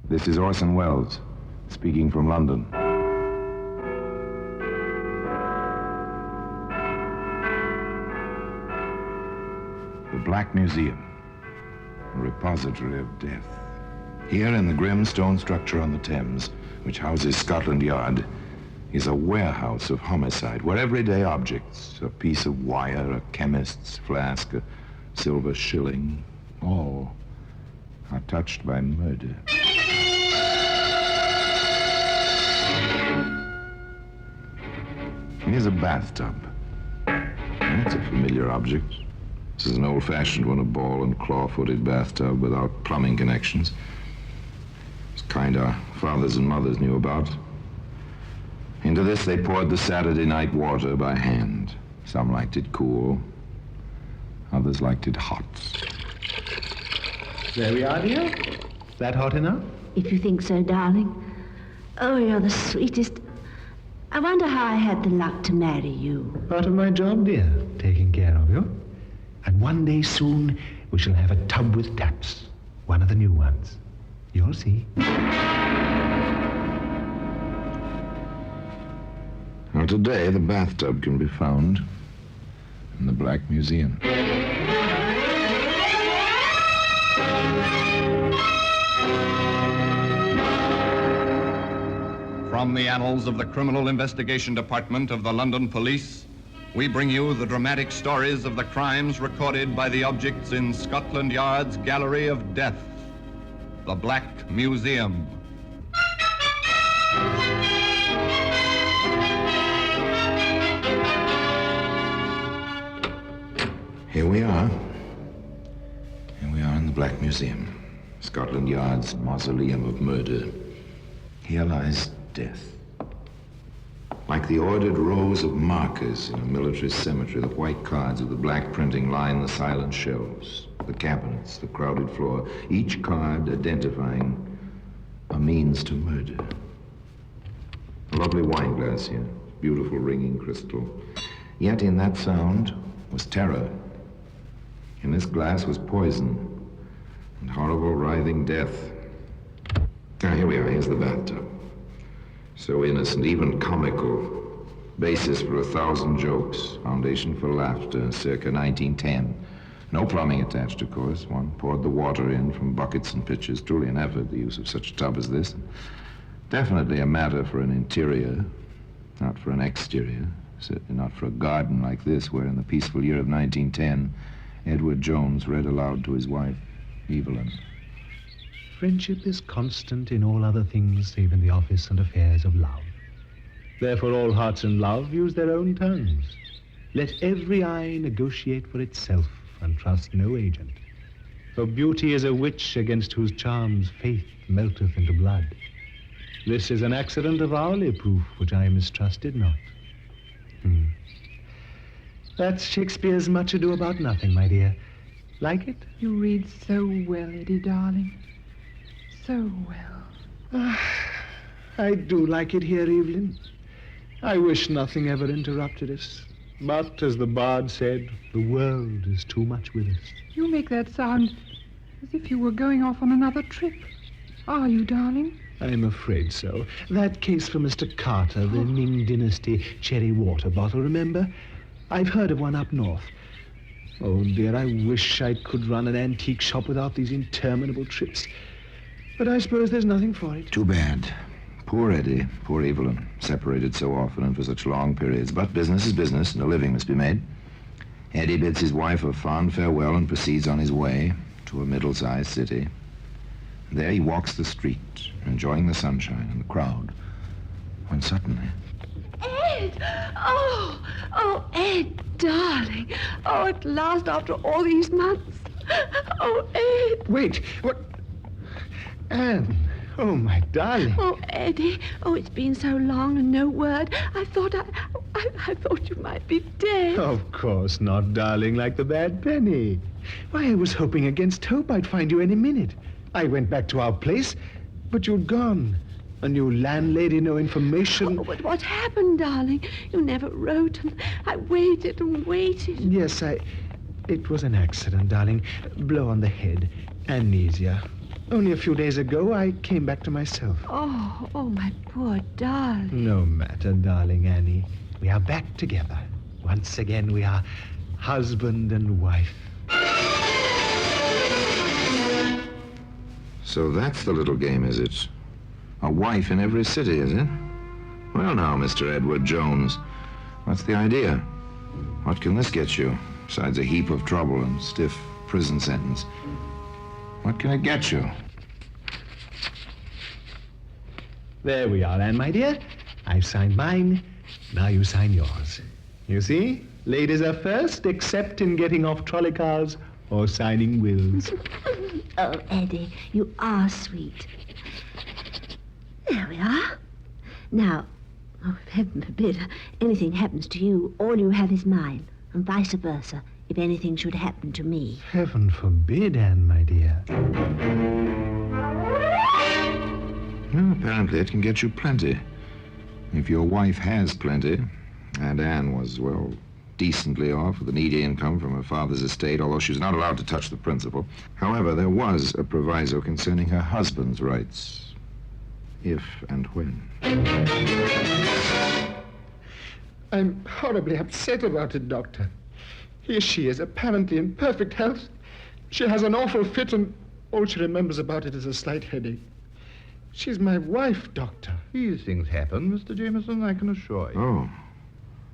This is Orson Welles, speaking from London. The Black Museum, a repository of death. Here in the grim stone structure on the Thames, which houses Scotland Yard, is a warehouse of homicide, where everyday objects, a piece of wire, a chemist's flask, a silver shilling, all are touched by murder. Here's a bathtub. It's a familiar object. This is an old-fashioned one, a ball and claw-footed bathtub without plumbing connections. It's the kind our fathers and mothers knew about. Into this they poured the Saturday night water by hand. Some liked it cool. Others liked it hot. There we are, dear. Is that hot enough? If you think so, darling. Oh, you're the sweetest. I wonder how I had the luck to marry you. Part of my job, dear, taking care of you. And one day soon, we shall have a tub with taps. One of the new ones. You'll see. Now, today, the bathtub can be found in the Black Museum. From the annals of the Criminal Investigation Department of the London Police, we bring you the dramatic stories of the crimes recorded by the objects in Scotland Yard's Gallery of Death, the Black Museum. Here we are. Here we are in the Black Museum, Scotland Yard's mausoleum of murder. Here lies death. Like the ordered rows of markers in a military cemetery, the white cards with the black printing line the silent shelves, the cabinets, the crowded floor, each card identifying a means to murder. A lovely wine glass here, beautiful ringing crystal. Yet in that sound was terror. In this glass was poison and horrible writhing death. Now, here we are. Here's the bathtub. So innocent, even comical. Basis for 1,000 jokes. Foundation for laughter, circa 1910. No plumbing attached, of course. One poured the water in from buckets and pitchers. Truly an effort, the use of such a tub as this. Definitely a matter for an interior, not for an exterior. Certainly not for a garden like this, where in the peaceful year of 1910, Edward Jones read aloud to his wife, Evelyn. Friendship is constant in all other things save in the office and affairs of love. Therefore all hearts in love use their own tongues. Let every eye negotiate for itself and trust no agent. For beauty is a witch against whose charms faith melteth into blood. This is an accident of hourly proof which I mistrusted not. That's Shakespeare's Much Ado About Nothing, my dear. Like it? You read so well, Eddie, darling. So well. I do like it here, Evelyn. I wish nothing ever interrupted us. But, as the bard said, the world is too much with us. You make that sound as if you were going off on another trip. Are you, darling? I'm afraid so. That case for Mr. Carter, the Ming Dynasty cherry water bottle, remember? I've heard of one up north. Oh, dear, I wish I could run an antique shop without these interminable trips. But I suppose there's nothing for it. Too bad. Poor Eddie, poor Evelyn, separated so often and for such long periods. But business is business, and a living must be made. Eddie bids his wife a fond farewell and proceeds on his way to a middle-sized city. There he walks the street, enjoying the sunshine and the crowd, when suddenly... Ed! Oh, Ed, darling. Oh, at last, after all these months. Oh, Ed. Wait, what? Anne, oh, my darling. Oh, Eddie. Oh, it's been so long and no word. I thought you might be dead. Of course not, darling, like the bad penny. Why, I was hoping against hope I'd find you any minute. I went back to our place, but you'd gone. A new landlady, no information. Oh, but what happened, darling? You never wrote, and I waited and waited. Yes, it was an accident, darling. Blow on the head. Amnesia. Only a few days ago, I came back to myself. Oh, my poor darling. No matter, darling Annie. We are back together. Once again, we are husband and wife. So that's the little game, is it? A wife in every city, is it? Well, now, Mr. Edward Jones, what's the idea? What can this get you, besides a heap of trouble and stiff prison sentence? What can it get you? There we are, Anne, my dear. I've signed mine. Now you sign yours. You see? Ladies are first, except in getting off trolley cars or signing wills. Oh, Eddie, you are sweet. There we are. Now, heaven forbid anything happens to you, all you have is mine, and vice versa, if anything should happen to me. Heaven forbid, Anne, my dear. Well, apparently it can get you plenty. If your wife has plenty, and Anne was, well, decently off with an needy income from her father's estate, although she was not allowed to touch the principal. However, there was a proviso concerning her husband's rights. If and when. I'm horribly upset about it, Doctor. Here she is, apparently in perfect health. She has an awful fit, and all she remembers about it is a slight headache. She's my wife, Doctor. These things happen, Mr. Jameson, I can assure you. Oh.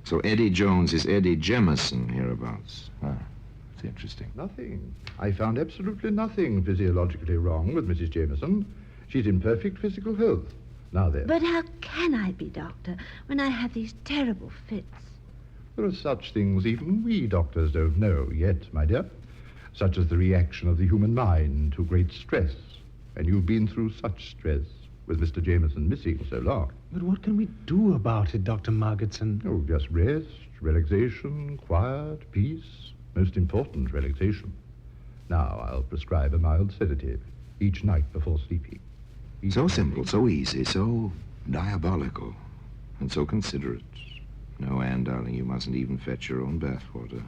So Eddie Jones is Eddie Jemison hereabouts. Ah, it's interesting. Nothing. I found absolutely nothing physiologically wrong with Mrs. Jameson. She's in perfect physical health. Now then. But how can I be, Doctor, when I have these terrible fits? There are such things even we doctors don't know yet, my dear. Such as the reaction of the human mind to great stress. And you've been through such stress with Mr. Jameson missing so long. But what can we do about it, Dr. Margetson? Oh, just rest, relaxation, quiet, peace. Most important, relaxation. Now I'll prescribe a mild sedative each night before sleeping. So simple, so easy, so diabolical, and so considerate. No, Anne, darling, you mustn't even fetch your own bathwater.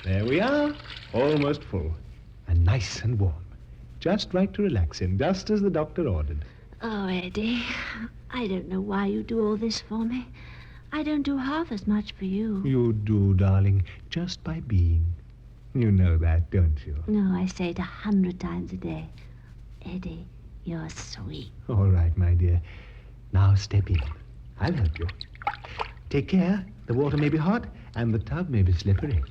There we are, almost full, and nice and warm. Just right to relax in, just as the doctor ordered. Oh, Eddie, I don't know why you do all this for me. I don't do half as much for you. You do, darling, just by being. You know that, don't you? No, I say it 100 times a day. Eddie, you're sweet. All right, my dear. Now step in. I'll help you. Take care. The water may be hot, and the tub may be slippery.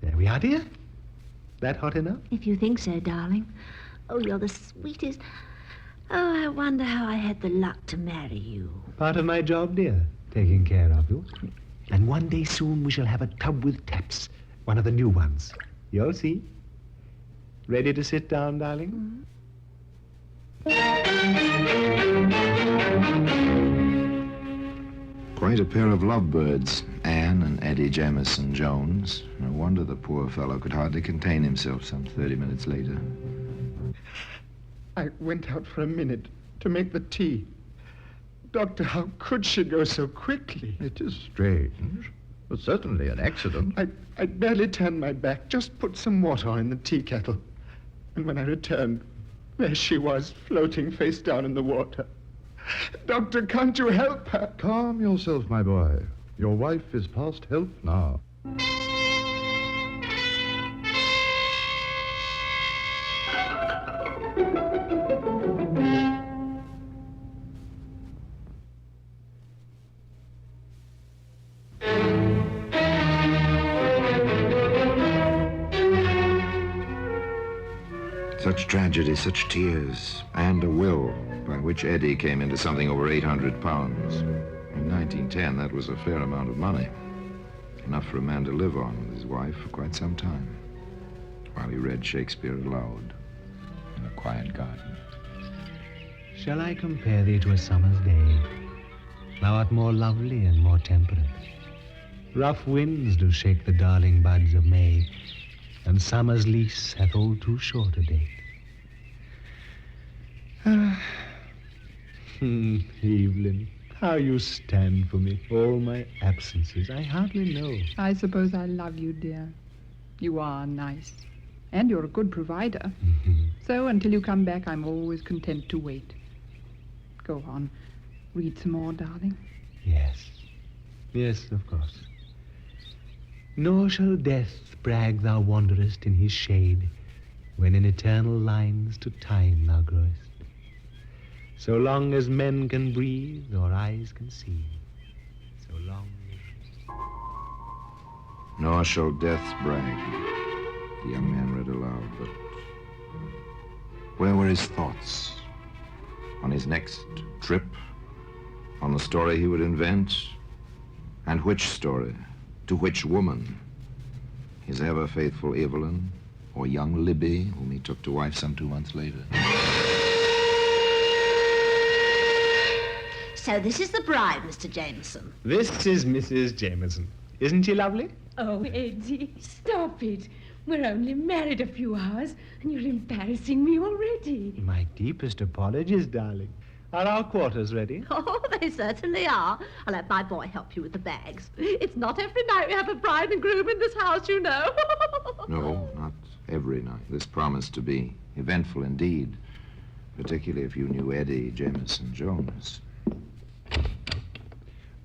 There we are, dear. That hot enough? If you think so, darling. Oh, you're the sweetest. Oh, I wonder how I had the luck to marry you. Part of my job, dear, taking care of you. And one day soon we shall have a tub with taps, one of the new ones. You'll see. Ready to sit down, darling? Quite a pair of lovebirds, Anne and Eddie Jemison Jones. No wonder the poor fellow could hardly contain himself some 30 minutes later. I went out for a minute to make the tea. Doctor, how could she go so quickly? It is strange, but certainly an accident. I barely turned my back, just put some water on in the tea kettle. And when I returned, there she was, floating face down in the water. Doctor, can't you help her? Calm yourself, my boy. Your wife is past help now. Such tragedy, such tears, and a will by which Eddie came into something over 800 pounds. In 1910, that was a fair amount of money. Enough for a man to live on with his wife for quite some time, while he read Shakespeare aloud in a quiet garden. Shall I compare thee to a summer's day? Thou art more lovely and more temperate. Rough winds do shake the darling buds of May, and summer's lease hath all too short a date. Evelyn, how you stand for me, all my absences. I hardly know. I suppose I love you, dear. You are nice. And you're a good provider. So until you come back, I'm always content to wait. Go on. Read some more, darling. Yes. Yes, of course. Nor shall death brag thou wanderest in his shade, when in eternal lines to time thou growest. So long as men can breathe or eyes can see, so long live. Nor shall death brag, the young man read aloud, but where were his thoughts? On his next trip? On the story he would invent? And which story? To which woman? His ever-faithful Evelyn, or young Libby, whom he took to wife some 2 months later? So this is the bride, Mr. Jameson. This is Mrs. Jameson. Isn't she lovely? Oh, Eddie, stop it. We're only married a few hours, and you're embarrassing me already. My deepest apologies, darling. Are our quarters ready? Oh, they certainly are. I'll let my boy help you with the bags. It's not every night we have a bride and groom in this house, you know. No, not every night. This promised to be eventful indeed, particularly if you knew Eddie Jameson Jones.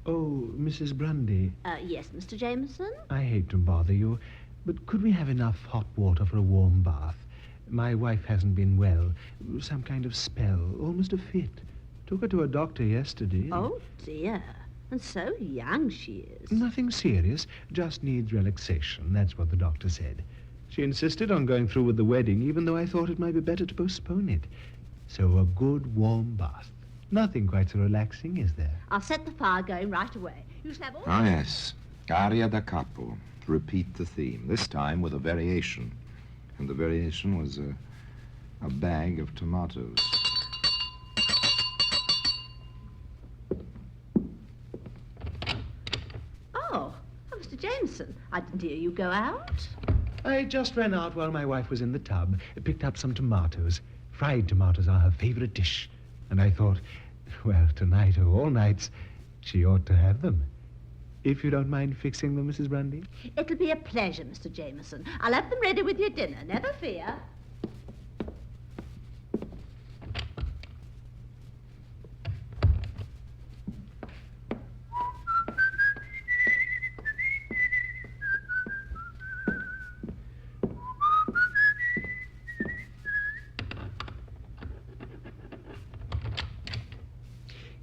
Oh, Mrs. Grundy. Yes, Mr. Jameson? I hate to bother you, but could we have enough hot water for a warm bath? My wife hasn't been well. Some kind of spell, almost a fit. Took her to a doctor yesterday. Oh, dear. And so young she is. Nothing serious, just needs relaxation. That's what the doctor said. She insisted on going through with the wedding, even though I thought it might be better to postpone it. So a good warm bath. Nothing quite so relaxing, is there? I'll set the fire going right away. You shall have all... Ah, yes. Aria da capo. Repeat the theme, this time with a variation. And the variation was a bag of tomatoes. Oh, Mr. Jameson, I didn't hear you go out. I just ran out while my wife was in the tub, picked up some tomatoes. Fried tomatoes are her favorite dish. And I thought, well, tonight or all nights, she ought to have them. If you don't mind fixing them, Mrs. Grundy. It'll be a pleasure, Mr. Jameson. I'll have them ready with your dinner, never fear.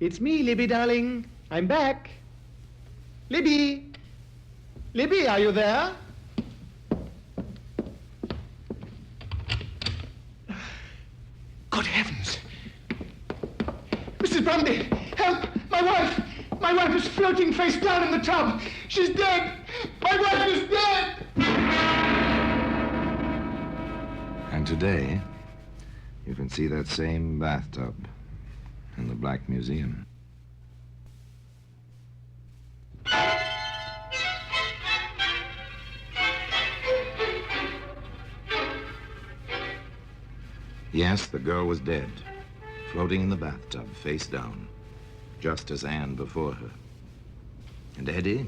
It's me, Libby, darling. I'm back. Libby! Libby, are you there? Good heavens! Mrs. Grundy, help! My wife! My wife is floating face down in the tub. She's dead! My wife is dead! And today, you can see that same bathtub in the Black Museum. Yes, the girl was dead, floating in the bathtub, face down, just as Anne before her. And Eddie,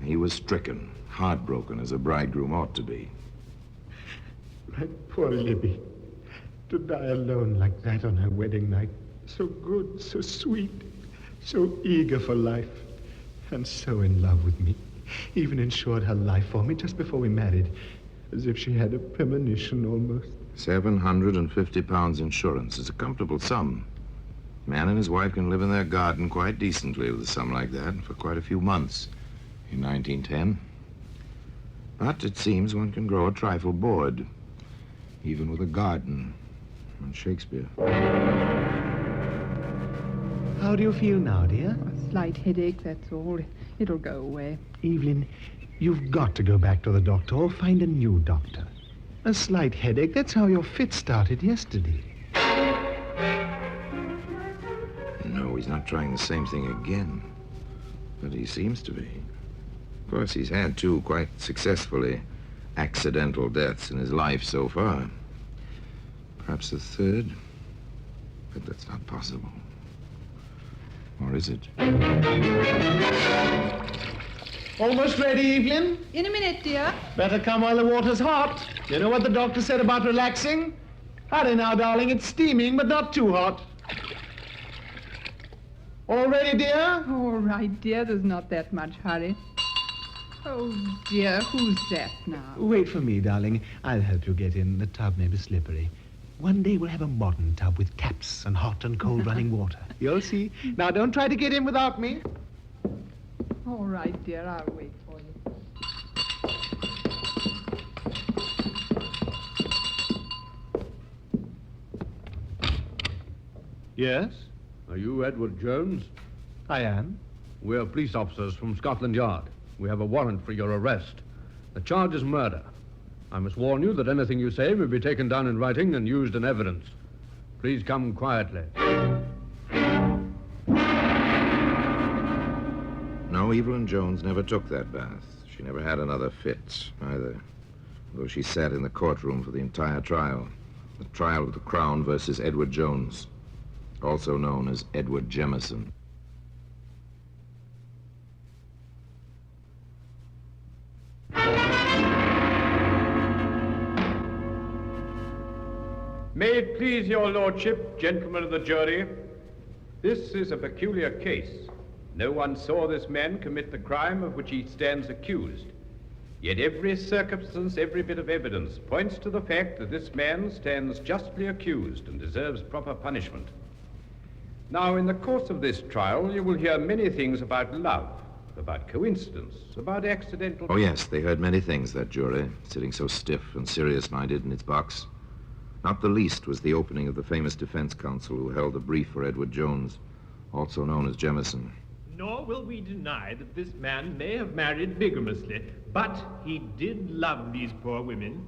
he was stricken, heartbroken, as a bridegroom ought to be. My poor Libby. To die alone like that on her wedding night. So good, so sweet, so eager for life, and so in love with me. Even insured her life for me just before we married, as if she had a premonition almost. £750 insurance is a comfortable sum. Man and his wife can live in their garden quite decently with a sum like that for quite a few months in 1910. But it seems one can grow a trifle bored, even with a garden and Shakespeare. How do you feel now, dear? A slight headache, that's all. It'll go away. Evelyn, you've got to go back to the doctor or find a new doctor. A slight headache, that's how your fit started yesterday. No, he's not trying the same thing again. But he seems to be. Of course, he's had 2 quite successfully accidental deaths in his life so far. Perhaps a 3rd, but that's not possible. Or is it? Almost ready, Evelyn? In a minute, dear. Better come while the water's hot. You know what the doctor said about relaxing? Hurry now, darling. It's steaming, but not too hot. All ready, dear? All right, dear. There's not that much hurry. Oh, dear. Who's that now? Wait for me, darling. I'll help you get in. The tub may be slippery. One day we'll have a modern tub with taps and hot and cold running water. You'll see. Now, don't try to get in without me. All right, dear. I'll wait for you. Yes, Are you Edward Jones? I am. We're police officers from Scotland Yard. We have a warrant for your arrest. The charge is murder. I must warn you that anything you say may be taken down in writing and used in evidence. Please come quietly. No, Evelyn Jones never took that bath. She never had another fit, either. Though she sat in the courtroom for the entire trial. The trial of the Crown versus Edward Jones, also known as Edward Jemison. May it please your lordship, gentlemen of the jury, this is a peculiar case. No one saw this man commit the crime of which he stands accused. Yet every circumstance, every bit of evidence points to the fact that this man stands justly accused and deserves proper punishment. Now, in the course of this trial, you will hear many things about love, about coincidence, about accidental... Oh, yes, they heard many things, that jury, sitting so stiff and serious-minded in its box. Not the least was the opening of the famous defense counsel who held the brief for Edward Jones, also known as Jemison. Nor will we deny that this man may have married bigamously, but he did love these poor women,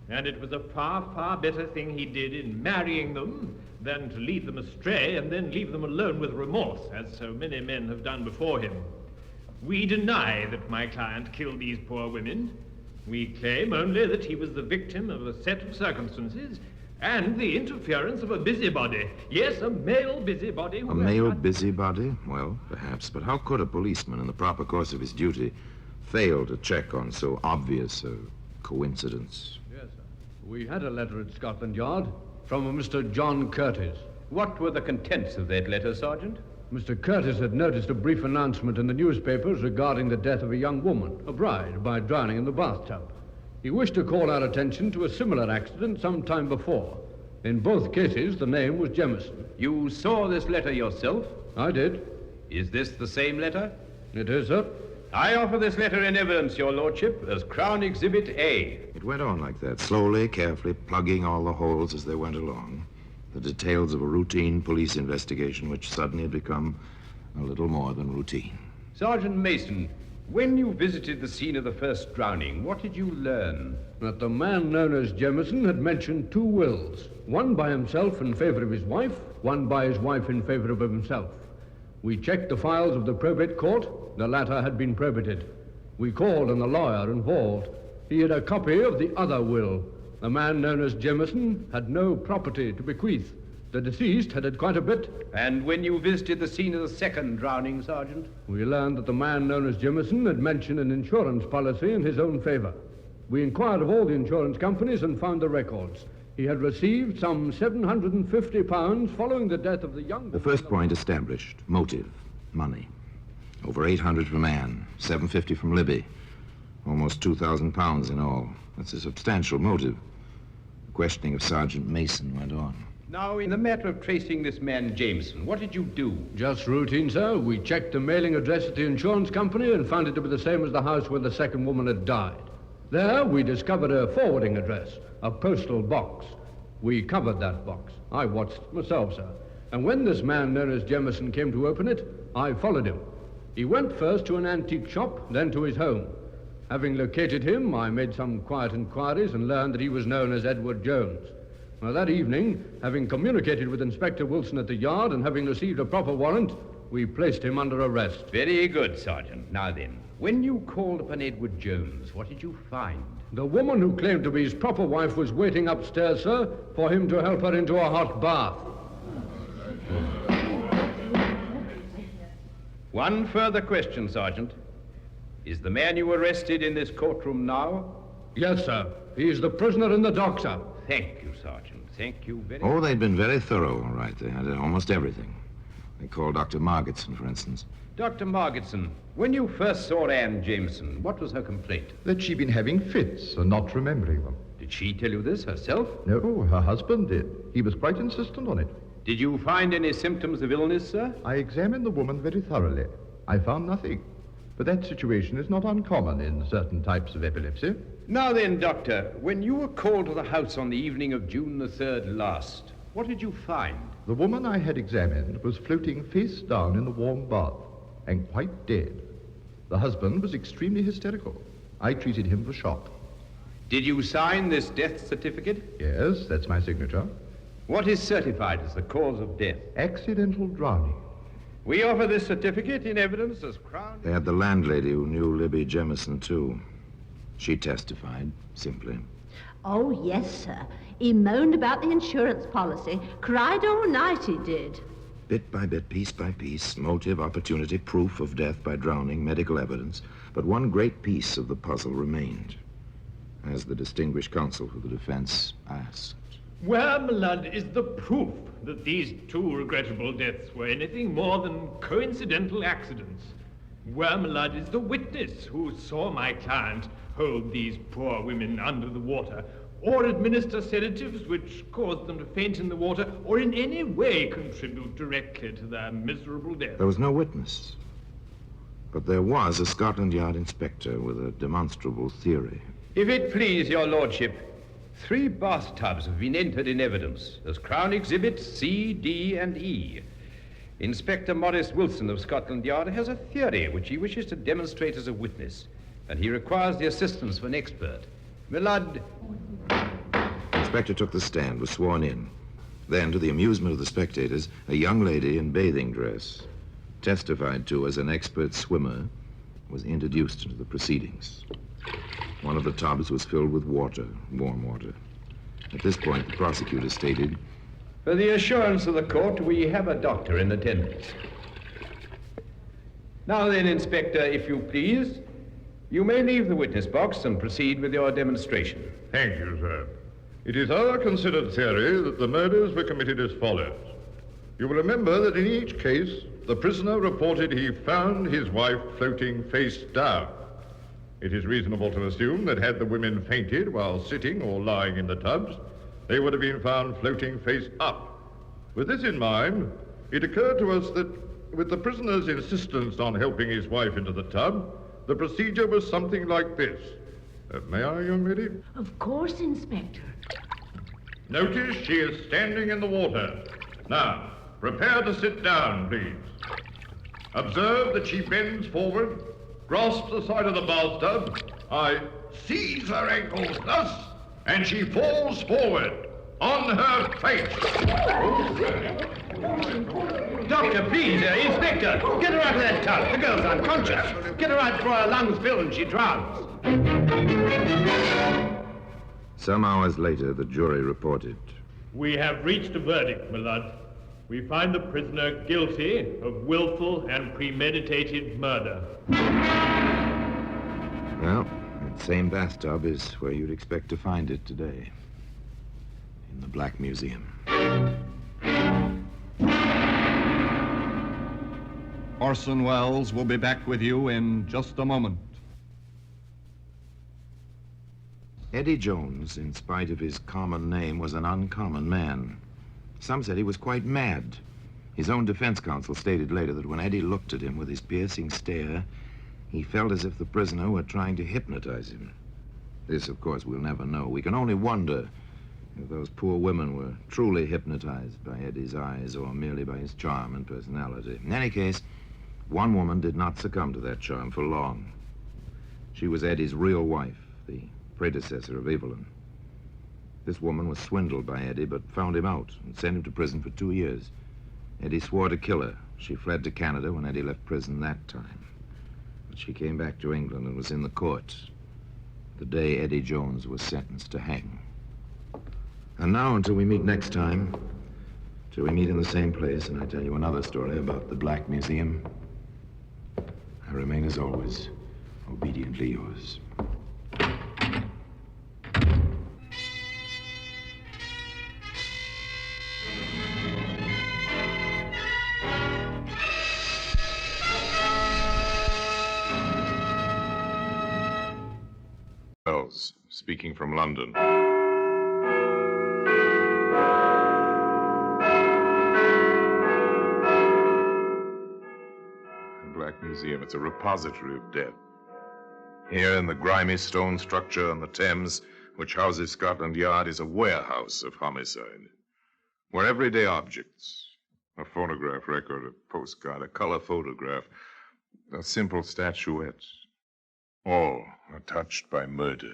and it was a far, far better thing he did in marrying them than to lead them astray and then leave them alone with remorse, as so many men have done before him. We deny that my client killed these poor women. We claim only that he was the victim of a set of circumstances and the interference of a busybody. Yes, a male busybody. A male busybody? Well, perhaps. But how could a policeman, in the proper course of his duty, fail to check on so obvious a coincidence? Yes, sir. We had a letter at Scotland Yard from a Mr. John Curtis. What were the contents of that letter, Sergeant? Mr. Curtis had noticed a brief announcement in the newspapers regarding the death of a young woman, a bride, by drowning in the bathtub. He wished to call our attention to a similar accident some time before. In both cases, the name was Jemison. You saw this letter yourself? I did. Is this the same letter? It is, sir. I offer this letter in evidence, your lordship, as Crown Exhibit A. It went on like that, slowly, carefully, plugging all the holes as they went along. The details of a routine police investigation which suddenly had become a little more than routine. Sergeant Mason, when you visited the scene of the first drowning, what did you learn? That the man known as Jemison had mentioned two wills, one by himself in favor of his wife, one by his wife in favor of himself. We checked the files of the probate court. The latter had been probated. We called on the lawyer involved. He had a copy of the other will. The man known as Jemison had no property to bequeath. The deceased had quite a bit. And when you visited the scene of the second drowning, Sergeant? We learned that the man known as Jemison had mentioned an insurance policy in his own favor. We inquired of all the insurance companies and found the records. He had received some £750 following the death of the young... The first point established, motive, money. Over 800 from Anne, 750 from Libby. Almost £2,000 in all. That's a substantial motive. The questioning of Sergeant Mason went on. Now, in the matter of tracing this man Jameson, what did you do? Just routine, sir. We checked the mailing address at the insurance company and found it to be the same as the house where the second woman had died. There, we discovered a forwarding address, a postal box. We covered that box. I watched it myself, sir. And when this man known as Jemison came to open it, I followed him. He went first to an antique shop, then to his home. Having located him, I made some quiet inquiries and learned that he was known as Edward Jones. Well, that evening, having communicated with Inspector Wilson at the yard and having received a proper warrant, we placed him under arrest. Very good, Sergeant. Now then, when you called upon Edward Jones, what did you find? The woman who claimed to be his proper wife was waiting upstairs, sir, for him to help her into a hot bath. One further question, Sergeant. Is the man you arrested in this courtroom now? Yes, sir. He's the prisoner in the dock, sir. Thank you, Sergeant. Thank you very Oh, much. they'd been very thorough, all right. They had almost everything. They called Dr. Margetson, for instance. Dr. Margetson, when you first saw Anne Jameson, what was her complaint? That she'd been having fits and not remembering them. Did she tell you this herself? No, her husband did. He was quite insistent on it. Did you find any symptoms of illness, sir? I examined the woman very thoroughly. I found nothing. But that situation is not uncommon in certain types of epilepsy. Now then, Doctor, when you were called to the house on the evening of June the 3rd last, what did you find? The woman I had examined was floating face down in the warm bath and quite dead. The husband was extremely hysterical. I treated him for shock. Did you sign this death certificate? Yes, that's my signature. What is certified as the cause of death? Accidental drowning. We offer this certificate in evidence as Crown... They had the landlady who knew Libby Jemison, too. She testified, simply. Oh, yes, sir. He moaned about the insurance policy. Cried all night, he did. Bit by bit, piece by piece, motive, opportunity, proof of death by drowning, medical evidence. But one great piece of the puzzle remained, as the distinguished counsel for the defense asked. Where, my lord, is the proof that these two regrettable deaths were anything more than coincidental accidents? Where, my lord, is the witness who saw my client hold these poor women under the water, or administer sedatives which caused them to faint in the water, or in any way contribute directly to their miserable death? There was no witness. But there was a Scotland Yard inspector with a demonstrable theory. If it please your lordship, 3 bathtubs have been entered in evidence as Crown Exhibits C, D, and E. Inspector Maurice Wilson of Scotland Yard has a theory which he wishes to demonstrate as a witness, and he requires the assistance of an expert. My lord... The inspector took the stand, was sworn in. Then, to the amusement of the spectators, a young lady in bathing dress, testified to as an expert swimmer, was introduced into the proceedings. One of the tubs was filled with water, warm water. At this point, the prosecutor stated, For the assurance of the court, we have a doctor in attendance. Now then, Inspector, if you please, you may leave the witness box and proceed with your demonstration. Thank you, sir. It is our considered theory that the murders were committed as follows. You will remember that in each case, the prisoner reported he found his wife floating face down. It is reasonable to assume that had the women fainted while sitting or lying in the tubs, they would have been found floating face up. With this in mind, it occurred to us that with the prisoner's insistence on helping his wife into the tub, the procedure was something like this. May I, young lady? Of course, Inspector. Notice she is standing in the water. Now, prepare to sit down, please. Observe that she bends forward, grasps the side of the bathtub. I seize her ankles thus, and she falls forward on her face. Doctor, please, Inspector, get her out of that tub. The girl's unconscious. Get her out before her lungs fill and she drowns. Some hours later, the jury reported. We have reached a verdict, my lord. We find the prisoner guilty of willful and premeditated murder. Well, that same bathtub is where you'd expect to find it today. In the Black Museum. Orson Welles will be back with you in just a moment. Eddie Jones, in spite of his common name, was an uncommon man. Some said he was quite mad. His own defense counsel stated later that when Eddie looked at him with his piercing stare, he felt as if the prisoner were trying to hypnotize him. This, of course, we'll never know. We can only wonder if those poor women were truly hypnotized by Eddie's eyes or merely by his charm and personality. In any case, one woman did not succumb to that charm for long. She was Eddie's real wife, the predecessor of Evelyn. This woman was swindled by Eddie, but found him out and sent him to prison for 2 years. Eddie swore to kill her. She fled to Canada when Eddie left prison that time. But she came back to England and was in the court the day Eddie Jones was sentenced to hang. And now, until we meet next time, till we meet in the same place and I tell you another story about the Black Museum, I remain, as always, Obediently yours. Wells, speaking from London. The Black Museum, it's a repository of death. Here in the grimy stone structure on the Thames, which houses Scotland Yard, is a warehouse of homicide, where everyday objects, a phonograph record, a postcard, a color photograph, a simple statuette, all are touched by murder.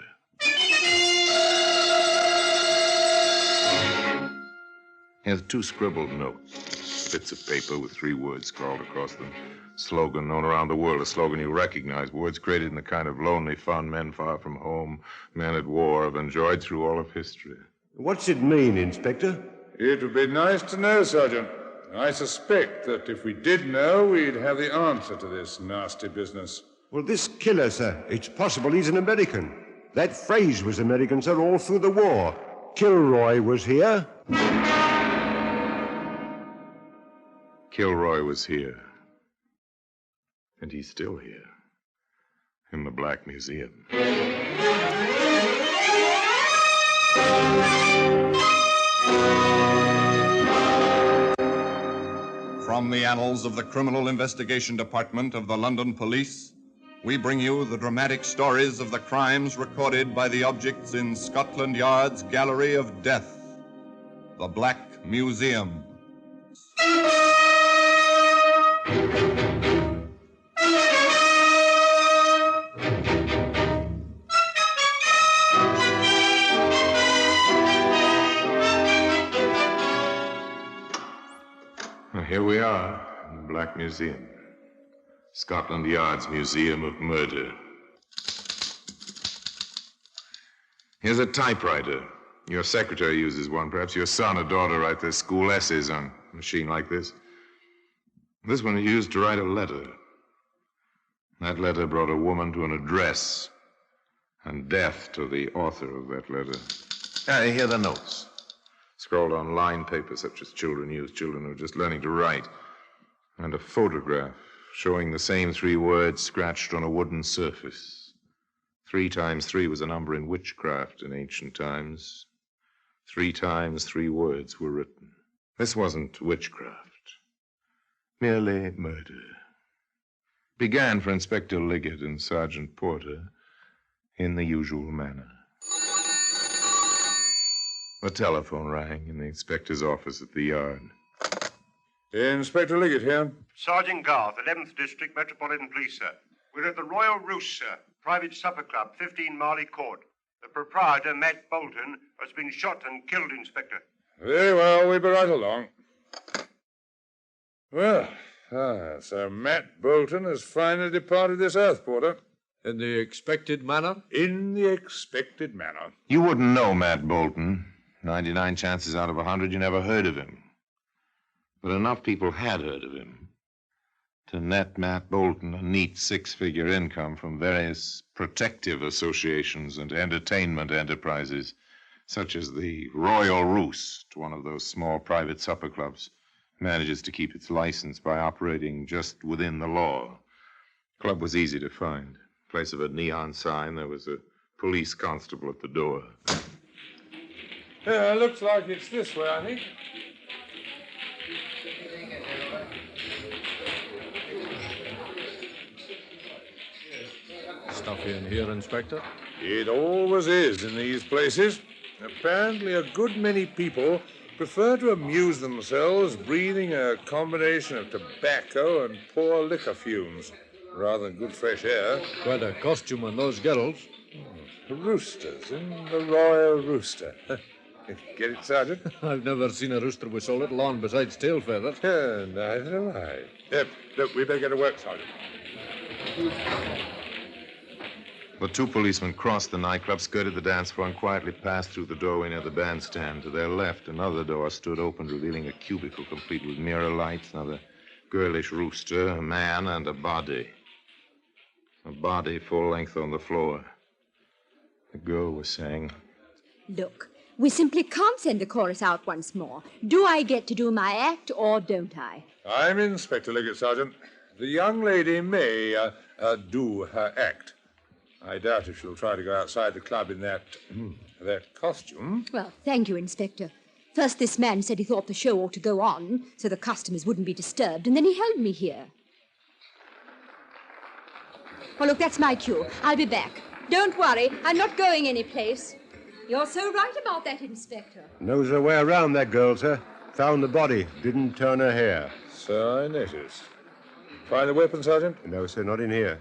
Here's 2 scribbled notes, bits of paper with 3 words scrawled across them. Slogan known around the world, a slogan you recognize. Words created in the kind of lonely fun men far from home, men at war, have enjoyed through all of history. What's it mean, Inspector? It would be nice to know, Sergeant. I suspect that if we did know, we'd have the answer to this nasty business. Well, this killer, sir, it's possible he's an American. That phrase was American, sir, all through the war. Kilroy was here. Kilroy was here. And he's still here. In the Black Museum. From the annals of the Criminal Investigation Department of the London Police, we bring you the dramatic stories of the crimes recorded by the objects in Scotland Yard's Gallery of Death, the Black Museum. Here we are in the Black Museum. Scotland Yard's Museum of Murder. Here's a typewriter. Your secretary uses one. Perhaps your son or daughter write their school essays on a machine like this. This one is used to write a letter. That letter brought a woman to an address and death to the author of that letter. Here are the notes. Scrawled on lined paper such as children use, children who are just learning to write. And a photograph showing the same 3 words scratched on a wooden surface. 3 times 3 was a number in witchcraft in ancient times. 3 times 3 words were written. This wasn't witchcraft, merely murder. Began for Inspector Liggett and Sergeant Porter in the usual manner. The telephone rang in the inspector's office at the yard. Inspector Liggett here. Sergeant Garth, 11th District Metropolitan Police, sir. We're at the Royal Roost, sir. Private supper club, 15 Marley Court. The proprietor, Matt Bolton, has been shot and killed, Inspector. Very well, we'll be right along. Well, so Matt Bolton has finally departed this earth, Porter. In the expected manner? In the expected manner. You wouldn't know Matt Bolton. 99 chances out of 100 you never heard of him. But enough people had heard of him to net Matt Bolton a neat 6-figure income from various protective associations and entertainment enterprises, such as the Royal Roost, one of those small private supper clubs, manages to keep its license by operating just within the law. The club was easy to find. In place of a neon sign, there was a police constable at the door. Yeah, looks like it's this way, I think. Stuffy in here, Inspector? It always is in these places. Apparently a good many people prefer to amuse themselves breathing a combination of tobacco and poor liquor fumes, rather than good fresh air. Quite a costume on those girls. Roosters in the Royal Rooster. Get it, Sergeant? I've never seen a rooster with so little on besides tail feathers. Neither have I. Look, we better get to work, Sergeant. The 2 policemen crossed the nightclub, skirted the dance floor, and quietly passed through the doorway near the bandstand. To their left, another door stood open, revealing a cubicle complete with mirror lights, another girlish rooster, a man, and a body. a body full length on the floor. The girl was saying, Look, we simply can't send the chorus out once more. Do I get to do my act or don't I? I'm Inspector Liggett, Sergeant. The young lady may do her act. I doubt if she'll try to go outside the club in that costume. Well, thank you, Inspector. First, this man said he thought the show ought to go on so the customers wouldn't be disturbed, and then he held me here. Well, look, that's my cue. I'll be back. Don't worry, I'm not going anyplace. You're so right about that, Inspector. Knows her way around, that girl, sir. Found the body. Didn't turn her hair. So I noticed. Find the weapon, Sergeant? No, sir, not in here.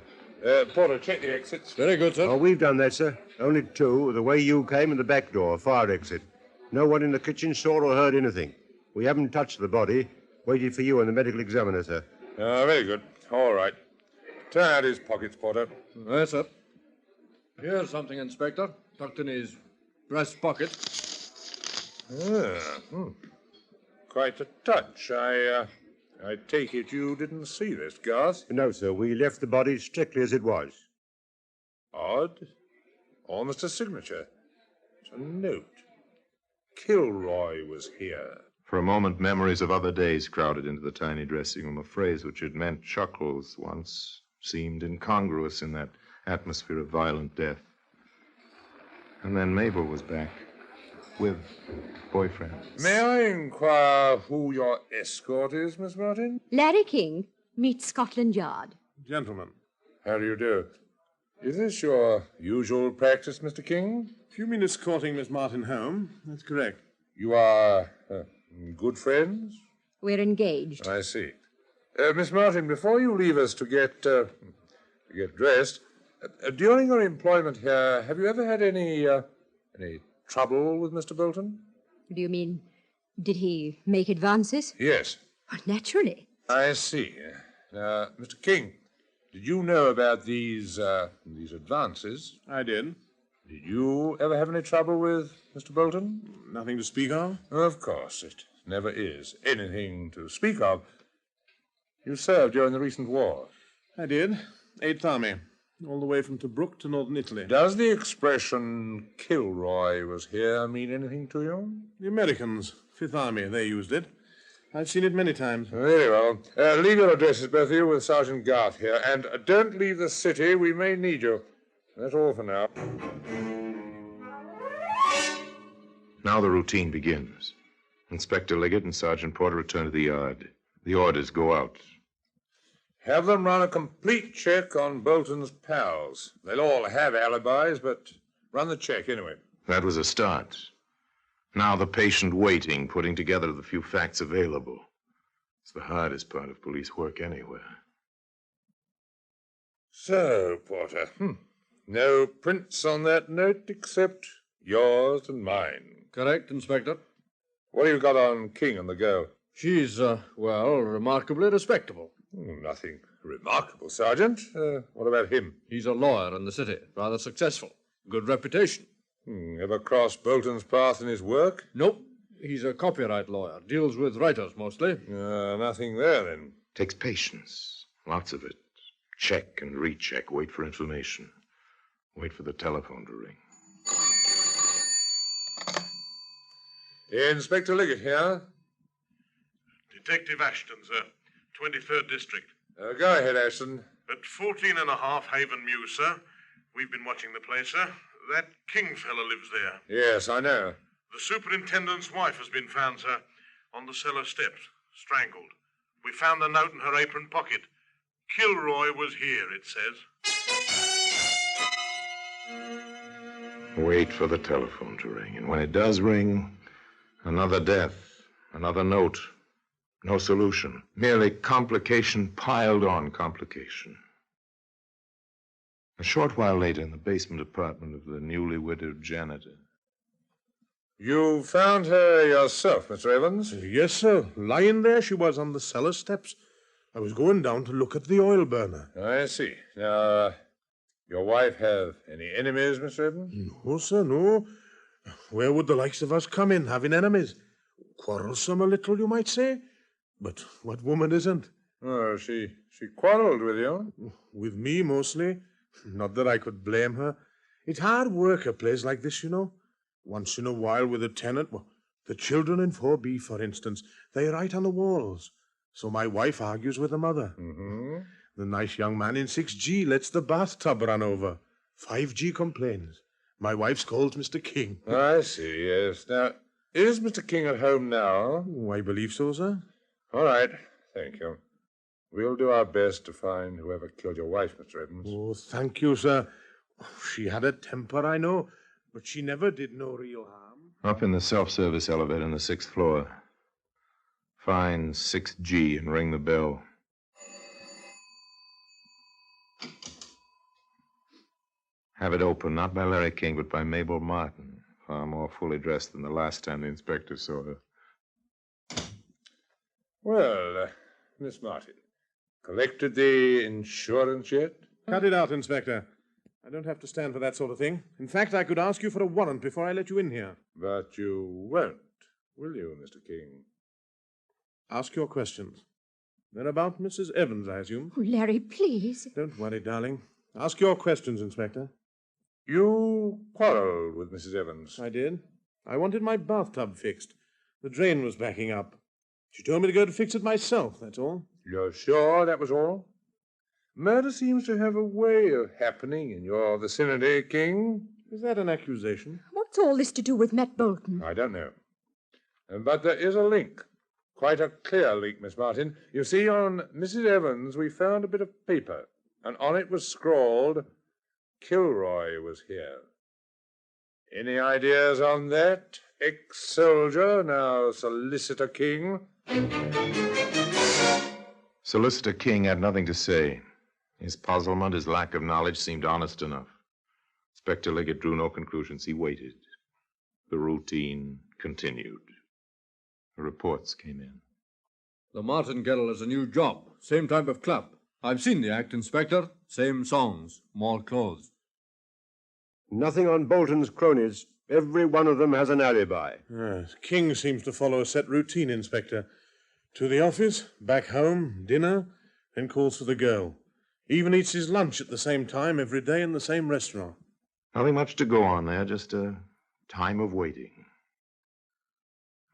Porter, check the exits. Very good, sir. Oh, we've done that, sir. Only two. The way you came and the back door, fire exit. No one in the kitchen saw or heard anything. We haven't touched the body. Waited for you and the medical examiner, sir. Very good. All right. Turn out his pockets, Porter. Yes, sir. Here's something, Inspector. Tucked in his breast pocket. Quite a touch. I take it you didn't see this, Garth? No, sir. We left the body strictly as it was. Odd. Almost a signature. It's a note. Kilroy was here. For a moment, memories of other days crowded into the tiny dressing room. A phrase which had meant chuckles once seemed incongruous in that atmosphere of violent death. And then Mabel was back with boyfriend. May I inquire who your escort is, Miss Martin? Larry King meets Scotland Yard. Gentlemen. How do you do? Is this your usual practice, Mr. King? If you mean escorting Miss Martin home, that's correct. You are good friends? We're engaged. I see. Miss Martin, before you leave us to get dressed, during your employment here, have you ever had any trouble with Mr. Bolton? Do you mean, did he make advances? Yes. Well, naturally. I see. Now, Mr. King, did you know about these advances? I did. Did you ever have any trouble with Mr. Bolton? Nothing to speak of? Of course, it never is anything to speak of. You served during the recent war. I did. 8th Army. All the way from Tobruk to northern Italy. Does the expression Kilroy was here mean anything to you? The Americans, 5th Army, they used it. I've seen it many times. Very well. Leave your addresses, both of you, with Sergeant Garth here. And don't leave the city. We may need you. That's all for now. Now the routine begins. Inspector Liggett and Sergeant Porter return to the yard. The orders go out. Have them run a complete check on Bolton's pals. They'll all have alibis, but run the check anyway. That was a start. Now the patient waiting, putting together the few facts available. It's the hardest part of police work anywhere. So, Porter, no prints on that note except yours and mine. Correct, Inspector. What have you got on King and the girl? She's, remarkably respectable. Nothing remarkable, Sergeant. What about him? He's a lawyer in the city, rather successful. Good reputation. Ever cross Bolton's path in his work? Nope. He's a copyright lawyer. Deals with writers, mostly. Nothing there, then. Takes patience. Lots of it. Check and recheck. Wait for information. Wait for the telephone to ring. Inspector Liggett here. Detective Ashton, sir. 23rd District. Go ahead, Ashton. At 14.5 Haven Mews, sir. We've been watching the place, sir. That King fella lives there. Yes, I know. The superintendent's wife has been found, sir, on the cellar steps, strangled. We found the note in her apron pocket. Kilroy was here, it says. Wait for the telephone to ring. And when it does ring, another death, another note. No solution. Merely complication piled on complication. A short while later, in the basement apartment of the newly widowed janitor. You found her yourself, Mr. Evans? Yes, sir. Lying there she was on the cellar steps. I was going down to look at the oil burner. I see. Now, your wife have any enemies, Mr. Evans? No, sir, no. Where would the likes of us come in, having enemies? Quarrelsome a little, you might say. But what woman isn't? Oh, she quarreled with you? With me, mostly. Not that I could blame her. It's hard work, a place like this, you know. Once in a while with a tenant, well, the children in 4B, for instance, they write on the walls. So my wife argues with the mother. Mm-hmm. The nice young man in 6G lets the bathtub run over. 5G complains. My wife scolds Mr. King. I see, yes. Now, is Mr. King at home now? Oh, I believe so, sir. All right. Thank you. We'll do our best to find whoever killed your wife, Mr. Evans. Oh, thank you, sir. She had a temper, I know, but she never did no real harm. Up in the self-service elevator on the 6th floor. Find 6G and ring the bell. Have it opened, not by Larry King, but by Mabel Martin, far more fully dressed than the last time the inspector saw her. Well, Miss Martin, collected the insurance yet? Cut it out, Inspector. I don't have to stand for that sort of thing. In fact, I could ask you for a warrant before I let you in here. But you won't, will you, Mr. King? Ask your questions. They're about Mrs. Evans, I assume. Oh, Larry, please. Don't worry, darling. Ask your questions, Inspector. You quarreled with Mrs. Evans. I did. I wanted my bathtub fixed. The drain was backing up. She told me to go to fix it myself, that's all. You're sure that was all? Murder seems to have a way of happening in your vicinity, King. Is that an accusation? What's all this to do with Matt Bolton? I don't know. But there is a link. Quite a clear link, Miss Martin. You see, on Mrs. Evans, we found a bit of paper, and on it was scrawled, Kilroy was here. Any ideas on that, ex-soldier, now Solicitor King? Solicitor King had nothing to say. His puzzlement, his lack of knowledge seemed honest enough. Inspector Liggett drew no conclusions. He waited. The routine continued. The reports came in. The Martin Kettle is a new job. Same type of club. I've seen the act, Inspector. Same songs, more clothes. Nothing on Bolton's cronies. Every one of them has an alibi. Yes. King seems to follow a set routine, Inspector. To the office, back home, dinner, then calls for the girl. Even eats his lunch at the same time every day in the same restaurant. Nothing much to go on there, just a time of waiting.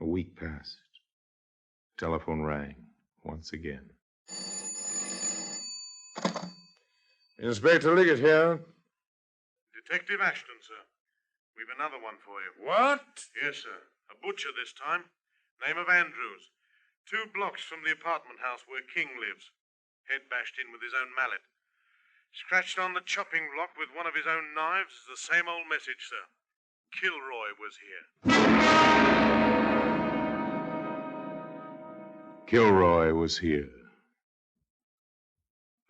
A week passed. Telephone rang once again. Inspector Liggett here. Detective Ashton, sir. We've another one for you. What? Yes, sir. A butcher this time. Name of Andrews. 2 blocks from the apartment house where King lives. Head bashed in with his own mallet. Scratched on the chopping block with one of his own knives is the same old message, sir. Kilroy was here. Kilroy was here.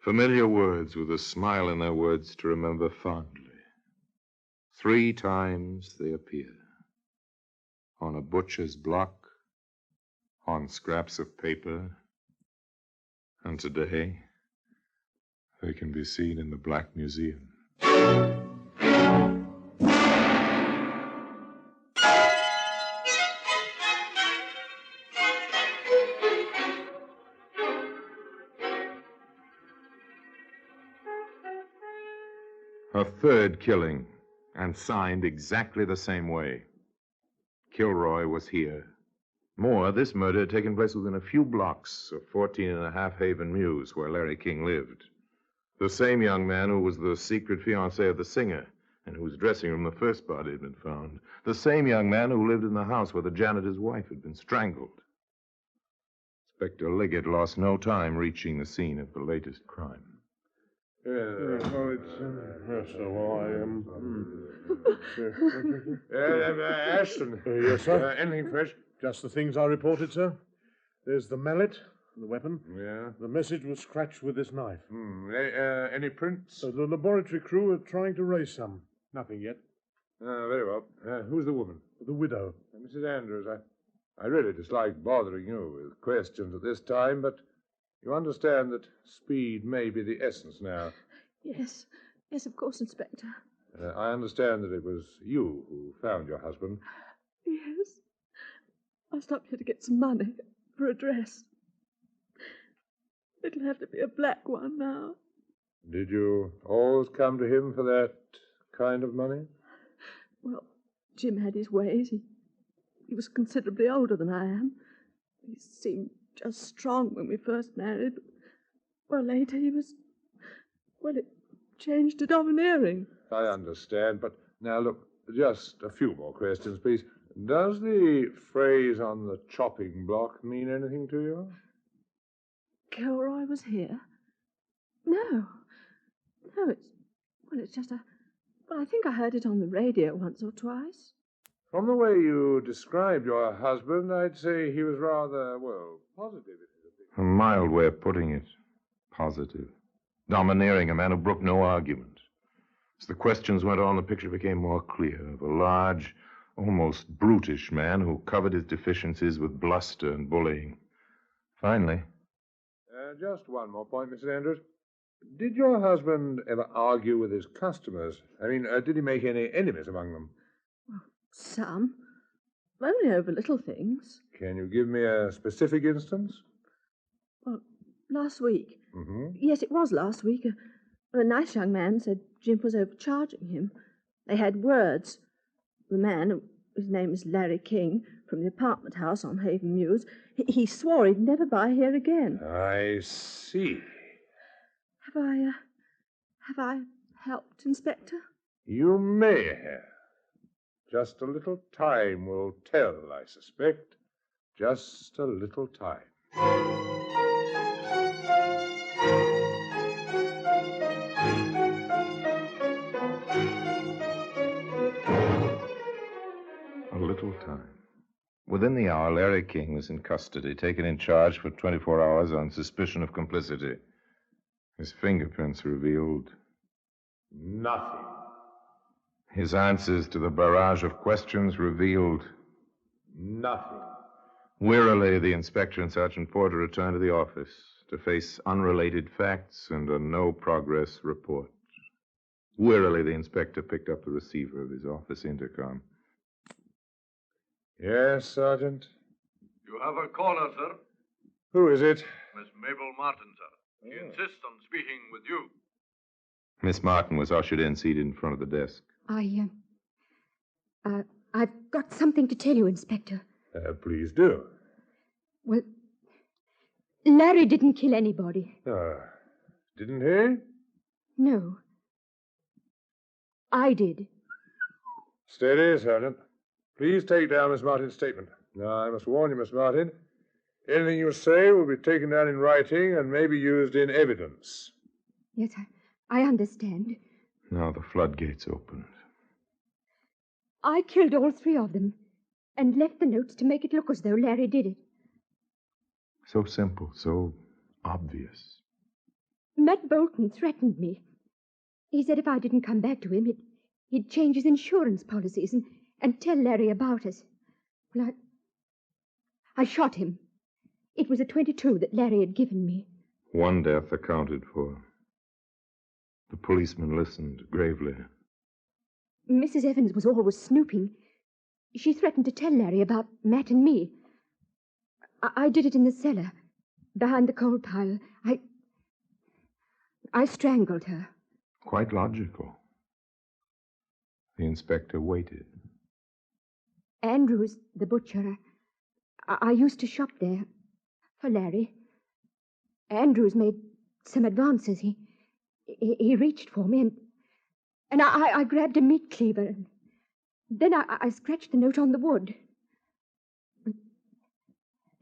Familiar words with a smile in their words to remember fondly. 3 times they appear. On a butcher's block, on scraps of paper, and today they can be seen in the Black Museum. A third killing, and signed exactly the same way. Kilroy was here. More, this murder had taken place within a few blocks of 14.5 Haven Mews, where Larry King lived. The same young man who was the secret fiancé of the singer, and whose dressing room the first body had been found. The same young man who lived in the house where the janitor's wife had been strangled. Inspector Liggett lost no time reaching the scene of the latest crime. Ashton. Yes, sir? Anything fresh? Just the things I reported, sir. There's the mallet, the weapon. Yeah. The message was scratched with this knife. Any prints? The laboratory crew are trying to raise some. Nothing yet. Very well. Who's the woman? The widow. Mrs. Andrews, I really dislike bothering you with questions at this time, but you understand that speed may be the essence now. Yes. Yes, of course, Inspector. I understand that it was you who found your husband. Yes. I stopped here to get some money for a dress. It'll have to be a black one now. Did you always come to him for that kind of money? Well, Jim had his ways. He was considerably older than I am. He seemed just strong when we first married. Well, later he was... Well, it changed to domineering. I understand, but now look, just a few more questions, please. Does the phrase on the chopping block mean anything to you? Kilroy was here? No. No, it's just a... Well, I think I heard it on the radio once or twice. From the way you described your husband, I'd say he was rather, well, positive. A mild way of putting it. Positive. Domineering, a man who brooked no argument. As the questions went on, the picture became more clear of a large, almost brutish man who covered his deficiencies with bluster and bullying. Finally... Just one more point, Mrs. Andrews. Did your husband ever argue with his customers? I mean, did he make any enemies among them? Well, some. Only over little things. Can you give me a specific instance? Well, last week. Mm-hmm. Yes, it was last week. A nice young man said Jim was overcharging him. They had words. The man, his name is Larry King, from the apartment house on Haven Mews, he swore he'd never buy here again. I see. Have I helped, Inspector? You may have. Just a little time will tell, I suspect. Just a little time. A little time. Within the hour, Larry King was in custody, taken in charge for 24 hours on suspicion of complicity. His fingerprints revealed... nothing. His answers to the barrage of questions revealed... nothing. Wearily, the inspector and Sergeant Porter returned to the office to face unrelated facts and a no-progress report. Wearily, the inspector picked up the receiver of his office intercom. Yes, Sergeant? You have a caller, sir. Who is it? Miss Mabel Martin, sir. She insists on speaking with you. Miss Martin was ushered in, seated in front of the desk. I've got something to tell you, Inspector. Please do. Well, Larry didn't kill anybody. Didn't he? No. I did. Steady, Sergeant. Please take down Miss Martin's statement. Now, I must warn you, Miss Martin, anything you say will be taken down in writing and may be used in evidence. Yes, I understand. Now the floodgates opened. I killed all three of them and left the notes to make it look as though Larry did it. So simple, so obvious. Matt Bolton threatened me. He said if I didn't come back to him, he'd change his insurance policies and tell Larry about us. Well, I shot him. It was a .22 that Larry had given me. One death accounted for. The policeman listened gravely. Mrs. Evans was always snooping. She threatened to tell Larry about Matt and me. I did it in the cellar, behind the coal pile. I strangled her. Quite logical. The inspector waited. Andrews, the butcher, I used to shop there for Larry. Andrews made some advances. He reached for me, and I grabbed a meat cleaver, and then I scratched the note on the wood.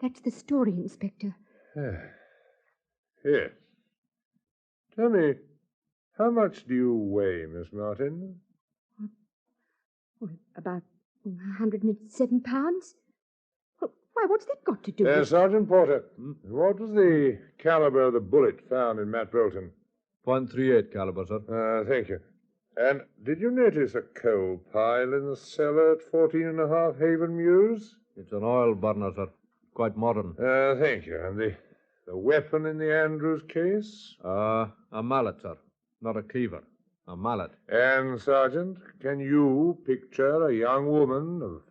That's the story, Inspector. Yes. Tell me, how much do you weigh, Miss Martin? Well, about 107 pounds. Well, why, what's that got to do with... Sergeant Porter, what was the caliber of the bullet found in Matt Bolton? .38 caliber, sir. Thank you. And did you notice a coal pile in the cellar at 14.5 Haven Mews? It's an oil burner, sir. Quite modern. Thank you. And the weapon in the Andrews case? A mallet, sir. Not a cleaver. A mallet. And, Sergeant, can you picture a young woman of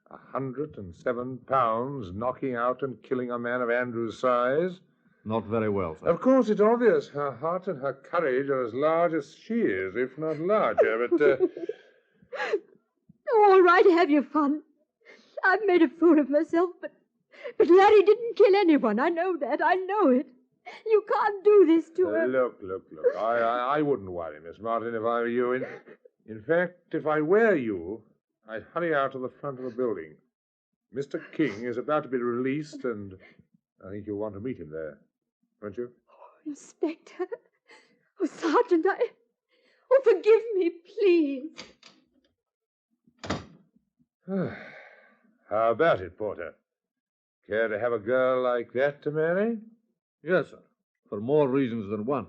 107 pounds knocking out and killing a man of Andrews' size Not very well, sir. Of course, it's obvious her heart and her courage are as large as she is, if not larger, but... Oh, all right, have your fun. I've made a fool of myself, but Larry didn't kill anyone. I know that. I know it. You can't do this to her. Look. I wouldn't worry, Miss Martin, if I were you. In fact, if I were you, I'd hurry out to the front of the building. Mr. King is about to be released, and I think you'll want to meet him there, won't you? Oh, Inspector. Oh, Sergeant, Oh, forgive me, please. How about it, Porter? Care to have a girl like that to marry? Yes, sir. For more reasons than one.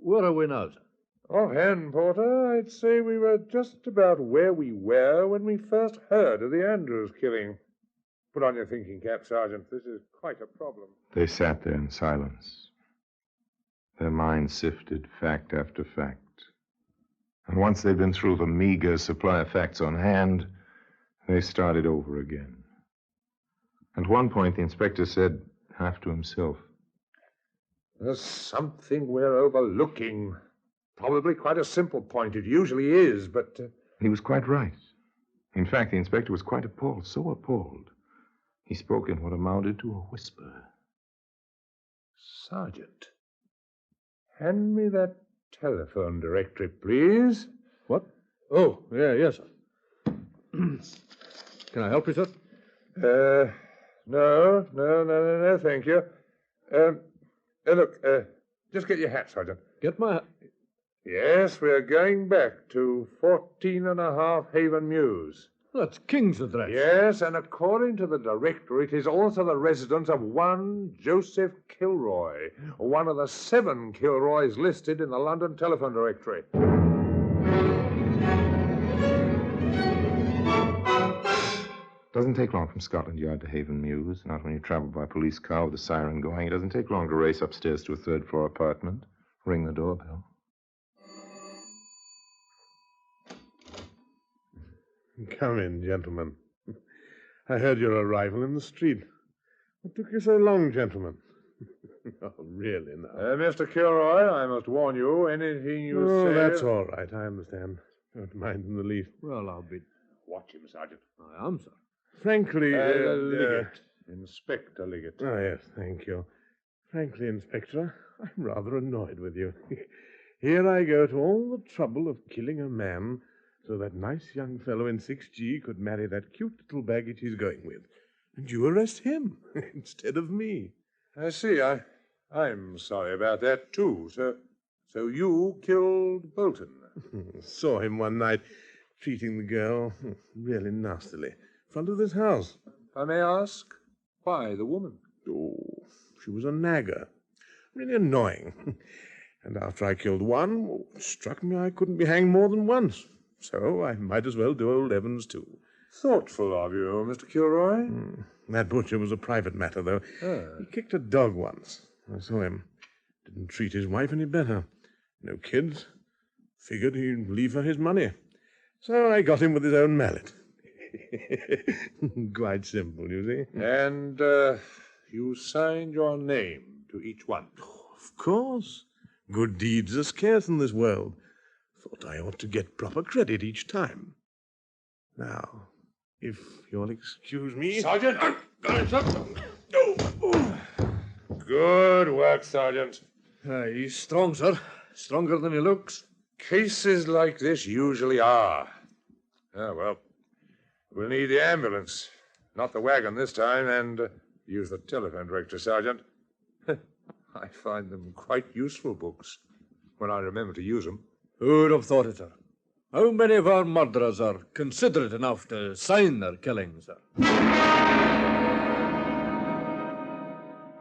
Where are we now, sir? Offhand, Porter, I'd say we were just about where we were when we first heard of the Andrews killing. Put on your thinking cap, Sergeant. This is quite a problem. They sat there in silence. Their minds sifted fact after fact. And once they'd been through the meager supply of facts on hand, they started over again. At one point, the inspector said, half to himself, "There's something we're overlooking. Probably quite a simple point. It usually is, but... He was quite right. In fact, the inspector was quite appalled, so appalled. He spoke in what amounted to a whisper. Sergeant, hand me that telephone directory, please. What? Oh, yes, sir. Can I help you, sir? No, thank you. Look, just get your hat, Sergeant. Get my hat? Yes, we're going back to 14.5 Haven Mews. That's King's address. Yes, and according to the directory, it is also the residence of one Joseph Kilroy, one of the 7 Kilroys listed in the London telephone directory. Doesn't take long from Scotland Yard to Haven Mews, not when you travel by police car with a siren going. It doesn't take long to race upstairs to a third-floor apartment, ring the doorbell. Come in, gentlemen. I heard your arrival in the street. What took you so long, gentlemen? Oh, really, now. Mr. Kilroy, I must warn you, anything you say... Oh, that's all right. I understand. Don't mind in the least. Well, I'll be... Watch him, Sergeant. I am, sir. Frankly... Liggett. Inspector Liggett. Oh, yes, thank you. Frankly, Inspector, I'm rather annoyed with you. Here I go to all the trouble of killing a man so that nice young fellow in 6G could marry that cute little baggage he's going with. And you arrest him instead of me. I see. I'm sorry about that, too. So you killed Bolton? Saw him one night treating the girl really nastily in front of this house. If I may ask, why the woman? Oh, she was a nagger. Really annoying. And after I killed one, it struck me I couldn't be hanged more than once. So I might as well do old Evans, too. Thoughtful of you, Mr. Kilroy. That butcher was a private matter, though. He kicked a dog once. I saw him. Didn't treat his wife any better. No kids. Figured he'd leave her his money. So I got him with his own mallet. Quite simple, you see. And you signed your name to each one? Oh, of course. Good deeds are scarce in this world. Thought I ought to get proper credit each time. Now, if you'll excuse me... Sergeant! Got it, sir. Good work, Sergeant. He's strong, sir. Stronger than he looks. Cases like this usually are. Well, we'll need the ambulance. Not the wagon this time, and use the telephone directory, Sergeant. I find them quite useful books when I remember to use them. Who'd have thought it, sir? How many of our murderers are considerate enough to sign their killings, sir?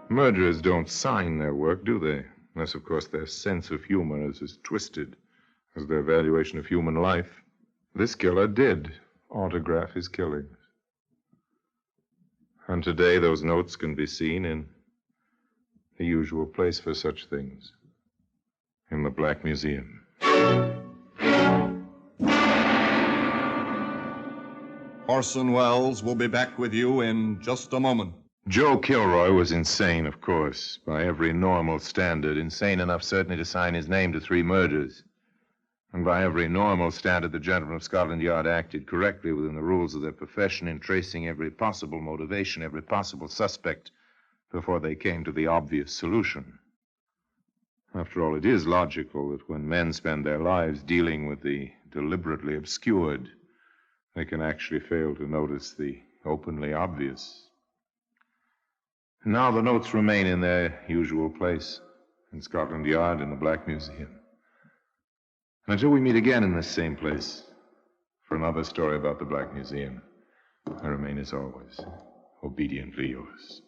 Murderers don't sign their work, do they? Unless, of course, their sense of humor is as twisted as their valuation of human life. This killer did autograph his killings. And today those notes can be seen in the usual place for such things, in the Black Museum. Orson Welles will be back with you in just a moment. Joe Kilroy was insane, of course, by every normal standard. Insane enough, certainly, to sign his name to 3 murders. And by every normal standard, the gentlemen of Scotland Yard acted correctly within the rules of their profession in tracing every possible motivation, every possible suspect, before they came to the obvious solution. After all, it is logical that when men spend their lives dealing with the deliberately obscured, they can actually fail to notice the openly obvious. Now the notes remain in their usual place, in Scotland Yard in the Black Museum. Until we meet again in this same place for another story about the Black Museum, I remain, as always, obediently yours.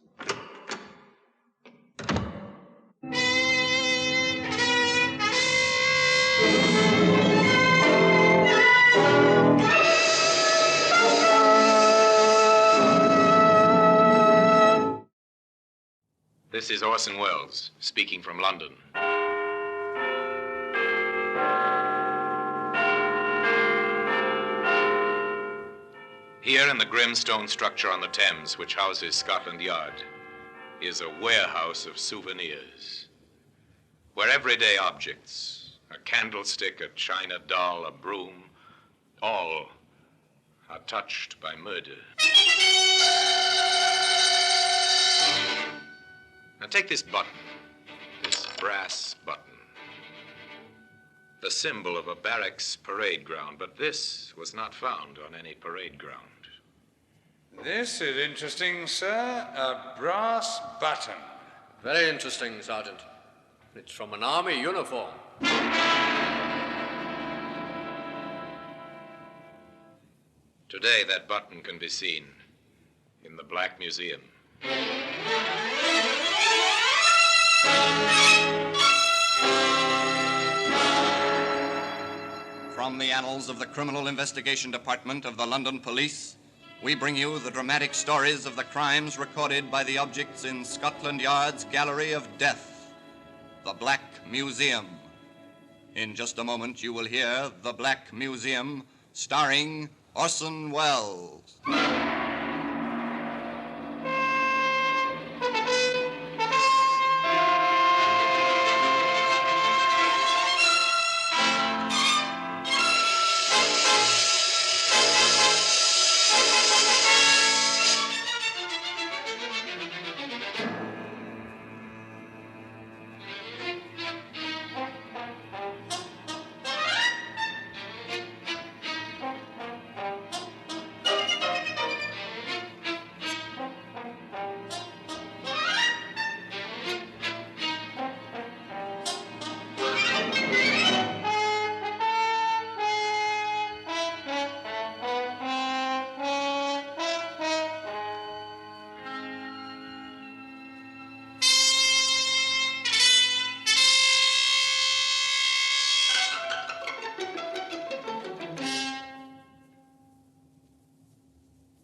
This is Orson Welles, speaking from London. Here in the grim stone structure on the Thames, which houses Scotland Yard, is a warehouse of souvenirs, where everyday objects, a candlestick, a china doll, a broom, all are touched by murder. Now take this button, this brass button, the symbol of a barracks parade ground, but this was not found on any parade ground. This is interesting, sir. A brass button. Very interesting, Sergeant. It's from an army uniform. Today, that button can be seen in the Black Museum. From the annals of the Criminal Investigation Department of the London Police, we bring you the dramatic stories of the crimes recorded by the objects in Scotland Yard's Gallery of Death, the Black Museum. In just a moment, you will hear The Black Museum, starring Orson Welles.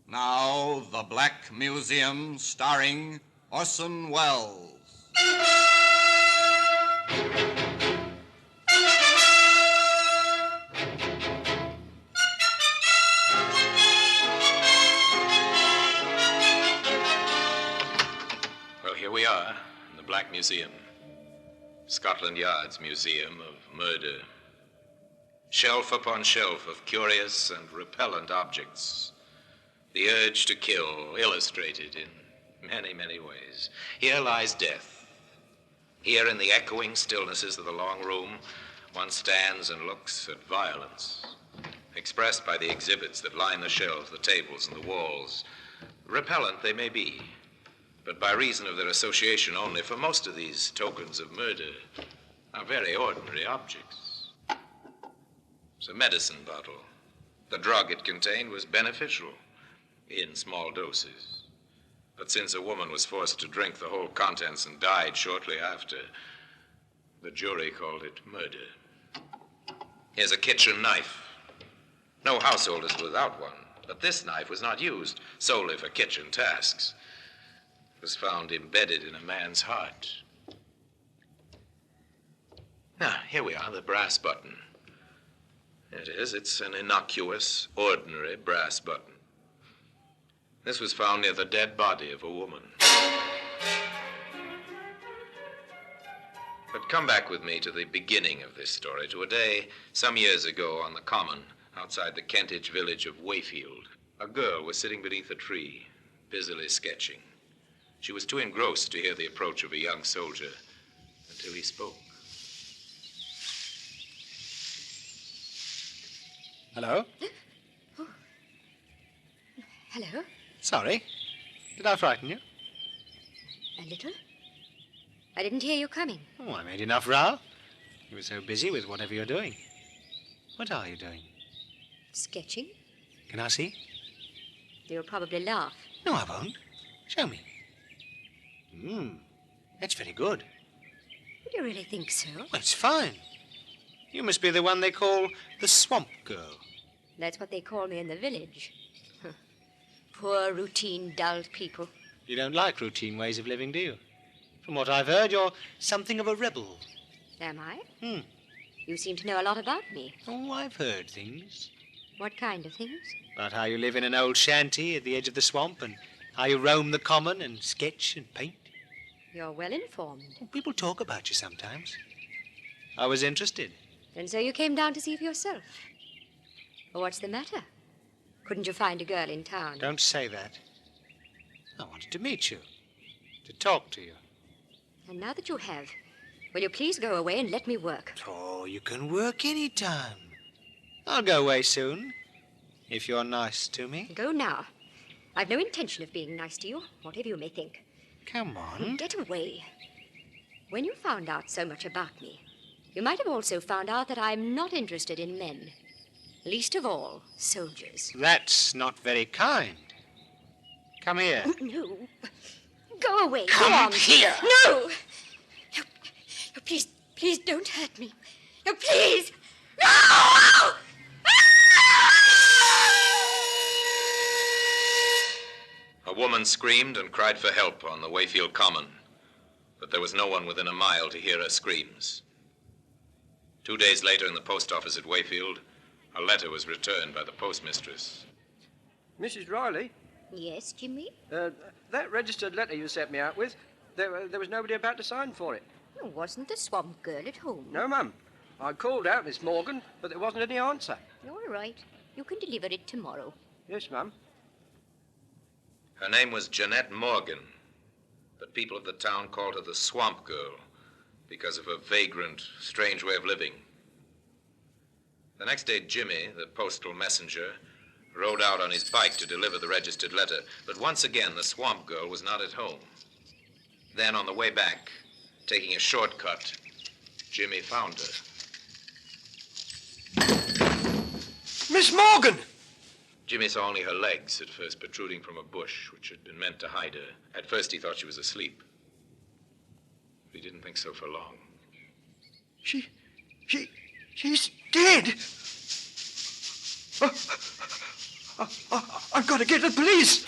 Now, The Black Museum, starring Orson Welles. Well, here we are in the Black Museum, Scotland Yard's Museum of Murder. Shelf upon shelf of curious and repellent objects. The urge to kill, illustrated in many, many ways. Here lies death. Here in the echoing stillnesses of the long room, one stands and looks at violence, expressed by the exhibits that line the shelves, the tables, and the walls. Repellent they may be, but by reason of their association only, for most of these tokens of murder are very ordinary objects. It's a medicine bottle. The drug it contained was beneficial in small doses. But since a woman was forced to drink the whole contents and died shortly after, the jury called it murder. Here's a kitchen knife. No household is without one, but this knife was not used solely for kitchen tasks. It was found embedded in a man's heart. Now, here we are, the brass button. It is. It's an innocuous, ordinary brass button. This was found near the dead body of a woman. But come back with me to the beginning of this story, to a day some years ago on the common outside the Kentish village of Wayfield. A girl was sitting beneath a tree, busily sketching. She was too engrossed to hear the approach of a young soldier until he spoke. Hello? Oh. Hello? Sorry. Did I frighten you? A little. I didn't hear you coming. Oh, I made enough row. You were so busy with whatever you're doing. What are you doing? Sketching? Can I see? You'll probably laugh. No, I won't. Show me. That's very good. Do you really think so? Well, it's fine. You must be the one they call the Swamp Girl. That's what they call me in the village. Poor, routine, dull people. You don't like routine ways of living, do you? From what I've heard, you're something of a rebel. Am I? You seem to know a lot about me. Oh, I've heard things. What kind of things? About how you live in an old shanty at the edge of the swamp and how you roam the common and sketch and paint. You're well informed. Well, people talk about you sometimes. I was interested. And so you came down to see for yourself. Well, what's the matter? Couldn't you find a girl in town? Don't say that. I wanted to meet you, to talk to you. And now that you have, will you please go away and let me work? Oh, you can work any time. I'll go away soon, if you're nice to me. Go now. I've no intention of being nice to you, whatever you may think. Come on. Get away. When you found out so much about me, you might have also found out that I'm not interested in men. Least of all, soldiers. That's not very kind. Come here. No. Go away. Come Go on. here. No. No. Please don't hurt me. No, please. No! A woman screamed and cried for help on the Wayfield Common, but there was no one within a mile to hear her screams. 2 days later, in the post office at Wayfield, a letter was returned by the postmistress. Mrs. Riley? Yes, Jimmy? That registered letter you sent me out with, there was nobody about to sign for it. Wasn't the swamp girl at home? No, Mum. I called out Miss Morgan, but there wasn't any answer. All right. You can deliver it tomorrow. Yes, Mum. Her name was Jeanette Morgan, but people of the town called her the Swamp Girl because of her vagrant, strange way of living. The next day, Jimmy, the postal messenger, rode out on his bike to deliver the registered letter, but once again, the Swamp Girl was not at home. Then, on the way back, taking a shortcut, Jimmy found her. Miss Morgan! Jimmy saw only her legs at first protruding from a bush, which had been meant to hide her. At first, he thought she was asleep. But he didn't think so for long. She's dead! I've got to get the police!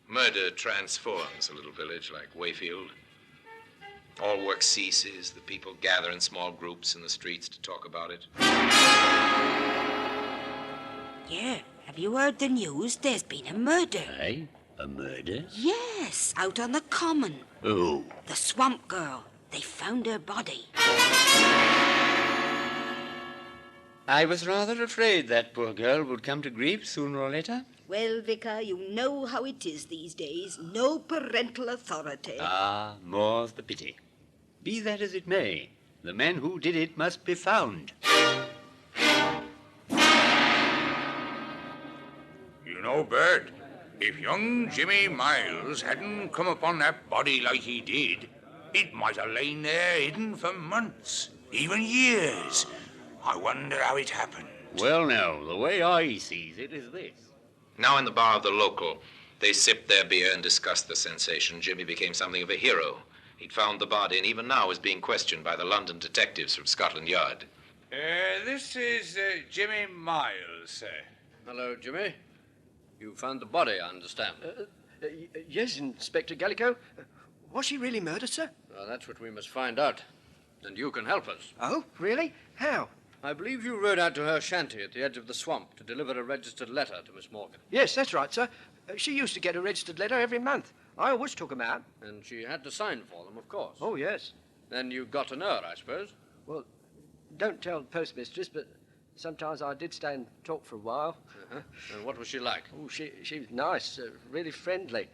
Murder transforms a little village like Wayfield. All work ceases. The people gather in small groups in the streets to talk about it. Yeah, have you heard the news? There's been a murder. Aye? A murder? Yes, out on the common. Who? The Swamp Girl. They found her body. I was rather afraid that poor girl would come to grief sooner or later. Well, Vicar, you know how it is these days. No parental authority. Ah, more's the pity. Be that as it may, the man who did it must be found. You know, Bert, if young Jimmy Miles hadn't come upon that body like he did, it might have lain there hidden for months, even years. I wonder how it happened. Well, now, the way I sees it is this. Now in the bar of the local, they sipped their beer and discussed the sensation. Jimmy became something of a hero. He'd found the body and even now is being questioned by the London detectives from Scotland Yard. This is Jimmy Miles, sir. Hello, Jimmy. You found the body, I understand. Yes, Inspector Gallico. Was she really murdered, sir? Well, that's what we must find out. And you can help us. Oh, really? How? I believe you rode out to her shanty at the edge of the swamp to deliver a registered letter to Miss Morgan. Yes, that's right, sir. She used to get a registered letter every month. I always took 'em out. And she had to sign for them, of course. Oh, yes. Then you got to know her, I suppose? Well, don't tell the postmistress, but sometimes I did stay and talk for a while. Uh-huh. And what was she like? Oh, she was nice, really friendly.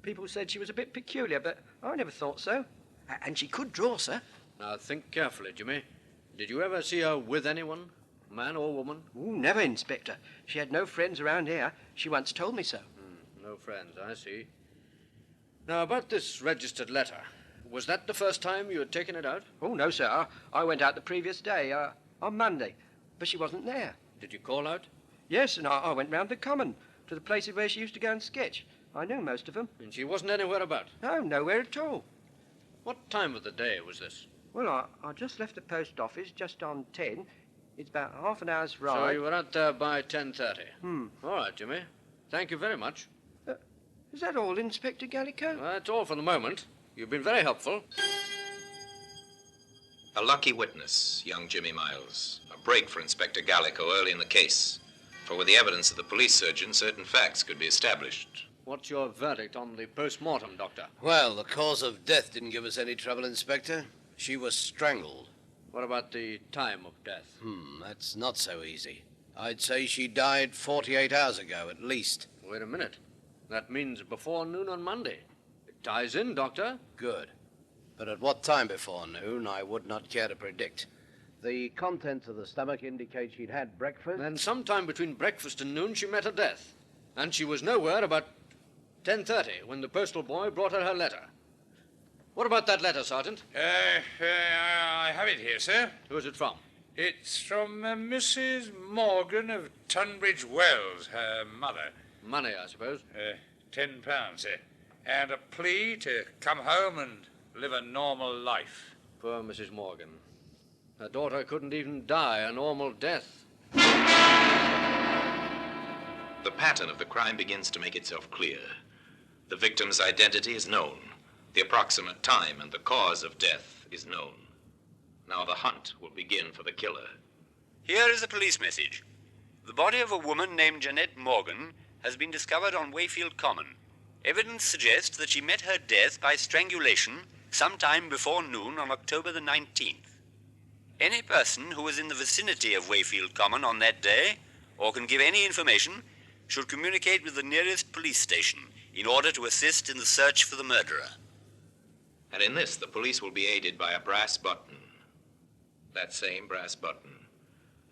People said she was a bit peculiar, but I never thought so. And she could draw, sir. Now, think carefully, Jimmy. Did you ever see her with anyone, man or woman? Oh, never, Inspector. She had no friends around here. She once told me so. No friends, I see. Now, about this registered letter, was that the first time you had taken it out? Oh, no, sir. I went out the previous day, on Monday, but she wasn't there. Did you call out? Yes, and I went round the common, to the places where she used to go and sketch. I knew most of them. And she wasn't anywhere about? No, nowhere at all. What time of the day was this? Well, I just left the post office just on 10. It's about half an hour's ride. So you were out there by 10:30? Hmm. All right, Jimmy. Thank you very much. Is that all, Inspector Gallico? That's all for the moment. You've been very helpful. A lucky witness, young Jimmy Miles. A break for Inspector Gallico early in the case. For with the evidence of the police surgeon, certain facts could be established. What's your verdict on the post-mortem, Doctor? Well, the cause of death didn't give us any trouble, Inspector. She was strangled. What about the time of death? That's not so easy. I'd say she died 48 hours ago, at least. Wait a minute. That means before noon on Monday. It ties in, Doctor. Good. But at what time before noon, I would not care to predict. The contents of the stomach indicate she'd had breakfast. Then sometime between breakfast and noon, she met her death. And she was nowhere about 10:30 when the postal boy brought her letter. What about that letter, Sergeant? I have it here, sir. Who's it from? It's from Mrs. Morgan of Tunbridge Wells, her mother. Money, I suppose. £10, sir. And a plea to come home and live a normal life. Poor Mrs. Morgan. Her daughter couldn't even die a normal death. The pattern of the crime begins to make itself clear. The victim's identity is known. The approximate time and the cause of death is known. Now the hunt will begin for the killer. Here is a police message. The body of a woman named Jeanette Morgan has been discovered on Wayfield Common. Evidence suggests that she met her death by strangulation sometime before noon on October the 19th. Any person who was in the vicinity of Wayfield Common on that day, or can give any information, should communicate with the nearest police station in order to assist in the search for the murderer. And in this, the police will be aided by a brass button. That same brass button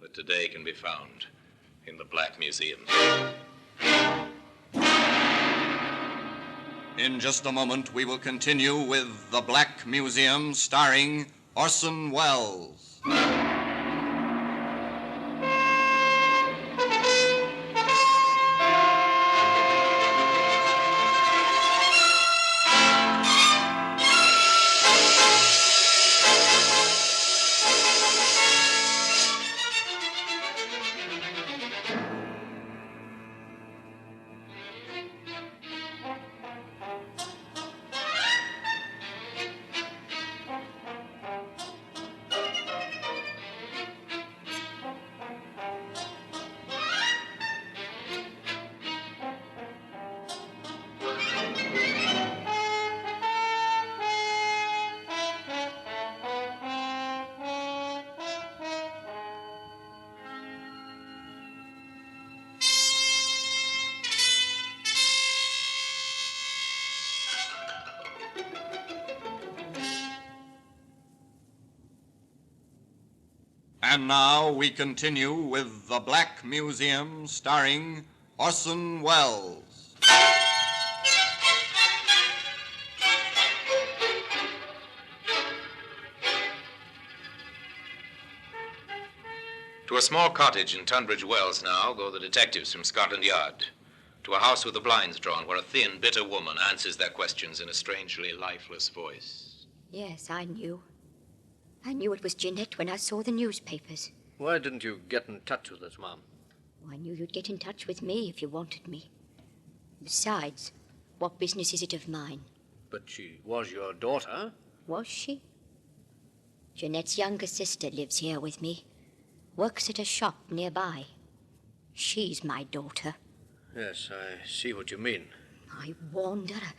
that today can be found in the Black Museum. In just a moment, we will continue with The Black Museum, starring Orson Welles. And now we continue with The Black Museum, starring Orson Welles. To a small cottage in Tunbridge Wells now go the detectives from Scotland Yard. To a house with the blinds drawn where a thin, bitter woman answers their questions in a strangely lifeless voice. Yes, I knew. I knew it was Jeanette when I saw the newspapers. Why didn't you get in touch with us, Mom? I knew you'd get in touch with me if you wanted me. Besides, what business is it of mine? But she was your daughter. Was she? Jeanette's younger sister lives here with me. Works at a shop nearby. She's my daughter. Yes, I see what you mean. I warned her.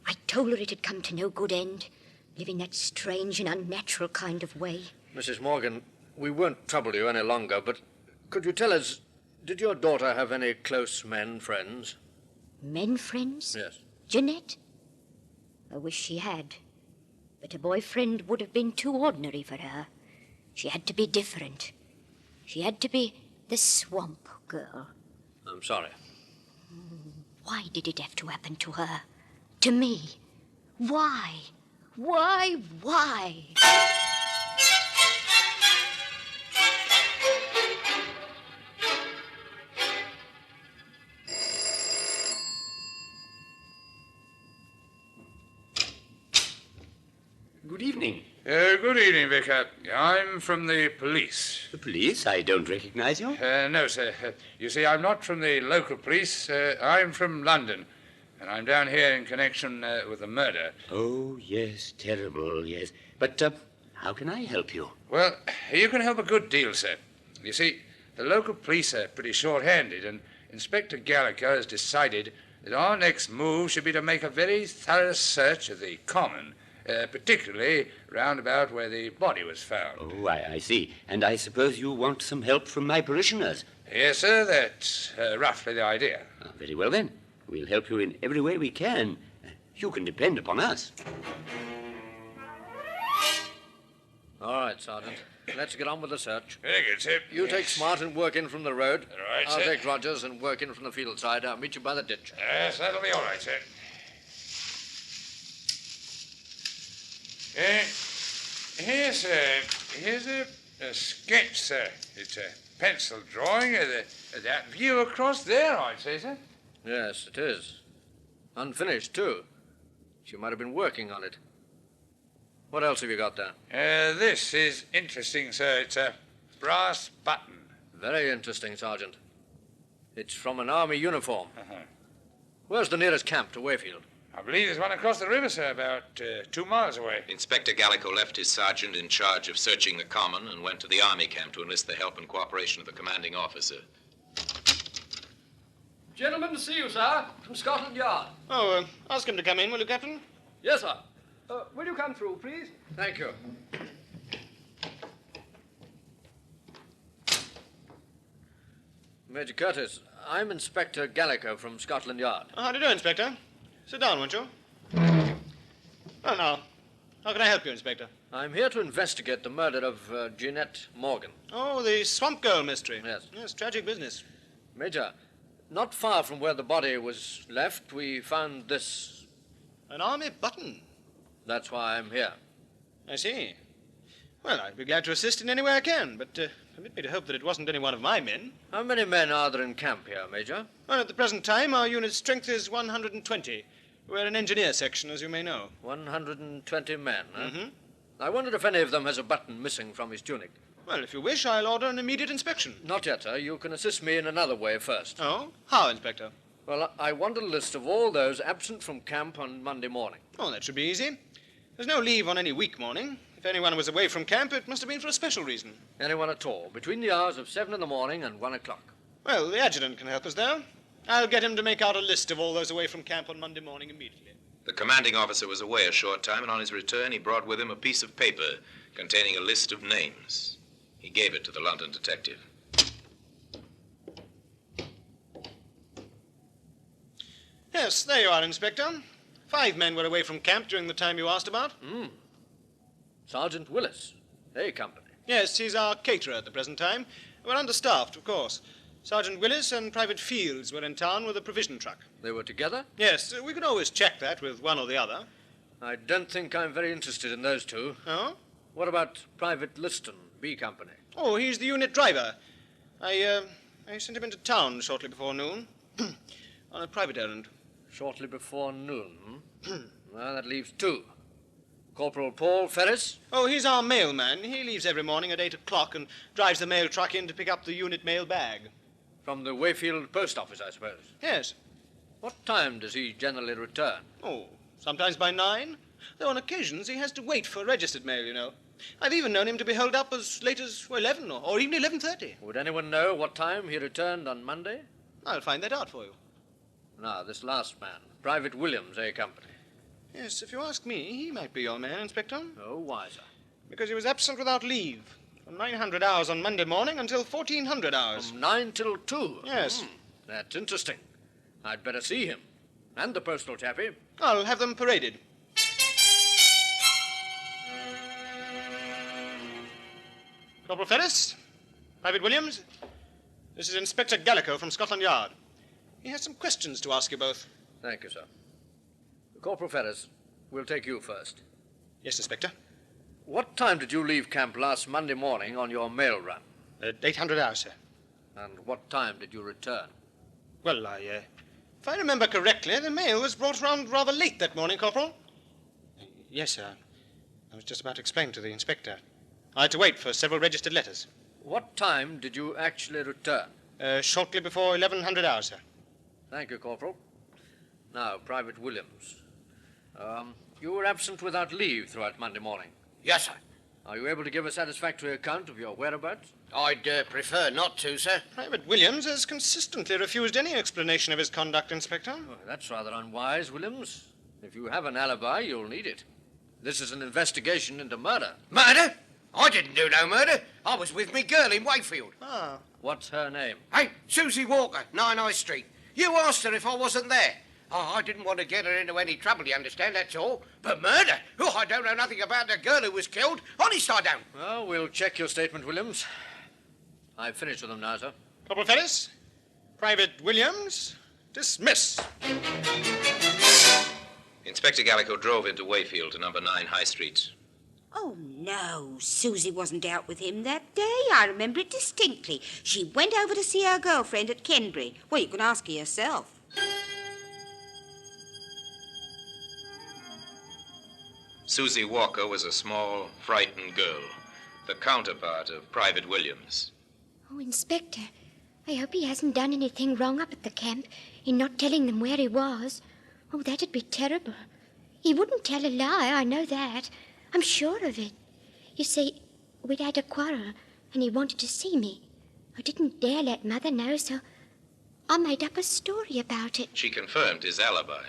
I told her it had come to no good end, living that strange and unnatural kind of way. Mrs. Morgan, we won't trouble you any longer, but could you tell us, did your daughter have any close men friends? Men friends? Yes. Jeanette? I wish she had. But a boyfriend would have been too ordinary for her. She had to be different. She had to be the swamp girl. I'm sorry. Why did it have to happen to her? To me? Why? Why? Good evening. Good evening, Vicar. I'm from the police. The police? I don't recognize you. No, sir. You see, I'm not from the local police. I'm from London. And I'm down here in connection with a murder. Oh, yes, terrible, yes. But how can I help you? Well, you can help a good deal, sir. You see, the local police are pretty short-handed, and Inspector Gallagher has decided that our next move should be to make a very thorough search of the common, particularly round about where the body was found. Oh, I see. And I suppose you want some help from my parishioners? Yes, sir, that's roughly the idea. Very well, then. We'll help you in every way we can. You can depend upon us. All right, Sergeant. Let's get on with the search. Very good, sir. You take Smart and work in from the road. All right, I'll sir. take Rogers and work in from the field side. I'll meet you by the ditch. Yes, that'll be all right, sir. Here, sir. Here's a sketch, sir. It's a pencil drawing of that view across there, I'd say, sir. Yes, it is. Unfinished, too. She might have been working on it. What else have you got there? This is interesting, sir. It's a brass button. Very interesting, Sergeant. It's from an army uniform. Uh-huh. Where's the nearest camp to Wayfield? I believe there's one across the river, sir, about 2 miles away. Inspector Gallico left his sergeant in charge of searching the common and went to the army camp to enlist the help and cooperation of the commanding officer. Gentlemen to see you, sir, from Scotland Yard. Oh, ask him to come in, will you, Captain? Yes, sir. Will you come through, please? Thank you. Major Curtis, I'm Inspector Gallico from Scotland Yard. How do you do, Inspector? Sit down, won't you? Well, now, how can I help you, Inspector? I'm here to investigate the murder of Jeanette Morgan. Oh, the Swamp Girl mystery. Yes. Yes, tragic business. Major, not far from where the body was left, we found this. An army button. That's why I'm here. I see. Well, I'd be glad to assist in any way I can, but permit me to hope that it wasn't any one of my men. How many men are there in camp here, Major? Well, at the present time, our unit's strength is 120. We're an engineer section, as you may know. 120 men, huh? Mm-hmm. I wondered if any of them has a button missing from his tunic. Well, if you wish, I'll order an immediate inspection. Not yet, sir. You can assist me in another way first. Oh? How, Inspector? Well, I want a list of all those absent from camp on Monday morning. Oh, that should be easy. There's no leave on any week morning. If anyone was away from camp, it must have been for a special reason. Anyone at all, between the hours of 7 in the morning and 1 o'clock. Well, the adjutant can help us there. I'll get him to make out a list of all those away from camp on Monday morning immediately. The commanding officer was away a short time, and on his return, he brought with him a piece of paper containing a list of names. He gave it to the London detective. Yes, there you are, Inspector. 5 men were away from camp during the time you asked about. Sergeant Willis, A Company. Yes, he's our caterer at the present time. We're understaffed, of course. Sergeant Willis and Private Fields were in town with a provision truck. They were together? Yes, we could always check that with one or the other. I don't think I'm very interested in those two. Oh? What about Private Liston, B Company? Oh, he's the unit driver. I sent him into town shortly before noon on a private errand. Shortly before noon? Well, that leaves 2. Corporal Paul Ferris? Oh, he's our mailman. He leaves every morning at 8 o'clock and drives the mail truck in to pick up the unit mail bag. From the Wayfield post office, I suppose? Yes. What time does he generally return? Oh, sometimes by 9. Though on occasions he has to wait for registered mail, you know. I've even known him to be held up as late as 11 or even 11:30. Would anyone know what time he returned on Monday? I'll find that out for you. Now, this last man, Private Williams, A Company. Yes, if you ask me, he might be your man, Inspector. Oh, why, sir? Because he was absent without leave. From 900 hours on Monday morning until 1400 hours. From 9 till 2? Yes. That's interesting. I'd better see him. And the postal chappie. I'll have them paraded. Corporal Ferris, Private Williams, this is Inspector Gallico from Scotland Yard. He has some questions to ask you both. Thank you, sir. Corporal Ferris, we'll take you first. Yes, Inspector. What time did you leave camp last Monday morning on your mail run? At 800 hours, sir. And what time did you return? Well, if I remember correctly, the mail was brought round rather late that morning, Corporal. Yes, sir. I was just about to explain to the Inspector. I had to wait for several registered letters. What time did you actually return? Shortly before 1100 hours, sir. Thank you, Corporal. Now, Private Williams. You were absent without leave throughout Monday morning. Yes, sir. Are you able to give a satisfactory account of your whereabouts? I'd prefer not to, sir. Private Williams has consistently refused any explanation of his conduct, Inspector. Oh, that's rather unwise, Williams. If you have an alibi, you'll need it. This is an investigation into murder. Murder? I didn't do no murder. I was with me girl in Wayfield. Ah. What's her name? Hey, Susie Walker, 9 High Street. You asked her if I wasn't there. Oh, I didn't want to get her into any trouble, you understand, that's all. But murder? Oh, I don't know nothing about the girl who was killed. Honest, I don't. Well, we'll check your statement, Williams. I've finished with them now, sir. Corporal Ferris, Private Williams, dismiss. Inspector Gallico drove into Wayfield to number 9 High Street. Oh, no. Susie wasn't out with him that day. I remember it distinctly. She went over to see her girlfriend at Kenbury. Well, you can ask her yourself. Susie Walker was a small, frightened girl, the counterpart of Private Williams. Oh, Inspector, I hope he hasn't done anything wrong up at the camp in not telling them where he was. Oh, that'd be terrible. He wouldn't tell a lie, I know that. I'm sure of it. You see, we'd had a quarrel, and he wanted to see me. I didn't dare let Mother know, so I made up a story about it. She confirmed his alibi,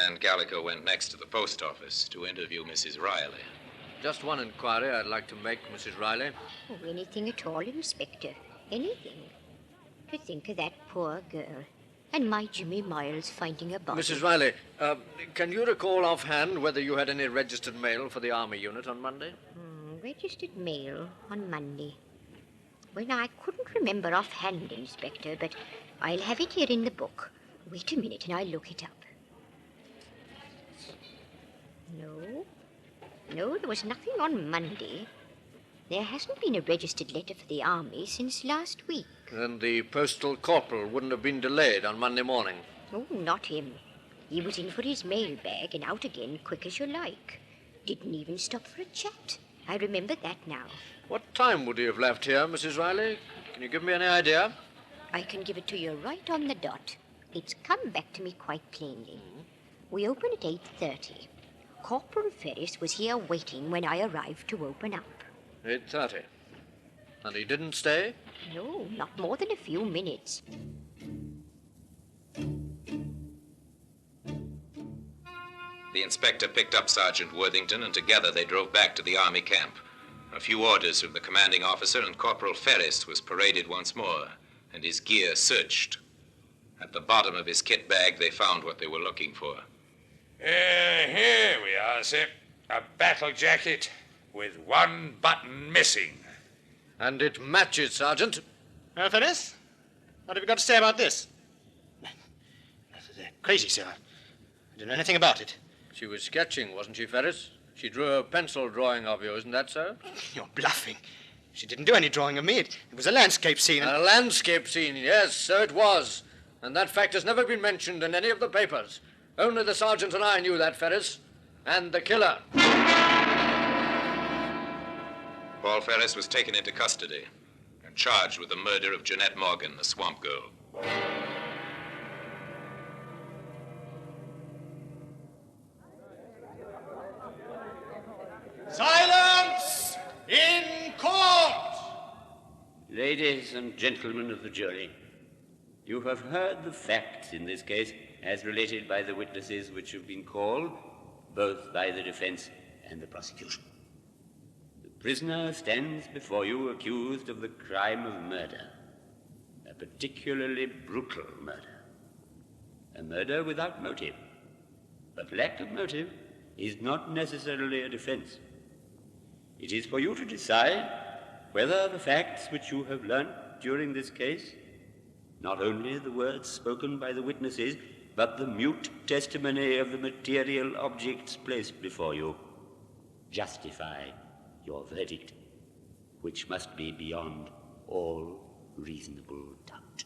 and Gallico went next to the post office to interview Mrs. Riley. Just one inquiry I'd like to make, Mrs. Riley. Oh, anything at all, Inspector. Anything. To think of that poor girl. And my Jimmy Miles finding a body. Mrs. Riley, can you recall offhand whether you had any registered mail for the Army unit on Monday? Registered mail on Monday. Well, I couldn't remember offhand, Inspector, but I'll have it here in the book. Wait a minute and I'll look it up. No, there was nothing on Monday. There hasn't been a registered letter for the Army since last week. Then the postal corporal wouldn't have been delayed on Monday morning. Oh, not him. He was in for his mail bag and out again quick as you like. Didn't even stop for a chat. I remember that now. What time would he have left here, Mrs. Riley? Can you give me any idea? I can give it to you right on the dot. It's come back to me quite plainly. We open at 8:30. Corporal Ferris was here waiting when I arrived to open up. 8:30. And he didn't stay? No, not more than a few minutes. The inspector picked up Sergeant Worthington, and together they drove back to the Army camp. A few orders from the commanding officer, and Corporal Ferris was paraded once more, and his gear searched. At the bottom of his kit bag, they found what they were looking for. Here we are, sir. A battle jacket with one button missing. And it matches, Sergeant. Ferris, what have you got to say about this? Crazy, sir. I don't know anything about it. She was sketching, wasn't she, Ferris? She drew a pencil drawing of you, isn't that so? You're bluffing. She didn't do any drawing of me. It was a landscape scene. A landscape scene, yes, so it was. And that fact has never been mentioned in any of the papers. Only the sergeant and I knew that, Ferris. And the killer. Paul Ferris was taken into custody and charged with the murder of Jeanette Morgan, the swamp girl. Silence! Ladies and gentlemen of the jury, you have heard the facts in this case as related by the witnesses which have been called, both by the defense and the prosecution. The prisoner stands before you accused of the crime of murder, a particularly brutal murder, a murder without motive. But lack of motive is not necessarily a defense. It is for you to decide whether the facts which you have learnt during this case, not only the words spoken by the witnesses, but the mute testimony of the material objects placed before you, justify your verdict, which must be beyond all reasonable doubt.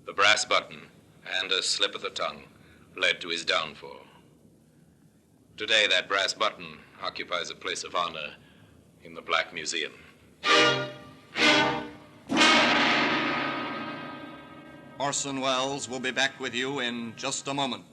The brass button and a slip of the tongue led to his downfall. Today, that brass button occupies a place of honor in the Black Museum. Orson Welles will be back with you in just a moment.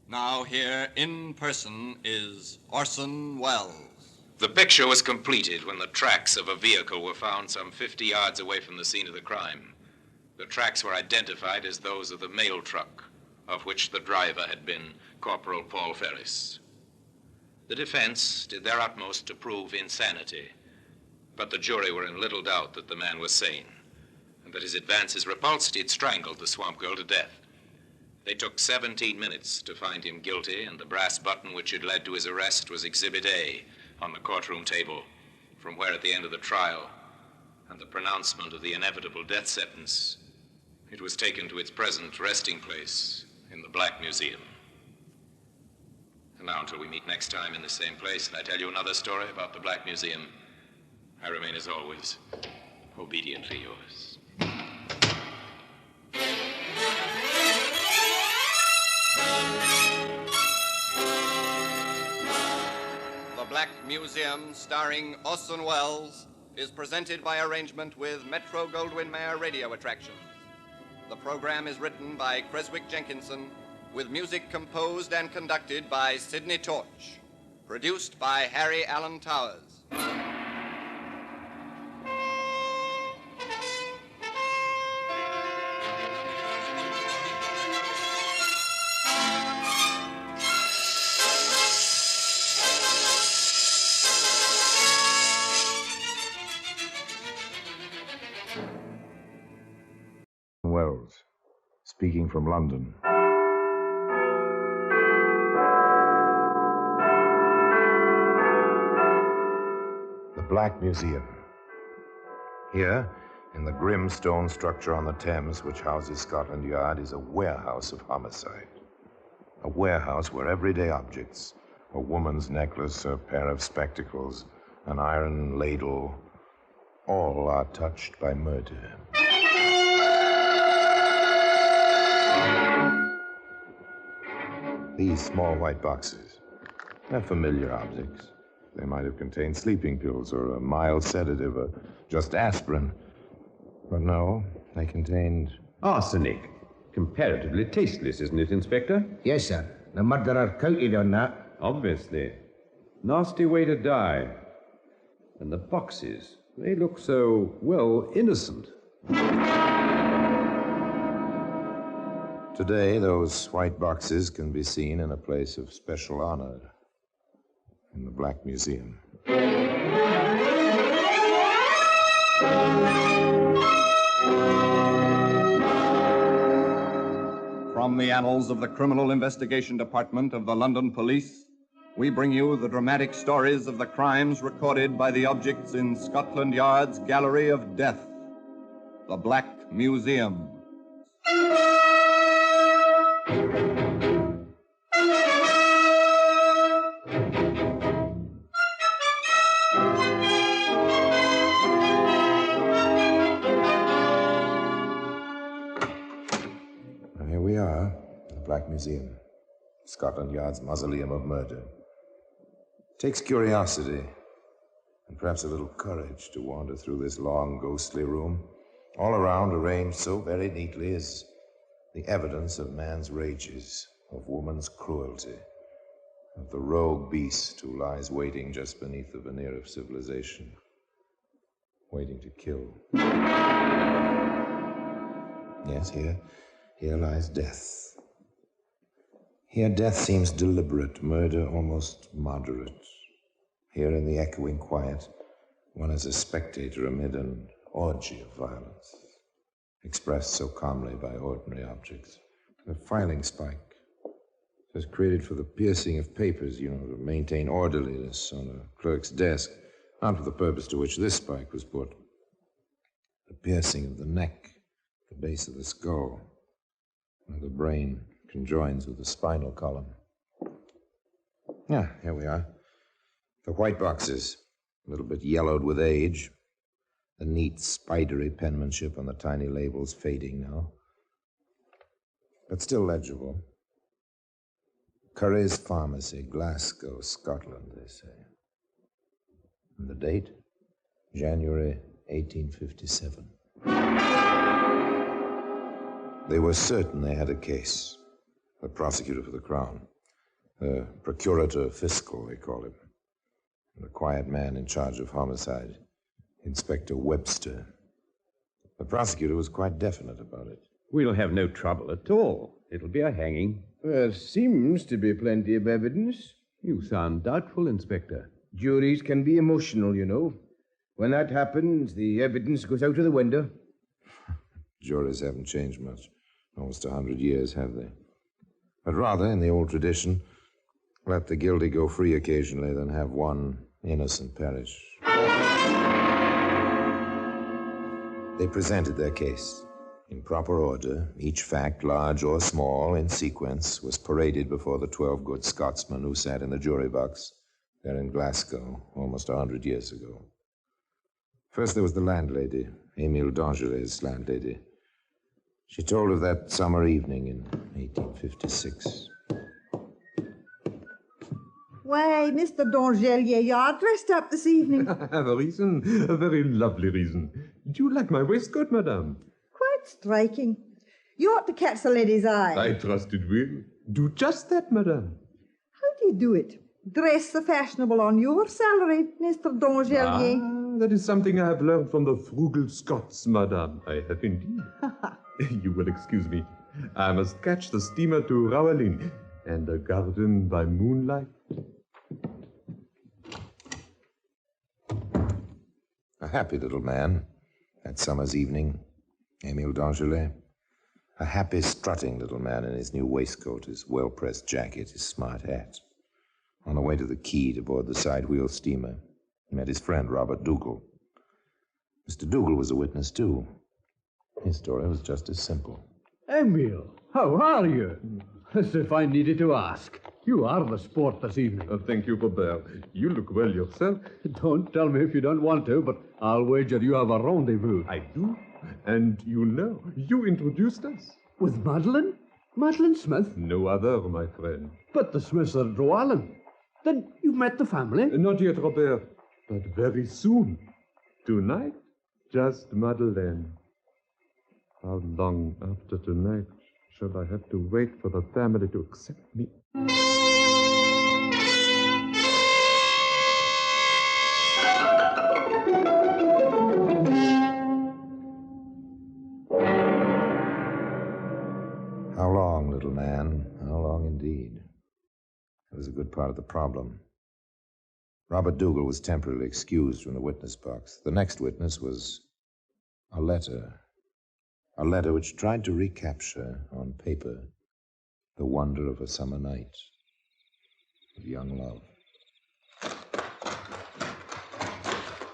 Now here in person is Orson Welles. The picture was completed when the tracks of a vehicle were found some 50 yards away from the scene of the crime. The tracks were identified as those of the mail truck, of which the driver had been Corporal Paul Ferris. The defense did their utmost to prove insanity, but the jury were in little doubt that the man was sane, and that his advances repulsed, he'd strangled the swamp girl to death. They took 17 minutes to find him guilty, and the brass button which had led to his arrest was Exhibit A on the courtroom table, from where at the end of the trial and the pronouncement of the inevitable death sentence, it was taken to its present resting place in the Black Museum. And now, until we meet next time in the same place and I tell you another story about the Black Museum, I remain, as always, obediently yours. The Black Museum, starring Orson Welles, is presented by arrangement with Metro-Goldwyn-Mayer Radio Attractions. The program is written by Creswick Jenkinson, with music composed and conducted by Sidney Torch. Produced by Harry Allen Towers. Welles, speaking from London. The Black Museum. Here, in the grim stone structure on the Thames which houses Scotland Yard, is a warehouse of homicide. A warehouse where everyday objects, a woman's necklace, a pair of spectacles, an iron ladle, all are touched by murder. These small white boxes, they're familiar objects. They might have contained sleeping pills or a mild sedative or just aspirin. But no, they contained arsenic. Comparatively tasteless, isn't it, Inspector? Yes, sir. The murderer counted on that. Obviously. Nasty way to die. And the boxes, they look so, well, innocent. Today, those white boxes can be seen in a place of special honor. in the Black Museum. From the annals of the Criminal Investigation Department of the London Police, we bring you the dramatic stories of the crimes recorded by the objects in Scotland Yard's Gallery of Death, the Black Museum. Here we are, the Black Museum, Scotland Yard's mausoleum of murder. It takes curiosity and perhaps a little courage to wander through this long, ghostly room. All around, arranged so very neatly, is the evidence of man's rages, of woman's cruelty, of the rogue beast who lies waiting just beneath the veneer of civilization, waiting to kill. Yes, here lies death. Here death seems deliberate, murder almost moderate. Here in the echoing quiet, one is a spectator amid an orgy of violence, expressed so calmly by ordinary objects. The filing spike was created for the piercing of papers, to maintain orderliness on a clerk's desk, not for the purpose to which this spike was put. The piercing of the neck, the base of the skull, where the brain conjoins with the spinal column. Yeah, here we are. The white boxes, a little bit yellowed with age. The neat, spidery penmanship on the tiny labels fading now, but still legible. Curry's Pharmacy, Glasgow, Scotland, they say. And the date? January 1857. They were certain they had a case. The prosecutor for the Crown. The procurator fiscal, they call him. The quiet man in charge of homicide. Inspector Webster. The prosecutor was quite definite about it. We'll have no trouble at all. It'll be a hanging. There seems to be plenty of evidence. You sound doubtful, Inspector. Juries can be emotional, you know. When that happens, the evidence goes out of the window. Juries haven't changed much. Almost 100 years, have they? But rather, in the old tradition, let the guilty go free occasionally than have one innocent perish. They presented their case. In proper order, each fact, large or small, in sequence, was paraded before the 12 good Scotsmen who sat in the jury box there in Glasgow almost 100 years ago. First, there was the landlady, Émile Dangeret's landlady. She told of that summer evening in 1856. Why, Mr. Dangelier, you are dressed up this evening. I have a reason, a very lovely reason. Do you like my waistcoat, madame? Quite striking. You ought to catch the lady's eye. I trust it will. Do just that, madame. How do you do it? Dress the fashionable on your salary, Mr. Dangelier. Ah, that is something I have learned from the frugal Scots, madame. I have indeed. You will excuse me. I must catch the steamer to Rowalin and a garden by moonlight. A happy little man, that summer's evening, Émile Dangelet. A happy, strutting little man in his new waistcoat, his well-pressed jacket, his smart hat. On the way to the quay to board the side-wheel steamer, he met his friend, Robert Dougal. Mr. Dougal was a witness, too. His story was just as simple. Emile, how are you? As if I needed to ask. You are the sport this evening. Thank you, Robert. You look well yourself. Don't tell me if you don't want to, but I'll wager you have a rendezvous. I do. And you introduced us. With Madeline? Madeline Smith? No other, my friend. But the Smiths are Drowallen. Then you've met the family? Not yet, Robert, but very soon. Tonight, just Madeleine. How long after tonight shall I have to wait for the family to accept me? How long, little man? How long indeed? That was a good part of the problem. Robert Dougal was temporarily excused from the witness box. The next witness was a letter. A letter which tried to recapture on paper the wonder of a summer night of young love.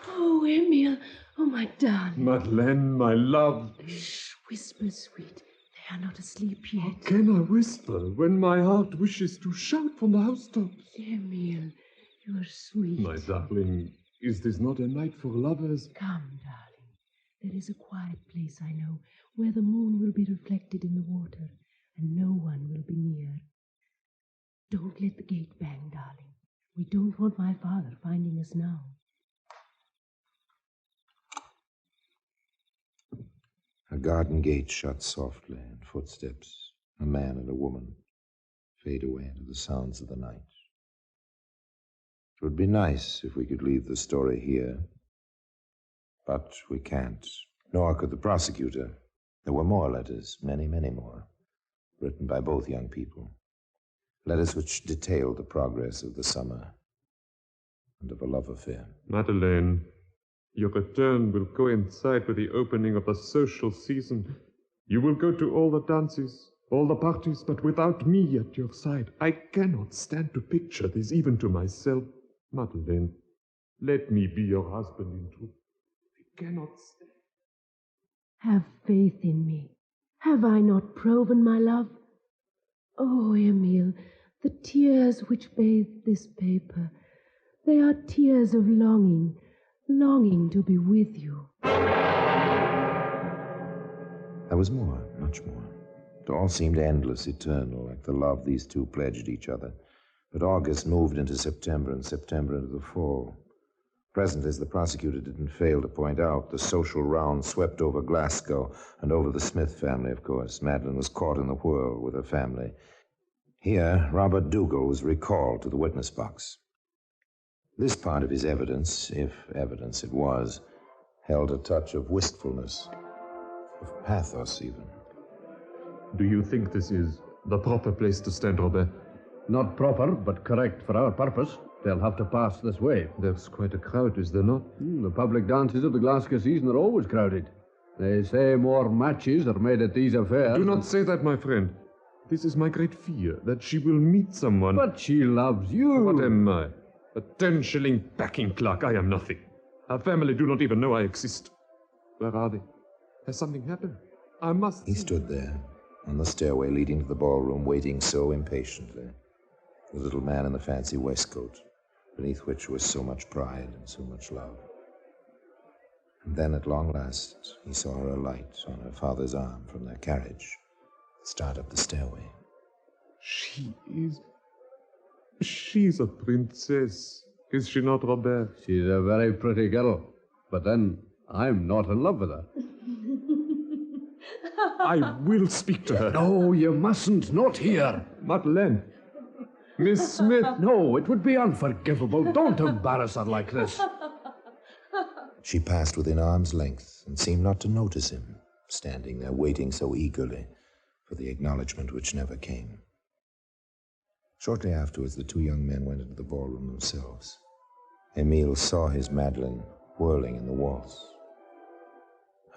Oh, Emil. Oh, my darling. Madeleine, my love. Shh, whisper, sweet. They are not asleep yet. Can I whisper when my heart wishes to shout from the housetops? Emil, you are sweet. My darling, is this not a night for lovers? Come, darling. There is a quiet place, I know, where the moon will be reflected in the water, and no one will be near. Don't let the gate bang, darling. We don't want my father finding us now. A garden gate shut softly, and footsteps, a man and a woman, fade away into the sounds of the night. It would be nice if we could leave the story here, but we can't, nor could the prosecutor. There were more letters, many, many more, written by both young people. Letters which detailed the progress of the summer and of a love affair. Madeleine, your return will coincide with the opening of the social season. You will go to all the dances, all the parties, but without me at your side. I cannot stand to picture this, even to myself. Madeleine, let me be your husband in truth. I cannot stand. Have faith in me. Have I not proven my love? Oh, Emil, the tears which bathe this paper, they are tears of longing, longing to be with you. There was more, much more. It all seemed endless, eternal, like the love these two pledged each other. But August moved into September, and September into the fall. Presently, as the prosecutor didn't fail to point out, the social round swept over Glasgow and over the Smith family, of course. Madeleine was caught in the whirl with her family. Here, Robert Dougal was recalled to the witness box. This part of his evidence, if evidence it was, held a touch of wistfulness, of pathos even. Do you think this is the proper place to stand, Robert? Not proper, but correct for our purpose. They'll have to pass this way. There's quite a crowd, is there not? The public dances of the Glasgow season are always crowded. They say more matches are made at these affairs. Do not say that, my friend. This is my great fear, that she will meet someone. But she loves you. What am I? A 10-shilling packing clerk. I am nothing. Our family do not even know I exist. Where are they? Has something happened? I must... He stood there, on the stairway leading to the ballroom, waiting so impatiently. The little man in the fancy waistcoat, beneath which was so much pride and so much love. And then, at long last, he saw her alight on her father's arm from their carriage, start up the stairway. She's a princess. Is she not, Robert? She's a very pretty girl. But then, I'm not in love with her. I will speak to her. No, you mustn't. Not here. Madeleine. Miss Smith. No, it would be unforgivable. Don't embarrass her like this. She passed within arm's length and seemed not to notice him, standing there waiting so eagerly for the acknowledgement which never came. Shortly afterwards, the two young men went into the ballroom themselves. Emile saw his Madeleine whirling in the waltz,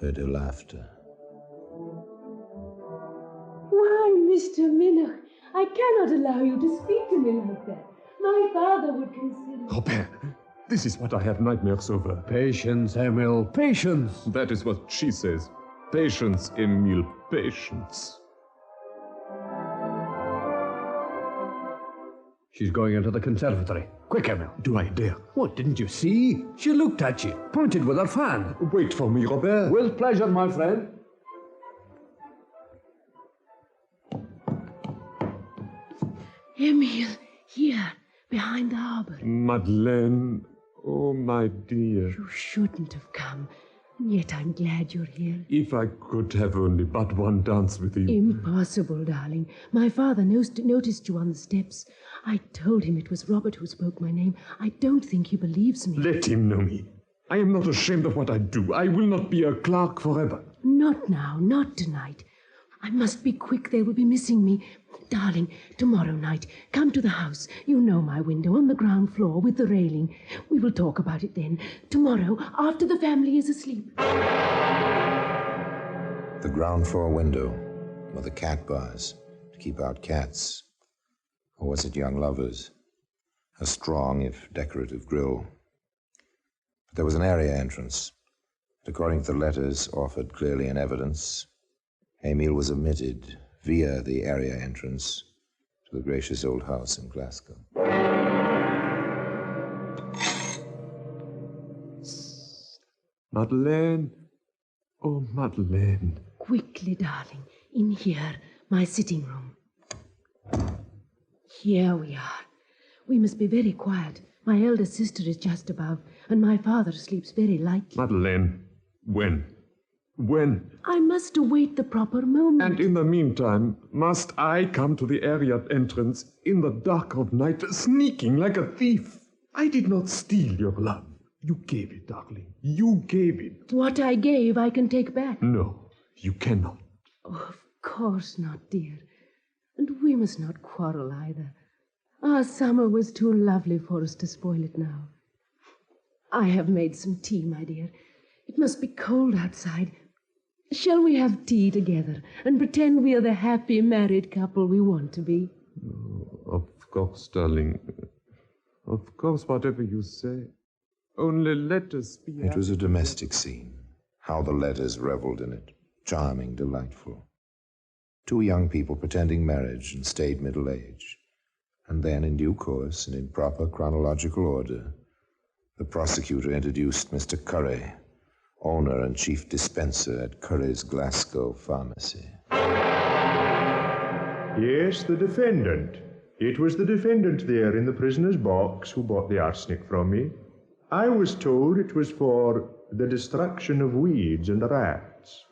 heard her laughter. Why, Mr. Miller, I cannot allow you to speak to me like that. My father would consider... Robert, this is what I have nightmares over. Patience, Emile, patience. That is what she says. Patience, Emile, patience. She's going into the conservatory. Quick, Emile. Do I dare? What, didn't you see? She looked at you, pointed with her fan. Wait for me, Robert. With pleasure, my friend. Emile, here, behind the harbor. Madeleine, oh, my dear. You shouldn't have come, and yet I'm glad you're here. If I could have only but one dance with you. Impossible, darling. My father noticed you on the steps. I told him it was Robert who spoke my name. I don't think he believes me. Let him know me. I am not ashamed of what I do. I will not be a clerk forever. Not now, not tonight. I must be quick. They will be missing me. Darling, tomorrow night, come to the house. You know my window on the ground floor with the railing. We will talk about it then. Tomorrow, after the family is asleep. The ground floor window, or the cat bars, to keep out cats. Or was it young lovers? A strong, if decorative, grille. But there was an area entrance. And according to the letters offered clearly in evidence, Emil was admitted via the area entrance to the gracious old house in Glasgow. Madeleine. Oh, Madeleine. Quickly, darling. In here, my sitting room. Here we are. We must be very quiet. My elder sister is just above, and my father sleeps very lightly. Madeleine, when? When? I must await the proper moment. And in the meantime, must I come to the area entrance in the dark of night, sneaking like a thief? I did not steal your love. You gave it, darling. You gave it. What I gave, I can take back. No, you cannot. Oh, of course not, dear. And we must not quarrel either. Our summer was too lovely for us to spoil it now. I have made some tea, my dear. It must be cold outside. Shall we have tea together and pretend we are the happy married couple we want to be? Of course, darling. Of course, whatever you say. Only let us be happy. It was a domestic scene. How the letters reveled in it. Charming, delightful. Two young people pretending marriage and staid middle age. And then, in due course and in proper chronological order, the prosecutor introduced Mr. Curry, owner and chief dispenser at Curry's Glasgow pharmacy. Yes, the defendant. It was the defendant there in the prisoner's box who bought the arsenic from me. I was told it was for the destruction of weeds and rats.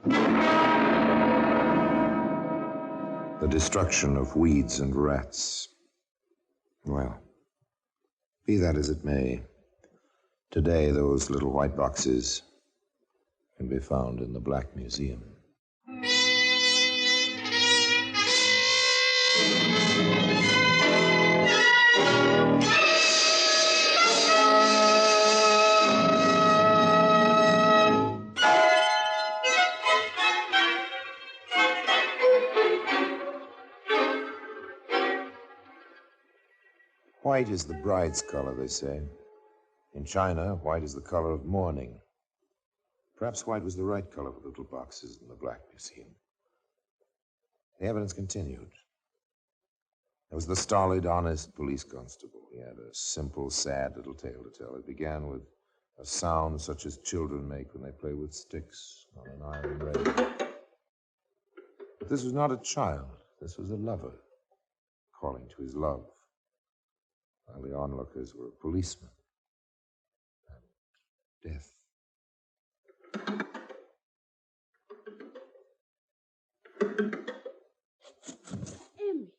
The destruction of weeds and rats. Well, be that as it may, today those little white boxes can be found in the Black Museum. White is the bride's color, they say. In China, white is the color of mourning. Perhaps white was the right color for the little boxes in the Black Museum. The evidence continued. There was the stolid, honest police constable. He had a simple, sad little tale to tell. It began with a sound such as children make when they play with sticks on an iron rail. But this was not a child. This was a lover calling to his love, while the onlookers were a policeman and death. Emmy,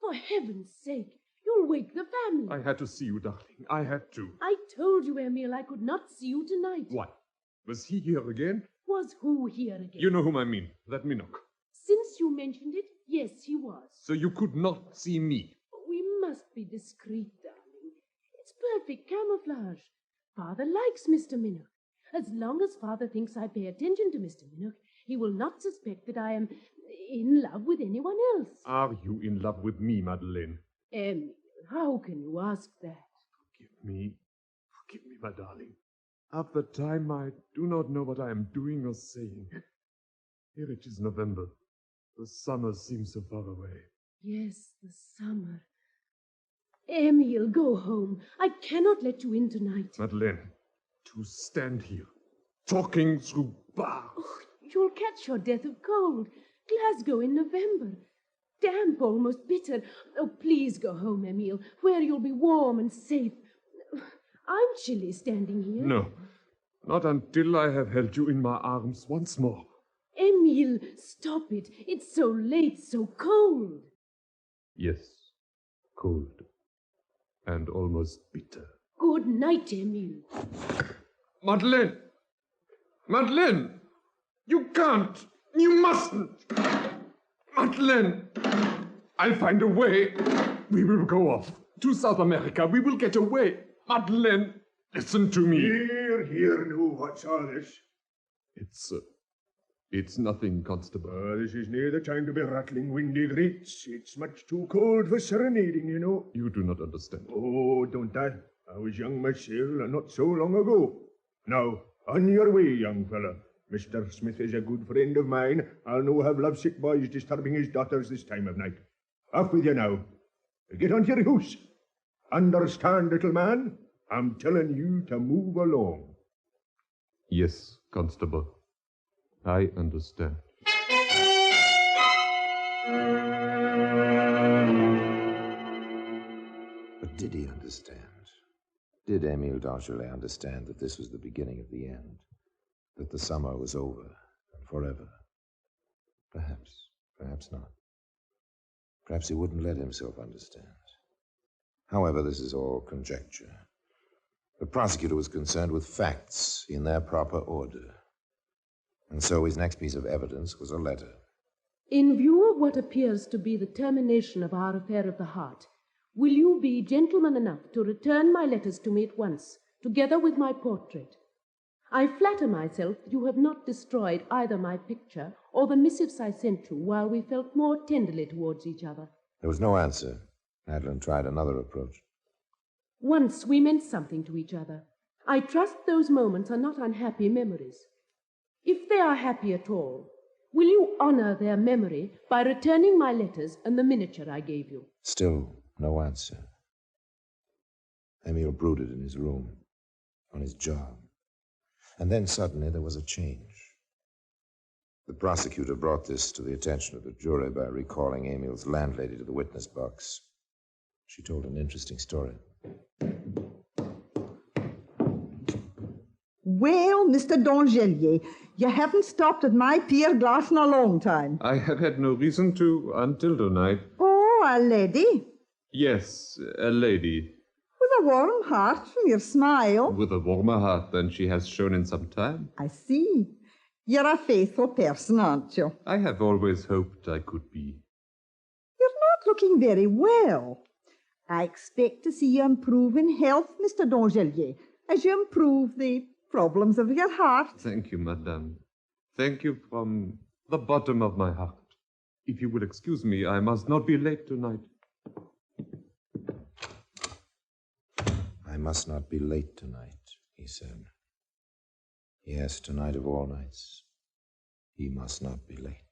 for heaven's sake, you'll wake the family. I had to see you, darling. I had to. I told you, Emil, I could not see you tonight. Why? Was he here again? Was who here again? You know whom I mean. That Minook. Since you mentioned it, yes, he was. So you could not see me. We must be discreet, darling. It's perfect camouflage. Father likes Mr. Minook. As long as Father thinks I pay attention to Mr. Minook, he will not suspect that I am in love with anyone else. Are you in love with me, Madeleine? Emil, how can you ask that? Forgive me, my darling. At the time, I do not know what I am doing or saying. Here it is November. The summer seems so far away. Yes, the summer. Emil, go home. I cannot let you in tonight. Madeleine, to stand here, talking through bars. Oh, you'll catch your death of cold. Glasgow in November. Damp, almost bitter. Oh, please go home, Emil, where you'll be warm and safe. I'm chilly standing here. No, not until I have held you in my arms once more. Emil, stop it. It's so late, so cold. Yes, cold. And almost bitter. Good night, Emil. Madeleine! Madeleine! You can't! You mustn't! Madeleine! I'll find a way. We will go off to South America. We will get away. Madeleine, listen to me. Here, now. What's all this? It's nothing, Constable. This is near the time to be rattling windy grates. It's much too cold for serenading, you know. You do not understand. Oh, don't I? I was young myself, not so long ago. Now, on your way, young fella. Mr. Smith is a good friend of mine. I'll no have lovesick boys disturbing his daughters this time of night. Off with you now. Get on to your house. Understand, little man? I'm telling you to move along. Yes, Constable. I understand. But did he understand? Did Émile Dangelet understand that this was the beginning of the end? That the summer was over and forever? Perhaps. Perhaps not. Perhaps he wouldn't let himself understand. However, this is all conjecture. The prosecutor was concerned with facts in their proper order. And so his next piece of evidence was a letter. In view of what appears to be the termination of our affair of the heart, will you be gentleman enough to return my letters to me at once, together with my portrait? I flatter myself that you have not destroyed either my picture or the missives I sent you while we felt more tenderly towards each other. There was no answer. Madeline tried another approach. Once we meant something to each other. I trust those moments are not unhappy memories. If they are happy at all, will you honor their memory by returning my letters and the miniature I gave you? Still no answer. Émile brooded in his room, on his job. And then suddenly there was a change. The prosecutor brought this to the attention of the jury by recalling Émile's landlady to the witness box. She told an interesting story. Well, Mr. Dangelier, you haven't stopped at my pier glass in a long time. I have had no reason to until tonight. Oh, a lady. Yes, a lady. With a warm heart from your smile. With a warmer heart than she has shown in some time. I see. You're a faithful person, aren't you? I have always hoped I could be. You're not looking very well. I expect to see you improve in health, Mr. Dangelier, as you improve the problems of your heart. Thank you, madame. Thank you from the bottom of my heart. If you will excuse me, I must not be late tonight. I must not be late tonight, he said. Yes, tonight of all nights, he must not be late.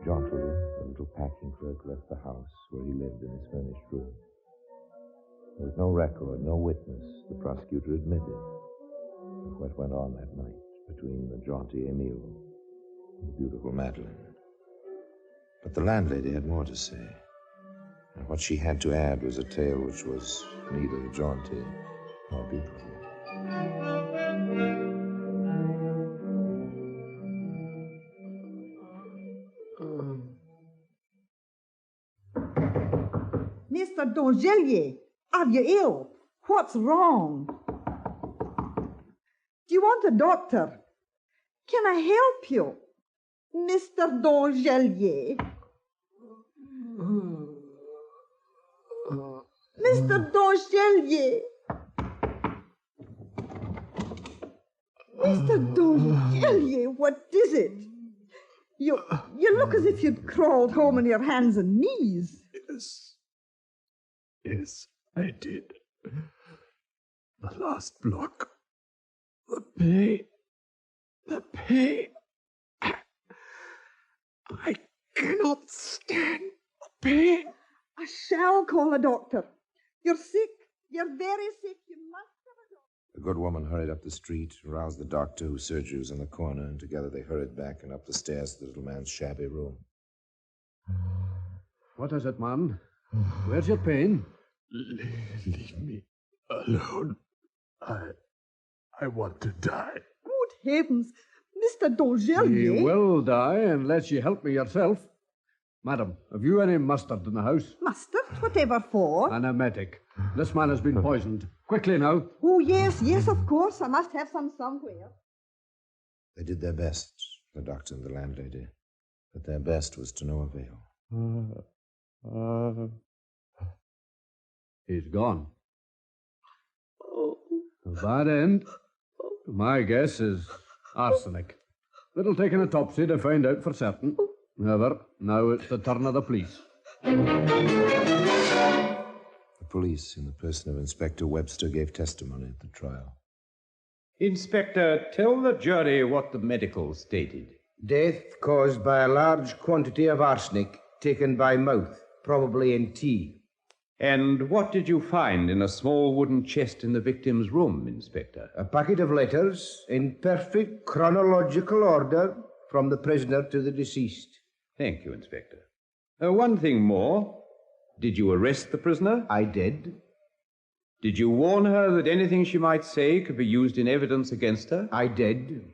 Jauntily, the little packing clerk left the house where he lived in his furnished room. There was no record, no witness, the prosecutor admitted, of what went on that night between the jaunty Émile and the beautiful Madeleine. But the landlady had more to say, and what she had to add was a tale which was neither jaunty nor beautiful. Mr. Dangelier, are you ill? What's wrong? Do you want a doctor? Can I help you? Mr. Dangelier. Mr. Dangelier. Mr. Dangelier, what is it? You look as if you'd crawled home on your hands and knees. Yes, I did. The last block. The pain. I cannot stand the pain. I shall call a doctor. You're sick. You're very sick. You must have a doctor. The good woman hurried up the street, roused the doctor whose surgery was in the corner, and together they hurried back and up the stairs to the little man's shabby room. What is it, man? Where's your pain? Leave me alone. I want to die. Good heavens, Mr. Dangelier. You will die unless you help me yourself. Madam, have you any mustard in the house? Mustard? Whatever for? An emetic. This man has been poisoned. Quickly now. Oh, yes, yes, of course. I must have some somewhere. They did their best, the doctor and the landlady, but their best was to no avail. He's gone. A bad end. My guess is arsenic. It'll take an autopsy to find out for certain. However, now it's the turn of the police. The police, in the person of Inspector Webster, gave testimony at the trial. Inspector, tell the jury what the medical stated. Death caused by a large quantity of arsenic taken by mouth, probably in tea. And what did you find in a small wooden chest in the victim's room, Inspector? A packet of letters in perfect chronological order from the prisoner to the deceased. Thank you, Inspector. One thing more. Did you arrest the prisoner? I did. Did you warn her that anything she might say could be used in evidence against her? I did.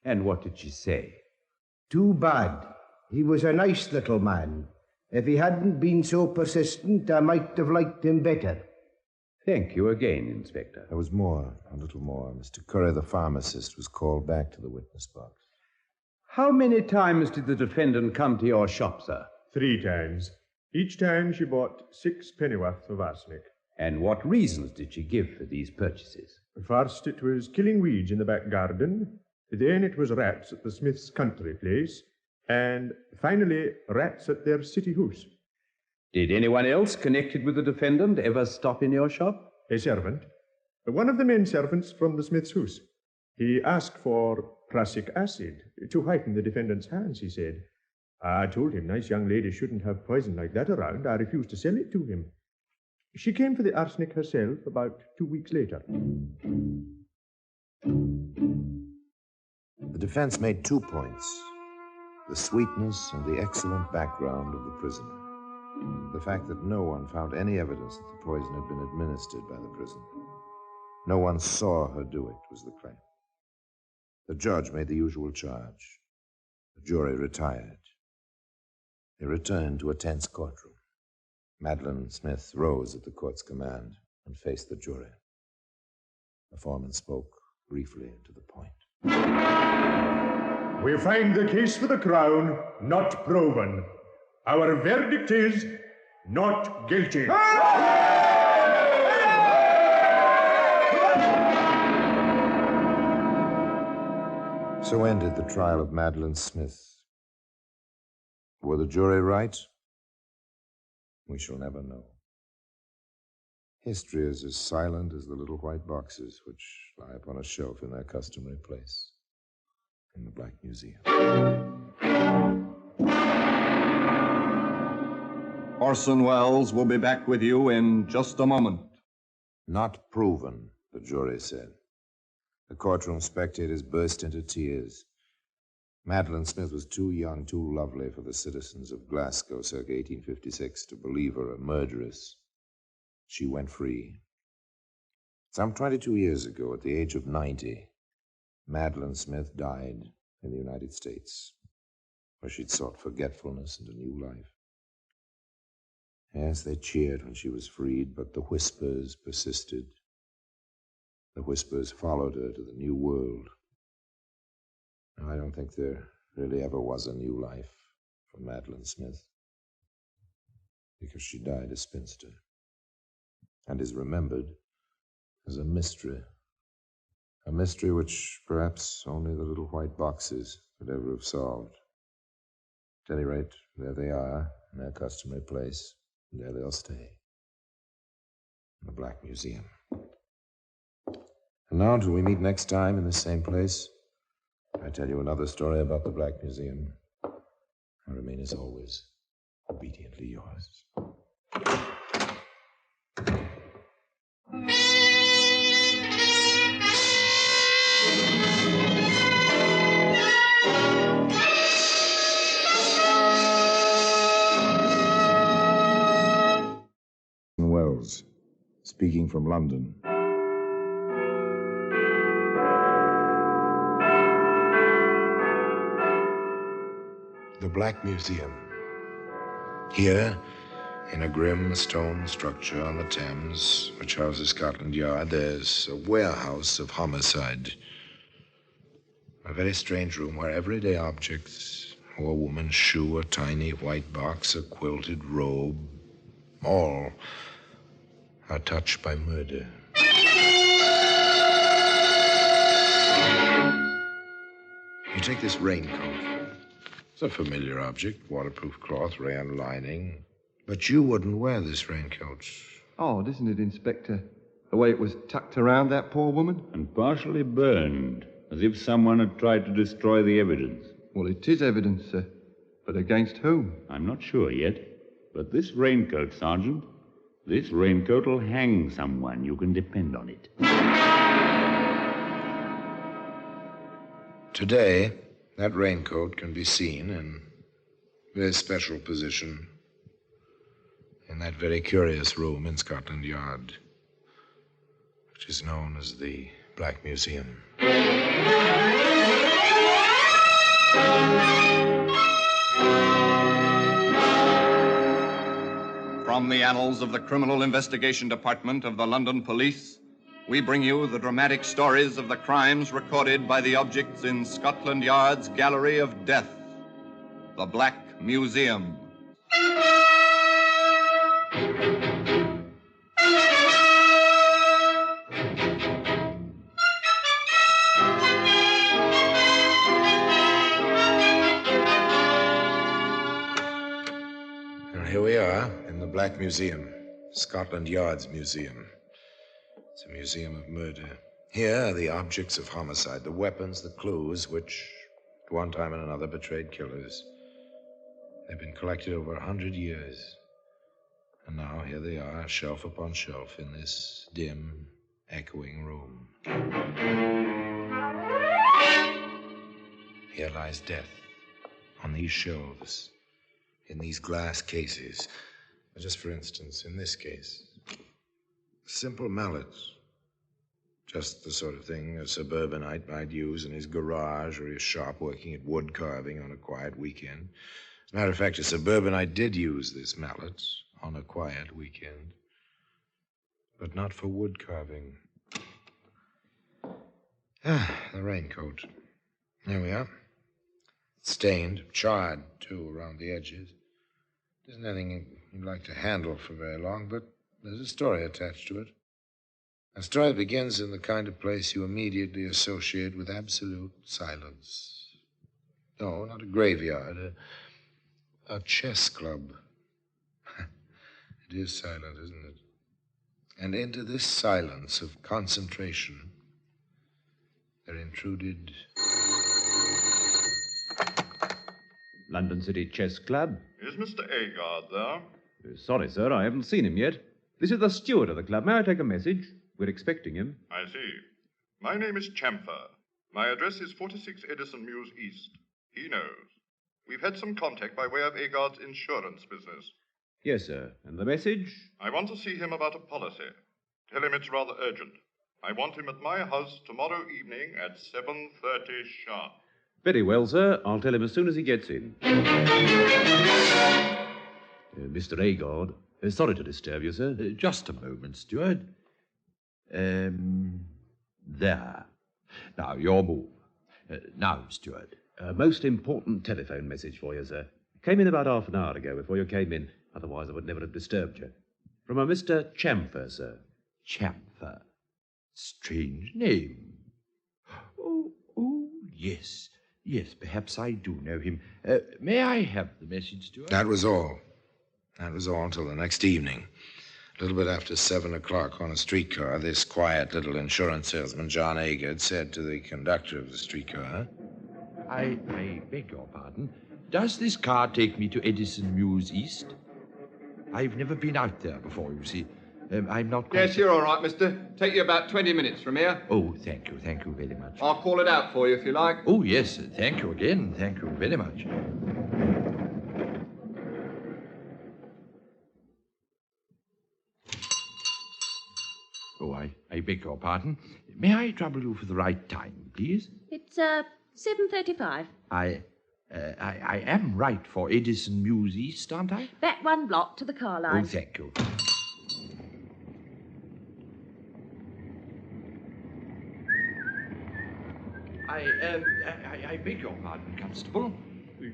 And what did she say? Too bad. He was a nice little man. If he hadn't been so persistent, I might have liked him better. Thank you again, Inspector. There was more, a little more. Mr. Curry, the pharmacist, was called back to the witness box. How many times did the defendant come to your shop, sir? 3 times. Each time she bought 6 pennyworth of arsenic. And what reasons did she give for these purchases? First, it was killing weeds in the back garden. Then it was rats at the Smith's country place. And finally, rats at their city house. Did anyone else connected with the defendant ever stop in your shop? A servant. One of the men servants from the Smith's house. He asked for prussic acid to whiten the defendant's hands, he said. I told him nice young ladies shouldn't have poison like that around. I refused to sell it to him. She came for the arsenic herself about 2 weeks later. The defense made 2 points: the sweetness and the excellent background of the prisoner. The fact that no one found any evidence that the poison had been administered by the prisoner. No one saw her do it, was the claim. The judge made the usual charge. The jury retired. They returned to a tense courtroom. Madeline Smith rose at the court's command and faced the jury. The foreman spoke briefly and to the point. We find the case for the Crown not proven. Our verdict is not guilty. So ended the trial of Madeline Smith. Were the jury right? We shall never know. History is as silent as the little white boxes which lie upon a shelf in their customary place in the Black Museum. Orson Welles will be back with you in just a moment. Not proven, the jury said. The courtroom spectators burst into tears. Madeline Smith was too young, too lovely for the citizens of Glasgow circa 1856 to believe her a murderess. She went free. Some 22 years ago, at the age of 90, Madeline Smith died in the United States, where she'd sought forgetfulness and a new life. Yes, they cheered when she was freed, but the whispers persisted. The whispers followed her to the new world. I don't think there really ever was a new life for Madeline Smith, because she died a spinster and is remembered as a mystery which perhaps only the little white boxes could ever have solved. At any rate, there they are in their customary place, and there they'll stay, in the Black Museum. And now, until we meet next time in the same place, I tell you another story about the Black Museum. I remain, as always, obediently yours. Wells, speaking from London. The Black Museum. Here, In a grim stone structure on the Thames, which houses Scotland Yard, there's a warehouse of homicide. A very strange room where everyday objects, a woman's shoe, a tiny white box, a quilted robe, all are touched by murder. You take this raincoat. It's a familiar object, waterproof cloth, rayon lining. But you wouldn't wear this raincoat. Odd, isn't it, Inspector? The way it was tucked around that poor woman? And partially burned, as if someone had tried to destroy the evidence. Well, it is evidence, sir. But against whom? I'm not sure yet. But this raincoat, Sergeant, this raincoat will hang someone. You can depend on it. Today, that raincoat can be seen in a very special position in that very curious room in Scotland Yard, which is known as the Black Museum. From the annals of the Criminal Investigation Department of the London Police, we bring you the dramatic stories of the crimes recorded by the objects in Scotland Yard's Gallery of Death, the Black Museum. And here we are in the Black Museum, Scotland Yard's museum. It's a museum of murder. Here are the objects of homicide, the weapons, the clues, which at one time and another betrayed killers. They've been collected over 100 years. And now here they are, shelf upon shelf, in this dim, echoing room. Here lies death, on these shelves, in these glass cases. Just for instance, in this case, simple mallets. Just the sort of thing a suburbanite might use in his garage or his shop working at wood carving on a quiet weekend. As a matter of fact, a suburbanite did use this mallet on a quiet weekend, but not for wood carving. The raincoat. There we are. Stained, charred, too, around the edges. Isn't anything you'd like to handle for very long, but there's a story attached to it. A story that begins in the kind of place you immediately associate with absolute silence. No, not a graveyard, a chess club. It is silent, isn't it? And into this silence of concentration, there intruded... London City Chess Club. Is Mr. Agard there? Sorry, sir, I haven't seen him yet. This is the steward of the club. May I take a message? We're expecting him. I see. My name is Chamfer. My address is 46 Edison Mews East. He knows. We've had some contact by way of Agard's insurance business. Yes, sir. And the message? I want to see him about a policy. Tell him it's rather urgent. I want him at my house tomorrow evening at 7:30 sharp. Very well, sir. I'll tell him as soon as he gets in. Mr. Agard, sorry to disturb you, sir. Just a moment, steward. There. Now, your move. Now, steward. A most important telephone message for you, sir. Came in about half an hour ago before you came in. Otherwise, I would never have disturbed you. From a Mr. Chamfer, sir. Chamfer. Strange name. Oh, yes. Yes, perhaps I do know him. May I have the message, steward? That was all. That was all until the next evening. A little bit after 7 o'clock on a streetcar, this quiet little insurance salesman, John Agard, said to the conductor of the streetcar... I beg your pardon. Does this car take me to Edison Mews East? I've never been out there before, you see. I'm not... Yes, you're all right, mister. Take you about 20 minutes from here. Oh, thank you very much. I'll call it out for you if you like. Oh, yes, thank you again. Thank you very much. Oh, I beg your pardon. May I trouble you for the right time, please? It's 7:35. I am right for Edison Mews East, aren't I? Back one block to the car line. Oh, thank you. I beg your pardon, Constable.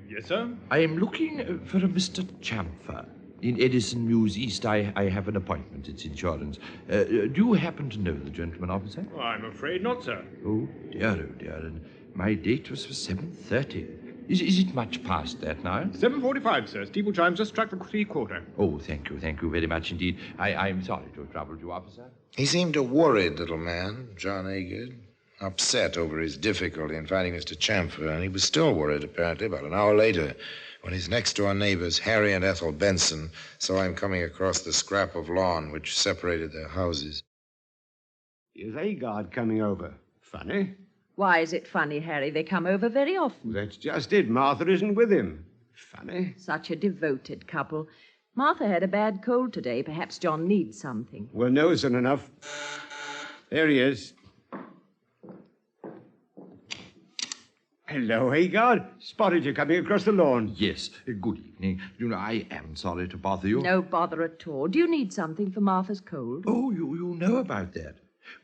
Yes, sir? I am looking for a Mr. Chamfer. In Edison Mews East, I have an appointment. It's insurance. Do you happen to know the gentleman, officer? I'm afraid not, sir. Oh, dear. And my date was for 7:30. Is it much past that now? 7:45, sir. Steeple chimes just struck the 3/4. Oh, thank you very much indeed. I'm sorry to have troubled you, officer. He seemed a worried little man, John Agard, upset over his difficulty in finding Mr. Chamfer, and he was still worried, apparently, about an hour later, when his next-door neighbors, Harry and Ethel Benson, saw him coming across the scrap of lawn which separated their houses. Is Agard coming over? Funny. Why is it funny, Harry? They come over very often. That's just it. Martha isn't with him. Funny. Such a devoted couple. Martha had a bad cold today. Perhaps John needs something. Well, no isn't enough. There he is. Hello, Agard. Spotted you coming across the lawn. Yes, good evening. You know, I am sorry to bother you. No bother at all. Do you need something for Martha's cold? Oh, you know about that.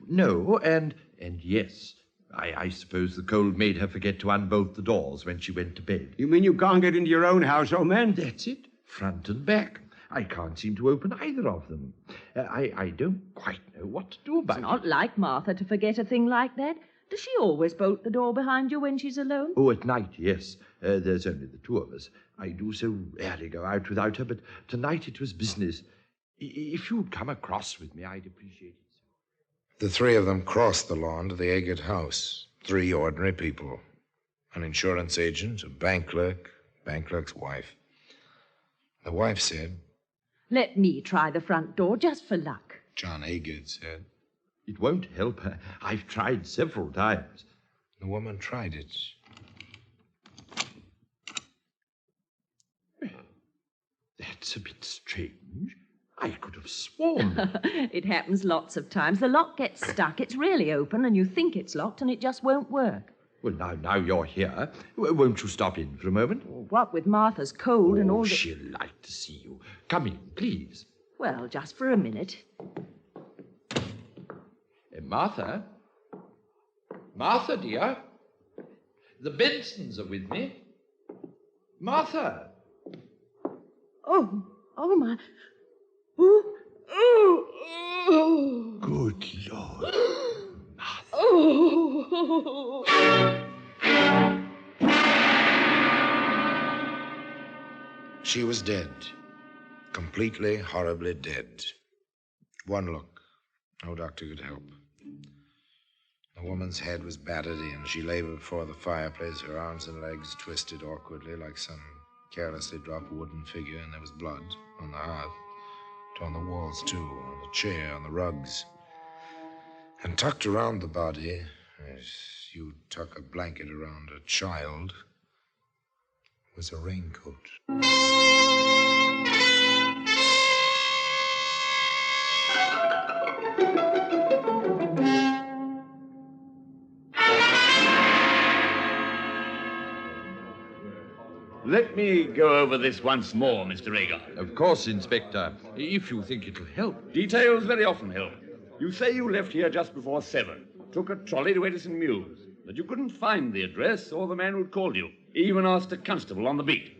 No, and yes. I suppose the cold made her forget to unbolt the doors when she went to bed. You mean you can't get into your own house, old man? That's it. Front and back. I can't seem to open either of them. I don't quite know what to do about it. It's not like Martha to forget a thing like that. Does she always bolt the door behind you when she's alone? Oh, at night, yes. There's only the two of us. I do so rarely go out without her, but tonight it was business. If you'd come across with me, I'd appreciate it. The three of them crossed the lawn to the Agard house. 3 ordinary people. An insurance agent, a bank clerk, bank clerk's wife. The wife said, Let me try the front door, just for luck. John Agard said. It won't help her. I've tried several times. The woman tried it. That's a bit strange. I could have sworn. It happens lots of times. The lock gets stuck. It's really open, and you think it's locked, and it just won't work. Well, now you're here. Won't you stop in for a moment? What with Martha's cold and all the... She'll like to see you. Come in, please. Well, just for a minute. Martha? Martha, dear? The Bensons are with me. Martha! Oh, my... Oh. Good Lord. Martha. Oh. She was dead. Completely, horribly dead. One look. No doctor could help. The woman's head was battered in. She lay before the fireplace, her arms and legs twisted awkwardly like some carelessly dropped wooden figure, and there was blood on the hearth. On the walls, too, on the chair, on the rugs. And tucked around the body, as you tuck a blanket around a child, was a raincoat. Let me go over this once more, Mr. Agard. Of course, Inspector, if you think it'll help. Details very often help. You say you left here just before 7, took a trolley to Edison Mews, that you couldn't find the address or the man who'd called you, even asked a constable on the beat.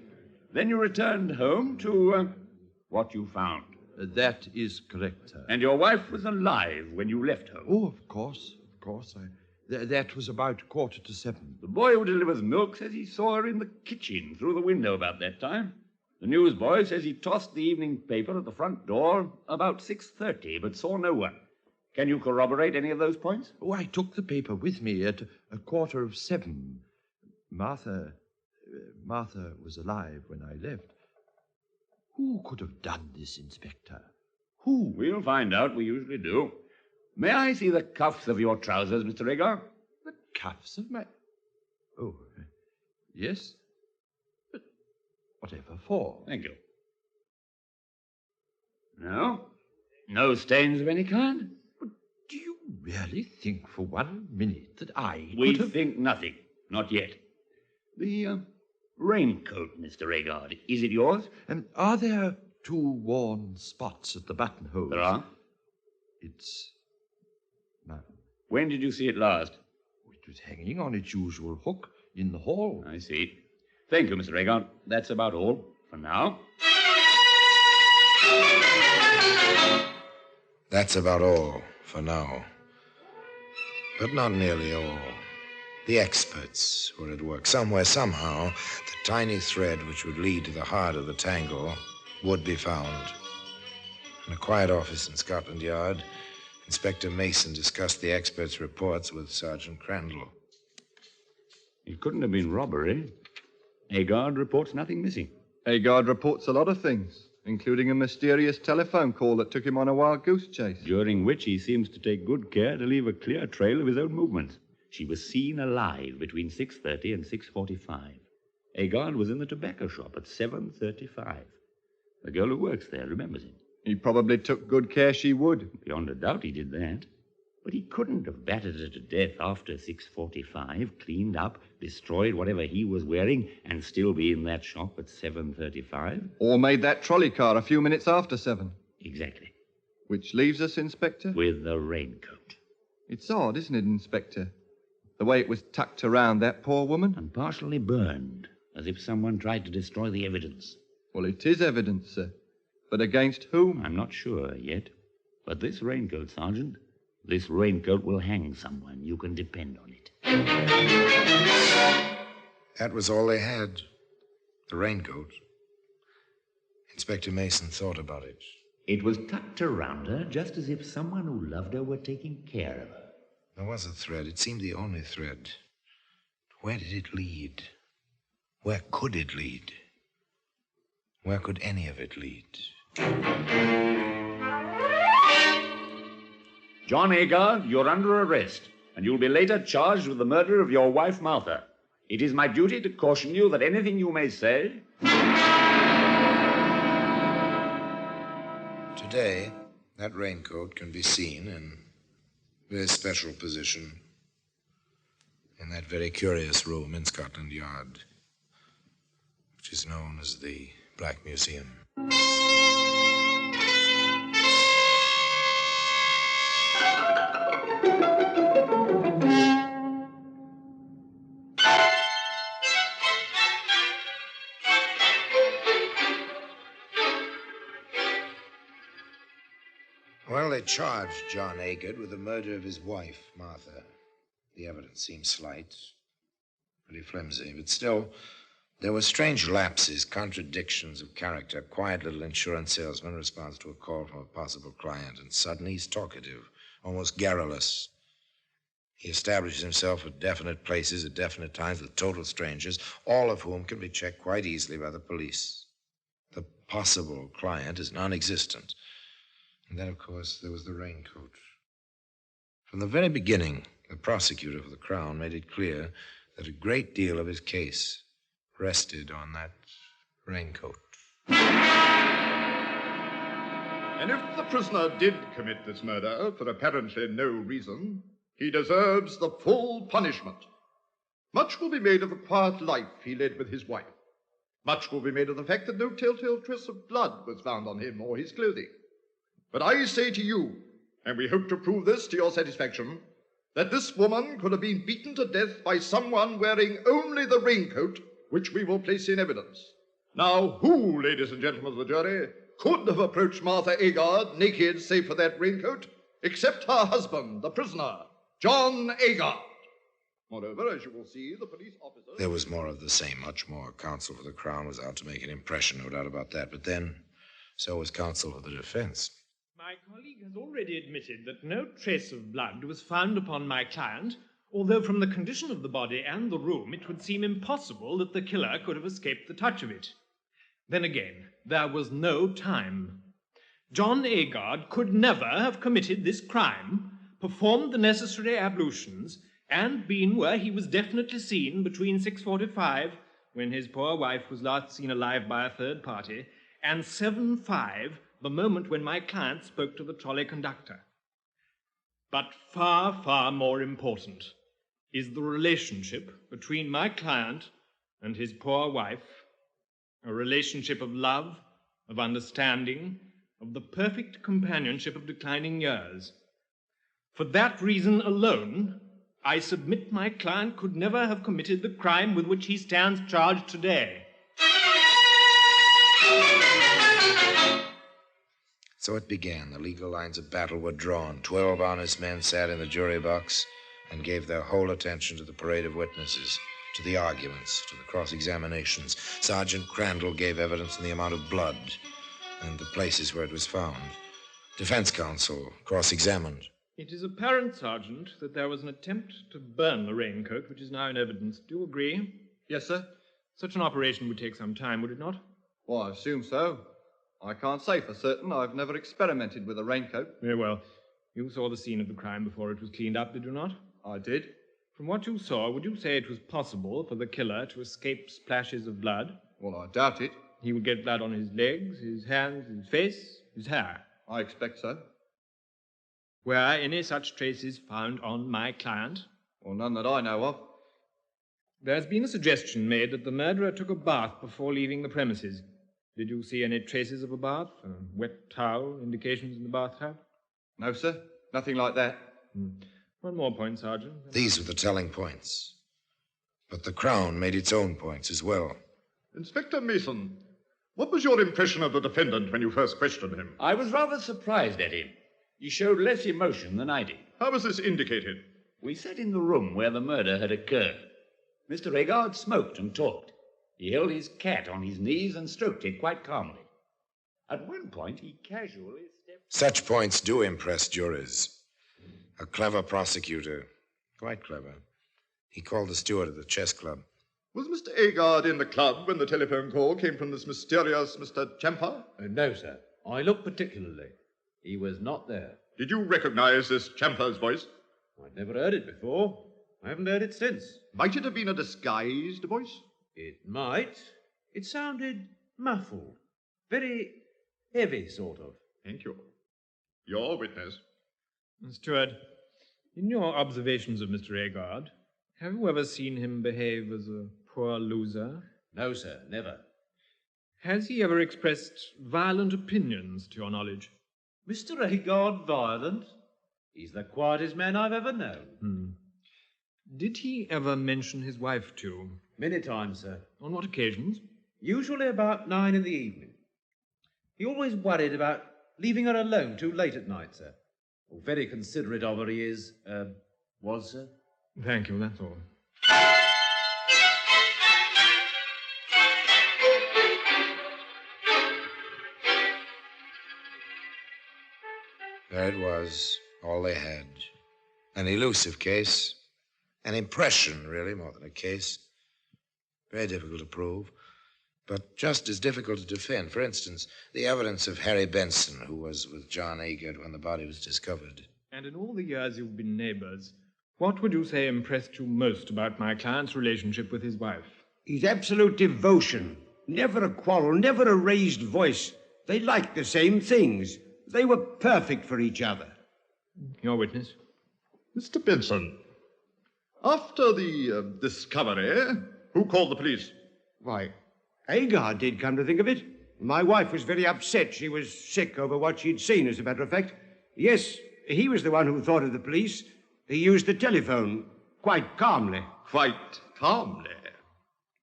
Then you returned home to what you found. That is correct, sir. And your wife was alive when you left home. Oh, of course. That was about 6:45. The boy who delivers milk says he saw her in the kitchen through the window about that time. The newsboy says he tossed the evening paper at the front door about 6:30, but saw no one. Can you corroborate any of those points? Oh, I took the paper with me at 7:15. Martha was alive when I left. Who could have done this, Inspector? Who? We'll find out. We usually do. May I see the cuffs of your trousers, Mr. Agard? The cuffs of my... Oh, yes. But whatever for? Thank you. No? No stains of any kind? But do you really think for 1 minute that I We could have... think nothing. Not yet. The Raincoat, Mr. Agard. Is it yours? Are there 2 worn spots at the buttonholes? There are. It's... no. When did you see it last? It was hanging on its usual hook in the hall. I see. Thank you, Mr. Agard. That's about all for now. That's about all for now. But not nearly all. The experts were at work. Somewhere, somehow, the tiny thread which would lead to the heart of the tangle would be found. In a quiet office in Scotland Yard, Inspector Mason discussed the experts' reports with Sergeant Crandall. It couldn't have been robbery. Agard reports nothing missing. Agard reports a lot of things, including a mysterious telephone call that took him on a wild goose chase. During which he seems to take good care to leave a clear trail of his own movements. She was seen alive between 6:30 and 6:45. Agard was in the tobacco shop at 7:35. The girl who works there remembers it. He probably took good care she would. Beyond a doubt he did that. But he couldn't have battered her to death after 6:45, cleaned up, destroyed whatever he was wearing, and still be in that shop at 7:35. Or made that trolley car a few minutes after 7. Exactly. Which leaves us, Inspector? With the raincoat. It's odd, isn't it, Inspector? The way it was tucked around that poor woman. And partially burned, as if someone tried to destroy the evidence. Well, it is evidence, sir. But against whom? I'm not sure yet. But this raincoat, Sergeant, this raincoat will hang someone. You can depend on it. That was all they had. The raincoat. Inspector Mason thought about it. It was tucked around her just as if someone who loved her were taking care of her. There was a thread. It seemed the only thread. Where did it lead? Where could it lead? Where could any of it lead? John Agard, you're under arrest, and you'll be later charged with the murder of your wife, Martha. It is my duty to caution you that anything you may say... Today, that raincoat can be seen in a very special position in that very curious room in Scotland Yard, which is known as the Black Museum. Well, they charged John Agard with the murder of his wife, Martha. The evidence seemed slight, pretty flimsy, but still, there were strange lapses, contradictions of character. Quiet little insurance salesman responds to a call from a possible client, and suddenly he's talkative, almost garrulous. He establishes himself at definite places at definite times with total strangers, all of whom can be checked quite easily by the police. The possible client is non-existent. And then, of course, there was the raincoat. From the very beginning, the prosecutor for the Crown made it clear that a great deal of his case rested on that raincoat. And if the prisoner did commit this murder for apparently no reason, he deserves the full punishment. Much will be made of the quiet life he led with his wife. Much will be made of the fact that no telltale trace of blood was found on him or his clothing. But I say to you, and we hope to prove this to your satisfaction, that this woman could have been beaten to death by someone wearing only the raincoat, which we will place in evidence. Now, who, ladies and gentlemen of the jury, could have approached Martha Agard naked save for that raincoat, except her husband, the prisoner, John Agard? Moreover, as you will see, the police officer... There was more of the same, much more. Counsel for the Crown was out to make an impression, no doubt about that. But then, so was counsel for the defense. My colleague has already admitted that no trace of blood was found upon my client, although from the condition of the body and the room, it would seem impossible that the killer could have escaped the touch of it. Then again, there was no time. John Agard could never have committed this crime, performed the necessary ablutions, and been where he was definitely seen between 6:45, when his poor wife was last seen alive by a third party, and 7:05, the moment when my client spoke to the trolley conductor. But far, far more important is the relationship between my client and his poor wife, a relationship of love, of understanding, of the perfect companionship of declining years. For that reason alone, I submit my client could never have committed the crime with which he stands charged today. So it began. The legal lines of battle were drawn. 12 honest men sat in the jury box and gave their whole attention to the parade of witnesses, to the arguments, to the cross-examinations. Sergeant Crandall gave evidence on the amount of blood and the places where it was found. Defense counsel cross-examined. It is apparent, Sergeant, that there was an attempt to burn the raincoat, which is now in evidence. Do you agree? Yes, sir. Such an operation would take some time, would it not? Well, I assume so. I can't say for certain. I've never experimented with a raincoat. Very well. You saw the scene of the crime before it was cleaned up, did you not? I did. From what you saw, would you say it was possible for the killer to escape splashes of blood? Well, I doubt it. He would get blood on his legs, his hands, his face, his hair. I expect so. Were any such traces found on my client? Well, none that I know of. There's been a suggestion made that the murderer took a bath before leaving the premises. Did you see any traces of a bath? A wet towel, indications in the bathtub? No, sir. Nothing like that. One more point, Sergeant. These were the telling points. But the Crown made its own points as well. Inspector Mason, what was your impression of the defendant when you first questioned him? I was rather surprised at him. He showed less emotion than I did. How was this indicated? We sat in the room where the murder had occurred. Mr. Agard smoked and talked. He held his cat on his knees and stroked it quite calmly. At one point, he casually stepped... Such points do impress jurors. A clever prosecutor, quite clever. He called the steward at the chess club. Was Mr. Agard in the club when the telephone call came from this mysterious Mr. Champa? No, sir. I looked particularly. He was not there. Did you recognize this Champa's voice? I'd never heard it before. I haven't heard it since. Might it have been a disguised voice? It might. It sounded muffled. Very heavy, sort of. Thank you. Your witness. Steward, in your observations of Mr. Agard, have you ever seen him behave as a poor loser? No, sir, never. Has he ever expressed violent opinions, to your knowledge? Mr. Agard violent? He's the quietest man I've ever known. Did he ever mention his wife to you? Many times, sir. On what occasions? Usually about 9 in the evening. He always worried about leaving her alone too late at night, sir. Oh, very considerate of her he is, was, sir. Thank you, that's all. There it was, all they had. An elusive case. An impression, really, more than a case. Very difficult to prove, but just as difficult to defend. For instance, the evidence of Harry Benson, who was with John Agard when the body was discovered. And in all the years you've been neighbors, what would you say impressed you most about my client's relationship with his wife? His absolute devotion. Never a quarrel, never a raised voice. They liked the same things. They were perfect for each other. Your witness? Mr. Benson, after the discovery, who called the police? Why, Agard did, come to think of it. My wife was very upset. She was sick over what she'd seen, as a matter of fact. Yes, he was the one who thought of the police. He used the telephone quite calmly. Quite calmly?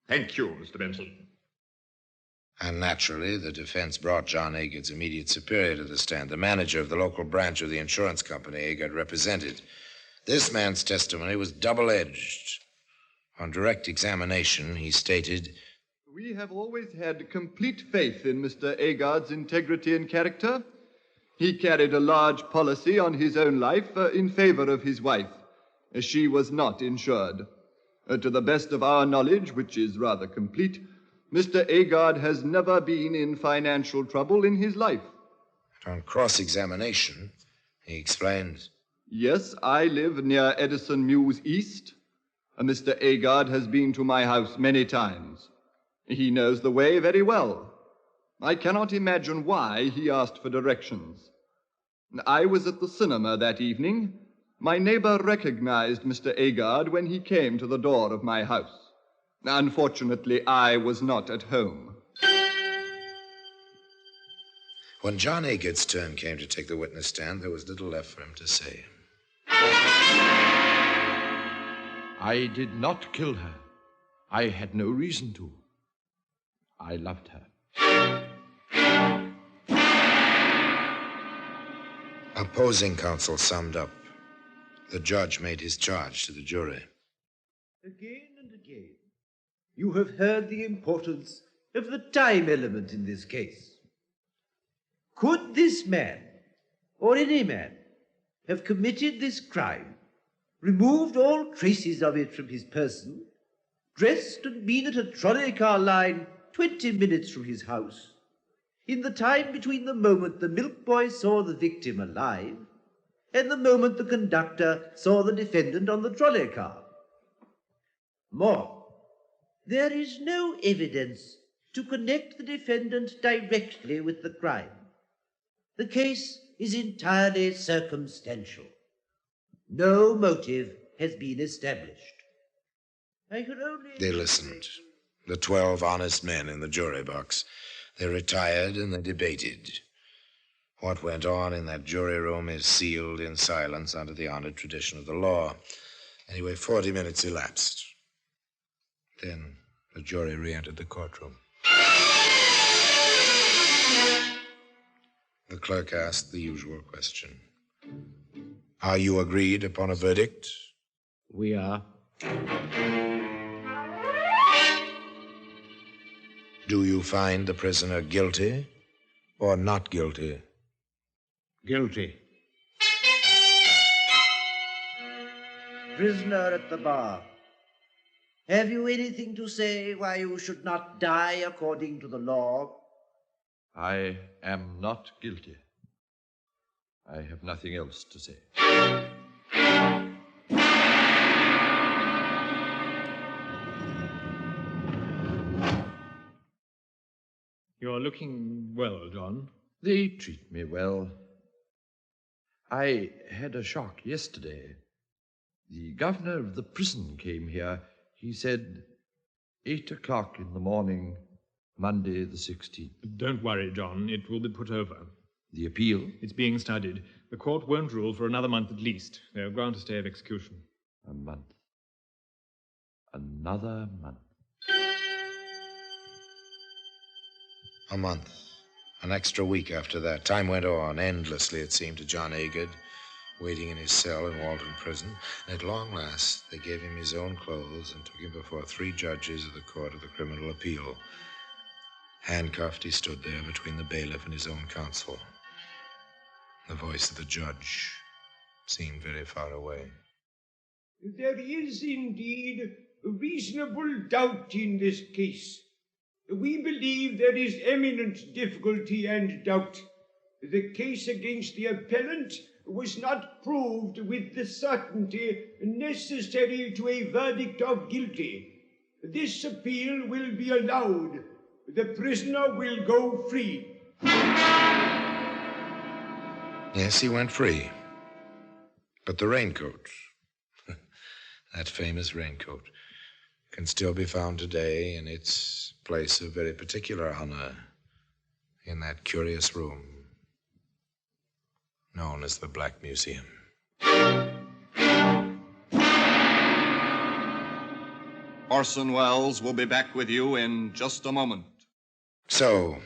Thank you, Mr. Benson. And naturally, the defense brought John Agard's immediate superior to the stand, the manager of the local branch of the insurance company Agard represented. This man's testimony was double-edged. On direct examination, he stated, We have always had complete faith in Mr. Agard's integrity and character. He carried a large policy on his own life in favor of his wife, as she was not insured. To the best of our knowledge, which is rather complete, Mr. Agard has never been in financial trouble in his life. On cross-examination, he explained, Yes, I live near Edison Mews East. Mr. Agard has been to my house many times. He knows the way very well. I cannot imagine why he asked for directions. I was at the cinema that evening. My neighbor recognized Mr. Agard when he came to the door of my house. Unfortunately, I was not at home. When John Agard's turn came to take the witness stand, there was little left for him to say. I did not kill her. I had no reason to. I loved her. Opposing counsel summed up. The judge made his charge to the jury. Again and again, you have heard the importance of the time element in this case. Could this man, or any man, have committed this crime, removed all traces of it from his person, dressed and been at a trolley car line 20 minutes from his house, in the time between the moment the milk boy saw the victim alive and the moment the conductor saw the defendant on the trolley car? More, there is no evidence to connect the defendant directly with the crime. The case is entirely circumstantial. No motive has been established. I could only... They listened. The 12 honest men in the jury box. They retired and they debated. What went on in that jury room is sealed in silence under the honored tradition of the law. Anyway, 40 minutes elapsed. Then the jury re-entered the courtroom. The clerk asked the usual question. Are you agreed upon a verdict? We are. Do you find the prisoner guilty or not guilty? Guilty. Prisoner at the bar, have you anything to say why you should not die according to the law? I am not guilty. I have nothing else to say. You're looking well, John. They treat me well. I had a shock yesterday. The governor of the prison came here. He said 8 o'clock in the morning, Monday the 16th. Don't worry, John. It will be put over. The appeal? It's being studied. The court won't rule for another month at least. They'll grant a stay of execution. A month. Another month. A month. An extra week after that. Time went on, endlessly, it seemed, to John Agard, waiting in his cell in Walton Prison. And at long last, they gave him his own clothes and took him before 3 judges of the Court of the Criminal Appeal. Handcuffed, he stood there between the bailiff and his own counsel. The voice of the judge seemed very far away. There is indeed a reasonable doubt in this case. We believe there is eminent difficulty and doubt. The case against the appellant was not proved with the certainty necessary to a verdict of guilty. This appeal will be allowed. The prisoner will go free. Yes, he went free. But the raincoat, that famous raincoat, can still be found today in its place of very particular honor in that curious room known as the Black Museum. Orson Welles will be back with you in just a moment. So,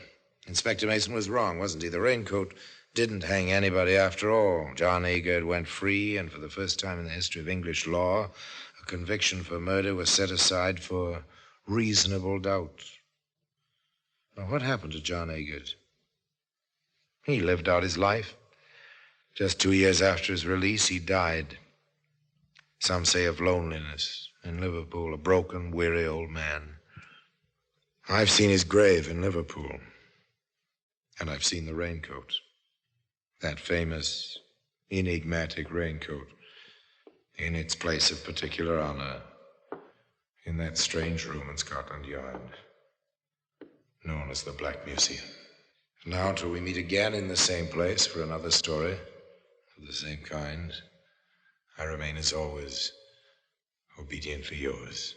Inspector Mason was wrong, wasn't he? The raincoat didn't hang anybody after all. John Agard went free, and for the first time in the history of English law, a conviction for murder was set aside for reasonable doubt. Now, what happened to John Agard? He lived out his life. Just 2 years after his release, he died. Some say of loneliness in Liverpool, a broken, weary old man. I've seen his grave in Liverpool, and I've seen the raincoat, that famous, enigmatic raincoat, in its place of particular honor, in that strange room in Scotland Yard, known as the Black Museum. Now, till we meet again in the same place for another story of the same kind, I remain, as always, obediently yours,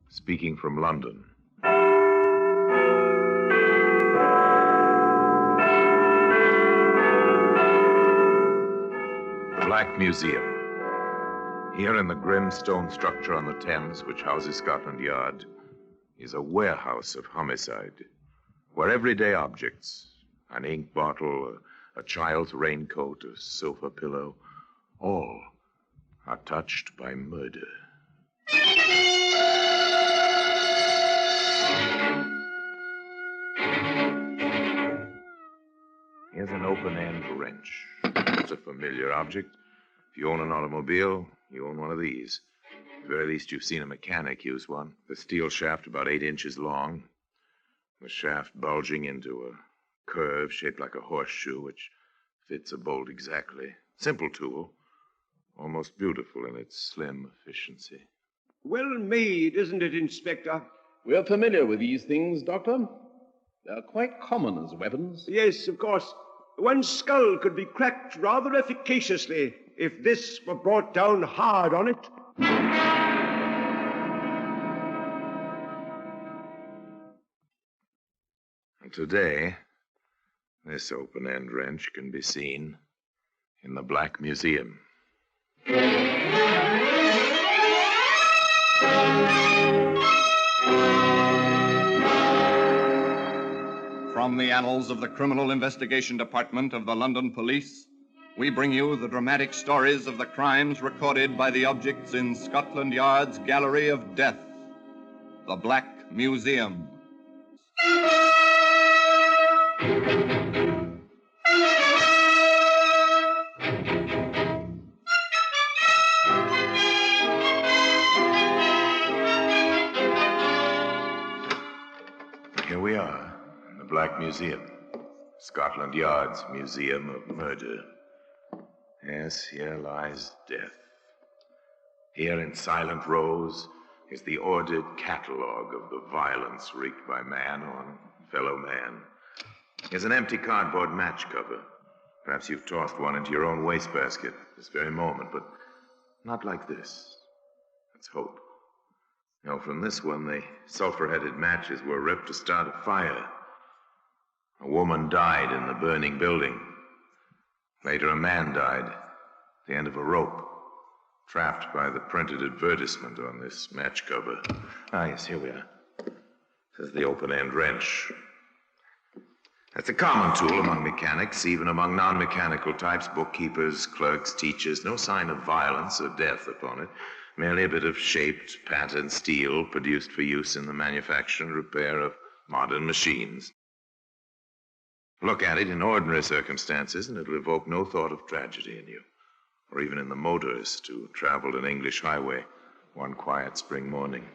Speaking from London. The Black Museum. Here in the grim stone structure on the Thames, which houses Scotland Yard, is a warehouse of homicide, where everyday objects, an ink bottle, a child's raincoat, a sofa pillow, all are touched by murder. Here's an open-end wrench. It's a familiar object. If you own an automobile, you own one of these. At the very least, you've seen a mechanic use one. The steel shaft about 8 inches long. The shaft bulging into a curve shaped like a horseshoe, which fits a bolt exactly. Simple tool. Almost beautiful in its slim efficiency. Well made, isn't it, Inspector? We're familiar with these things, Doctor. They're quite common as weapons. Yes, of course. One's skull could be cracked rather efficaciously if this were brought down hard on it. And today, this open-end wrench can be seen in the Black Museum. From the annals of the Criminal Investigation Department of the London Police, we bring you the dramatic stories of the crimes recorded by the objects in Scotland Yard's Gallery of Death, the Black Museum. Here we are, in the Black Museum, Scotland Yard's Museum of Murder. Yes, here lies death. Here in silent rows is the ordered catalogue of the violence wreaked by man on fellow man. Here's an empty cardboard match cover. Perhaps you've tossed one into your own wastebasket this very moment, but not like this. Let's hope. No, from this one, the sulfur-headed matches were ripped to start a fire. A woman died in the burning building. Later, a man died at the end of a rope, trapped by the printed advertisement on this match cover. Ah, yes, here we are. This is the open-end wrench. That's a common tool among mechanics, even among non-mechanical types, bookkeepers, clerks, teachers. No sign of violence or death upon it. Merely a bit of shaped, patterned steel produced for use in the manufacture and repair of modern machines. Look at it in ordinary circumstances, and it'll evoke no thought of tragedy in you, or even in the motorist who traveled an English highway one quiet spring morning.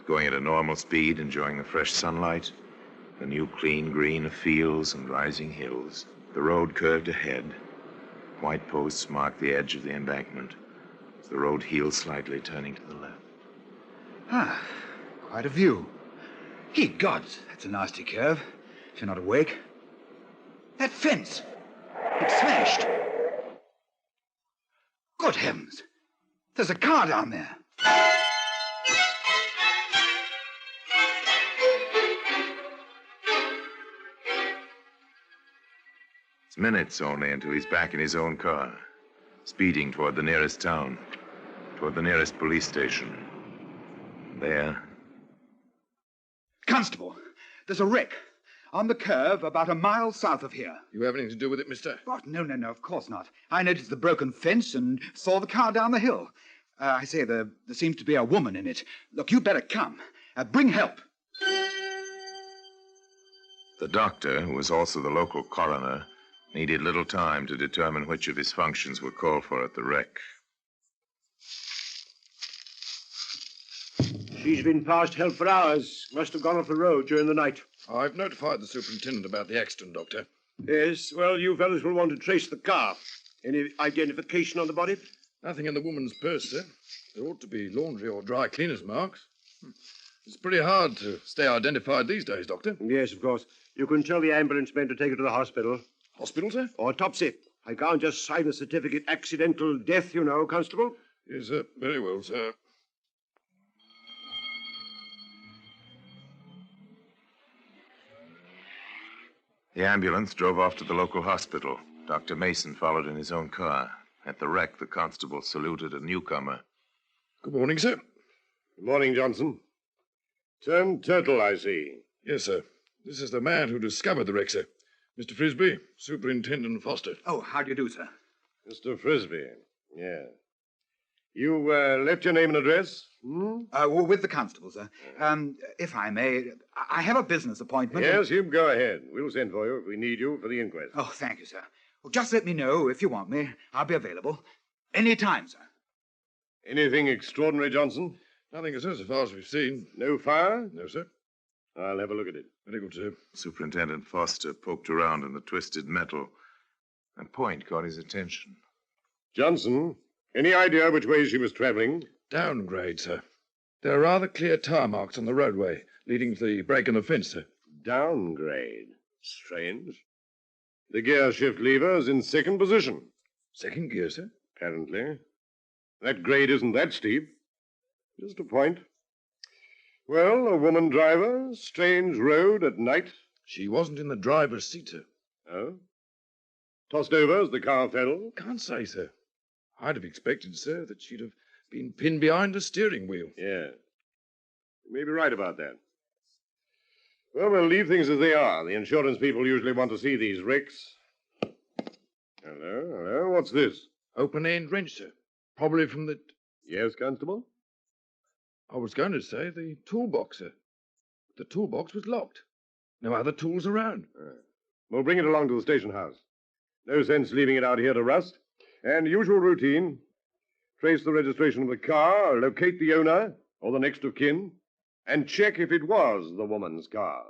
Going at a normal speed, enjoying the fresh sunlight, the new clean green of fields and rising hills. The road curved ahead. White posts marked the edge of the embankment. The road heeled slightly, turning to the left. Ah, quite a view. Ye gods, that's a nasty curve, if you're not awake. That fence, it's smashed. Good heavens, there's a car down there. It's minutes only until he's back in his own car, speeding toward the nearest town, toward the nearest police station. There. Constable, there's a wreck on the curve about a mile south of here. You have anything to do with it, mister? Oh, no, of course not. I noticed the broken fence and saw the car down the hill. I say, there seems to be a woman in it. Look, you'd better come. Bring help. The doctor, who was also the local coroner, needed little time to determine which of his functions were called for at the wreck. She's been past help for hours. Must have gone off the road during the night. I've notified the superintendent about the accident, Doctor. Yes, well, you fellows will want to trace the car. Any identification on the body? Nothing in the woman's purse, sir. There ought to be laundry or dry cleaner's marks. It's pretty hard to stay identified these days, Doctor. Yes, of course. You can tell the ambulance men to take her to the hospital. Hospital, sir? Or autopsy. I can't just sign a certificate accidental death, you know, Constable. Yes, sir. Very well, sir. The ambulance drove off to the local hospital. Dr. Mason followed in his own car. At the wreck, the constable saluted a newcomer. Good morning, sir. Good morning, Johnson. Turned turtle, I see. Yes, sir. This is the man who discovered the wreck, sir. Mr. Frisbee, Superintendent Foster. Oh, how do you do, sir? Mr. Frisbee. Yeah. You left your name and address? Well, with the constable, sir. If I may, I have a business appointment. Yes, you go ahead. We'll send for you if we need you for the inquest. Oh, thank you, sir. Well, just let me know if you want me. I'll be available. Any time, sir. Anything extraordinary, Johnson? Nothing, sir, so far as we've seen. No fire? No, sir. I'll have a look at it. Very good, sir. Superintendent Foster poked around in the twisted metal. A point caught his attention. Johnson, any idea which way she was traveling? Downgrade, sir. There are rather clear tar marks on the roadway leading to the break in the fence, sir. Downgrade. Strange. The gear shift lever is in second position. Second gear, sir? Apparently. That grade isn't that steep. Just a point. Well, a woman driver, strange road at night. She wasn't in the driver's seat, sir. Oh? Tossed over as the car fell? Can't say, sir. I'd have expected, sir, that she'd have been pinned behind the steering wheel. Yeah. You may be right about that. Well, we'll leave things as they are. The insurance people usually want to see these wrecks. Hello? What's this? Open-end wrench, sir. Probably from the... Yes, Constable? I was going to say the toolbox, sir. The toolbox was locked. No other tools around. We'll bring it along to the station house. No sense leaving it out here to rust. And usual routine. Trace the registration of the car, locate the owner, or the next of kin, and check if it was the woman's car.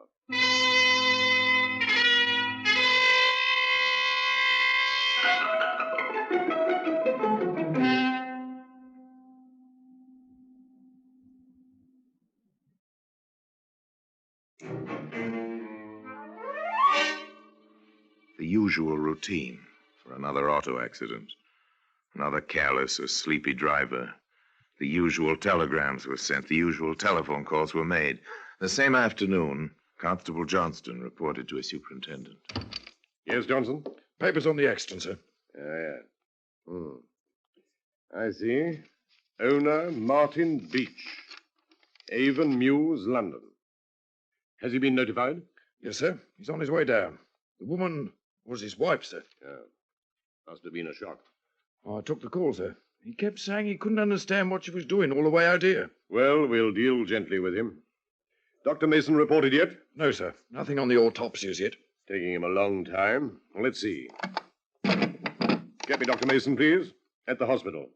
The usual routine for another auto accident. Another careless or sleepy driver. The usual telegrams were sent. The usual telephone calls were made. The same afternoon, Constable Johnston reported to his superintendent. Yes, Johnson? Papers on the accident, sir. I see. Owner Martin Beach. Avon Mews, London. Has he been notified? Yes, sir. He's on his way down. The woman was his wife, sir. Must have been a shock. I took the call, sir. He kept saying he couldn't understand what she was doing all the way out here. Well, we'll deal gently with him. Dr. Mason reported yet? No, sir. Nothing on the autopsies yet. Taking him a long time. Let's see. Get me Dr. Mason, please. At the hospital.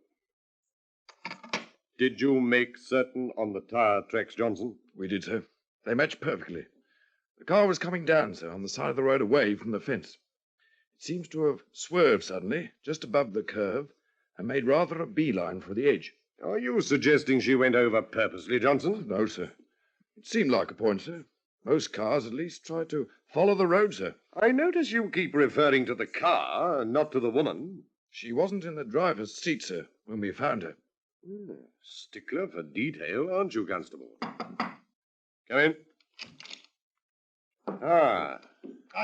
Did you make certain on the tire tracks, Johnson? We did, sir. They matched perfectly. The car was coming down, sir, on the side of the road away from the fence. It seems to have swerved suddenly, just above the curve, and made rather a beeline for the edge. Are you suggesting she went over purposely, Johnson? No, sir. It seemed like a point, sir. Most cars, at least, try to follow the road, sir. I notice you keep referring to the car, not to the woman. She wasn't in the driver's seat, sir, when we found her. Stickler for detail, aren't you, Constable? Come in.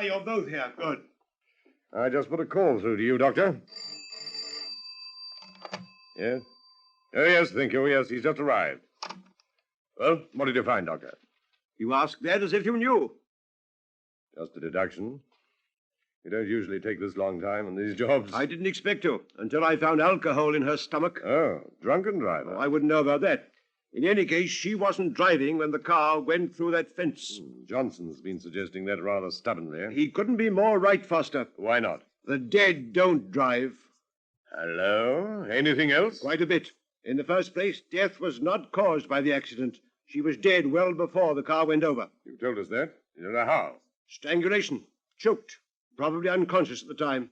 You're both here. Good. I just put a call through to you, Doctor. Yes? Oh, yes, thank you. Yes, he's just arrived. Well, what did you find, Doctor? You ask that as if you knew. Just a deduction. You don't usually take this long time on these jobs. I didn't expect to, until I found alcohol in her stomach. Oh, drunken driver. I wouldn't know about that. In any case, she wasn't driving when the car went through that fence. Johnson's been suggesting that rather stubbornly. He couldn't be more right, Foster. Why not? The dead don't drive. Hello? Anything else? Quite a bit. In the first place, death was not caused by the accident. She was dead well before the car went over. You told us that. You don't know how. Strangulation. Choked. Probably unconscious at the time.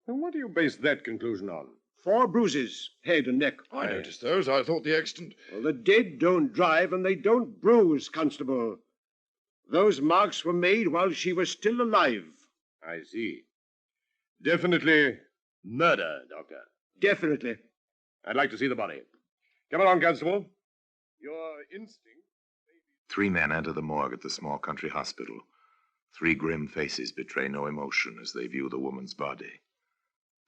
And what do you base that conclusion on? 4 bruises, head and neck. I noticed those. I thought the accident... Well, the dead don't drive and they don't bruise, Constable. Those marks were made while she was still alive. I see. Definitely murder, Doctor. Definitely. I'd like to see the body. Come along, Constable. Your instinct... 3 men enter the morgue at the small country hospital. 3 grim faces betray no emotion as they view the woman's body.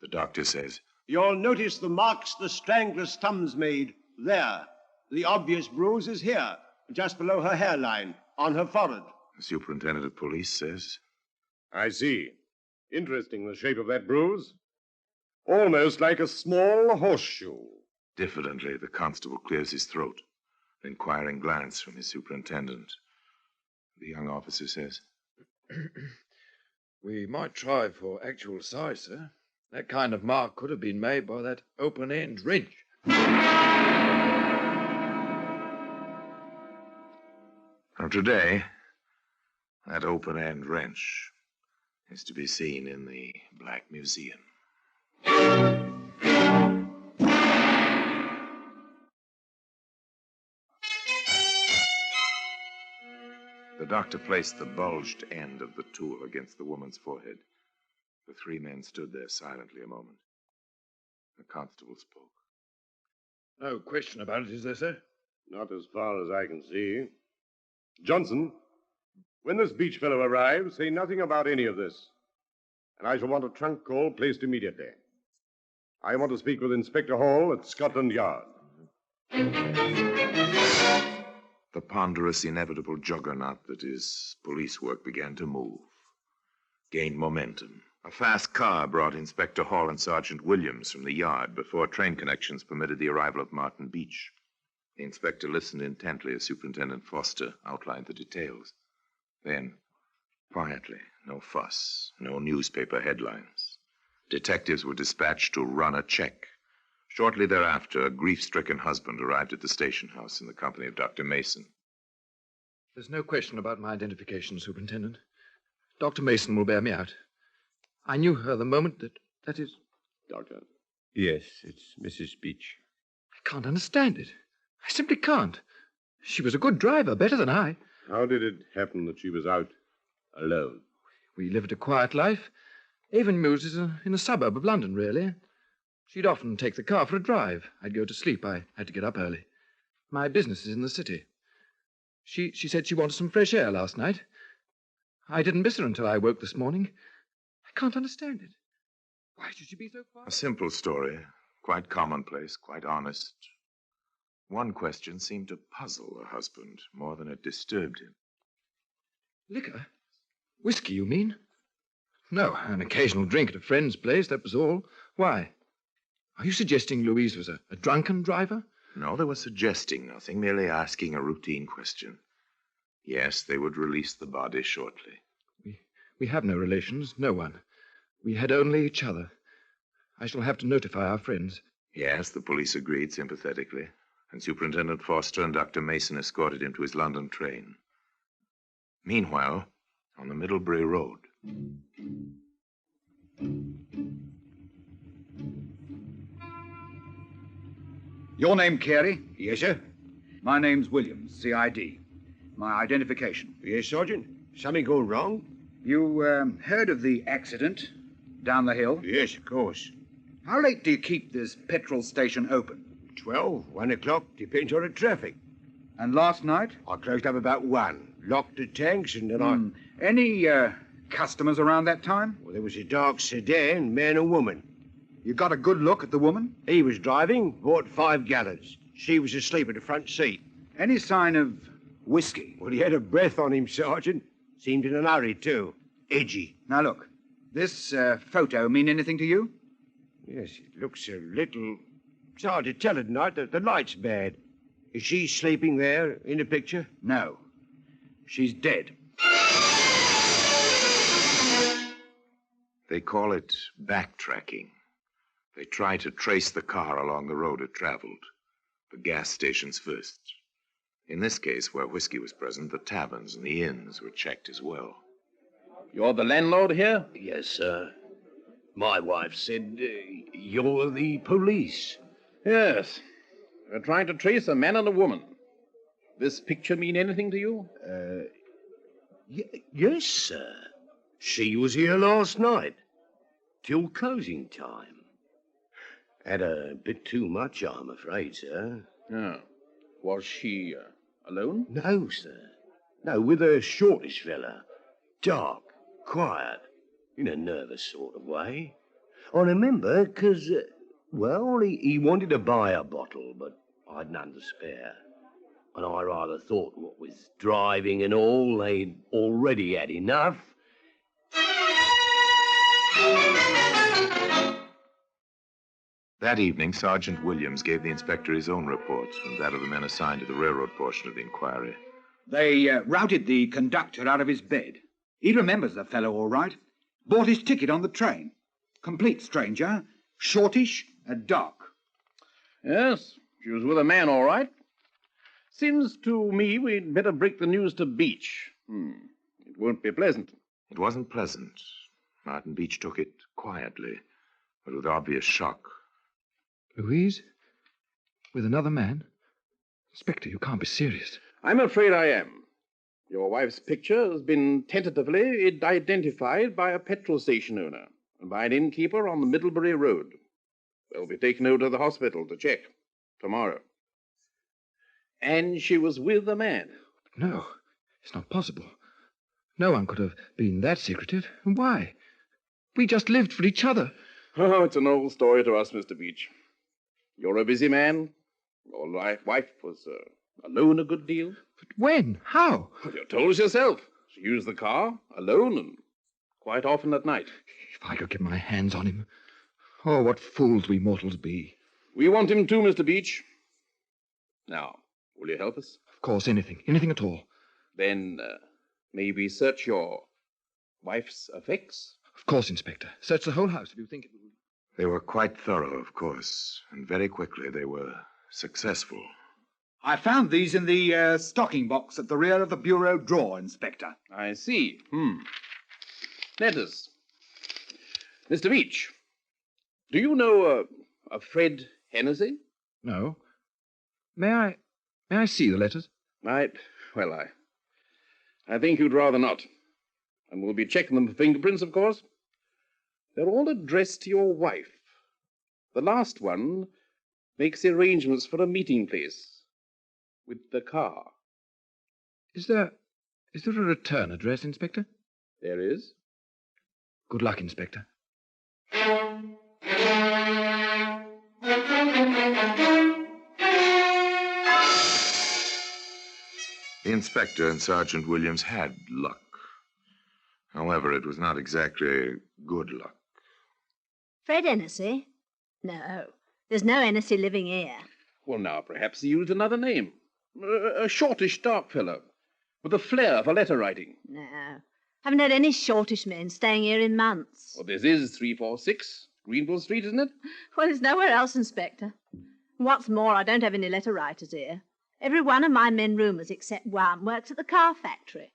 The doctor says, You'll notice the marks the strangler's thumbs made there. The obvious bruise is here, just below her hairline, on her forehead. The superintendent of police says, I see. Interesting, the shape of that bruise. Almost like a small horseshoe. Diffidently, the constable clears his throat. An inquiring glance from his superintendent. The young officer says, We might try for actual size, sir. That kind of mark could have been made by that open-end wrench. Now today, that open-end wrench is to be seen in the Black Museum. The doctor placed the bulged end of the tool against the woman's forehead. The 3 men stood there silently a moment. The constable spoke. No question about it, is there, sir? Not as far as I can see. Johnson, when this beach fellow arrives, say nothing about any of this. And I shall want a trunk call placed immediately. I want to speak with Inspector Hall at Scotland Yard. The ponderous, inevitable juggernaut that is police work began to move, gained momentum. A fast car brought Inspector Hall and Sergeant Williams from the yard before train connections permitted the arrival of Martin Beach. The inspector listened intently as Superintendent Foster outlined the details. Then, quietly, no fuss, no newspaper headlines. Detectives were dispatched to run a check. Shortly thereafter, a grief-stricken husband arrived at the station house in the company of Dr. Mason. There's no question about my identification, Superintendent. Dr. Mason will bear me out. I knew her the moment that is... Doctor. Yes, it's Mrs. Beach. I can't understand it. I simply can't. She was a good driver, better than I. How did it happen that she was out alone? We lived a quiet life. Avon Mews is in a suburb of London, really. She'd often take the car for a drive. I'd go to sleep. I had to get up early. My business is in the city. She said she wanted some fresh air last night. I didn't miss her until I woke this morning. I can't understand it. Why should she be so quiet? A simple story, quite commonplace, quite honest. One question seemed to puzzle the husband more than it disturbed him. Liquor? Whiskey, you mean? No, an occasional drink at a friend's place, that was all. Why? Are you suggesting Louise was a drunken driver? No, they were suggesting nothing, merely asking a routine question. Yes, they would release the body shortly. We have no relations, no one. We had only each other. I shall have to notify our friends. Yes, the police agreed sympathetically, and Superintendent Foster and Dr. Mason escorted him to his London train. Meanwhile, on the Middlebury Road... Your name, Carey? Yes, sir. My name's Williams, CID. My identification. Yes, Sergeant. Something gone wrong? You heard of the accident down the hill? Yes, of course. How late do you keep this petrol station open? 12, 1 o'clock, depends on the traffic. And last night? I closed up about 1, locked the tanks, and then Any customers around that time? Well, there was a dark sedan, man and woman. You got a good look at the woman? He was driving, bought 5 gallons. She was asleep in the front seat. Any sign of whiskey? Well, he had a breath on him, Sergeant. Seemed in a hurry, too. Edgy. Now, look. This photo mean anything to you? Yes, it looks a little... It's hard to tell at night. The light's bad. Is she sleeping there in the picture? No. She's dead. They call it backtracking. They try to trace the car along the road it traveled. The gas stations first. In this case, where whiskey was present, the taverns and the inns were checked as well. You're the landlord here? Yes, sir. My wife said you're the police. Yes. We're trying to trace a man and a woman. This picture mean anything to you? Yes, sir. She was here last night, till closing time. Had a bit too much, I'm afraid, sir. Oh. Was she alone? No, sir. No, with a shortish fella. Dark, quiet, in a nervous sort of way. I remember, 'cause, he wanted to buy a bottle, but I'd none to spare. And I rather thought what with driving and all, they'd already had enough. That evening, Sergeant Williams gave the inspector his own report and that of the men assigned to the railroad portion of the inquiry. They routed the conductor out of his bed. He remembers the fellow all right. Bought his ticket on the train. Complete stranger, shortish and dark. Yes, she was with a man, all right. Seems to me we'd better break the news to Beach. It won't be pleasant. It wasn't pleasant. Martin Beach took it quietly, but with obvious shock. Louise? With another man? Inspector, you can't be serious. I'm afraid I am. Your wife's picture has been tentatively identified by a petrol station owner and by an innkeeper on the Middlebury Road. They'll be taken over to the hospital to check tomorrow. And she was with a man. No, it's not possible. No one could have been that secretive. And why? We just lived for each other. Oh, it's an old story to us, Mr. Beach. You're a busy man. Your wife was alone a good deal. But when? How? Well, you told us yourself. She used the car alone and quite often at night. If I could get my hands on him. Oh, what fools we mortals be. We want him too, Mr. Beach. Now, will you help us? Of course, anything. Anything at all. Then, maybe search your wife's effects? Of course, Inspector. Search the whole house if you think it will. They were quite thorough, of course, and very quickly they were successful. I found these in the stocking box at the rear of the bureau drawer, Inspector. I see. Letters. Mr. Beach, do you know a Fred Hennessy? No. May I see the letters? I think you'd rather not. And we'll be checking them for fingerprints, of course. They're all addressed to your wife. The last one makes the arrangements for a meeting place with the car. Is there a return address, Inspector? There is. Good luck, Inspector. The inspector and Sergeant Williams had luck. However, it was not exactly good luck. Fred Hennessy? No, there's no Hennessy living here. Well, now, perhaps he used another name. A shortish, dark fellow, with a flair for letter writing. No, haven't had any shortish men staying here in months. Well, this is 346 Greenville Street, isn't it? Well, there's nowhere else, Inspector. What's more, I don't have any letter writers here. Every one of my men roomers except one works at the car factory.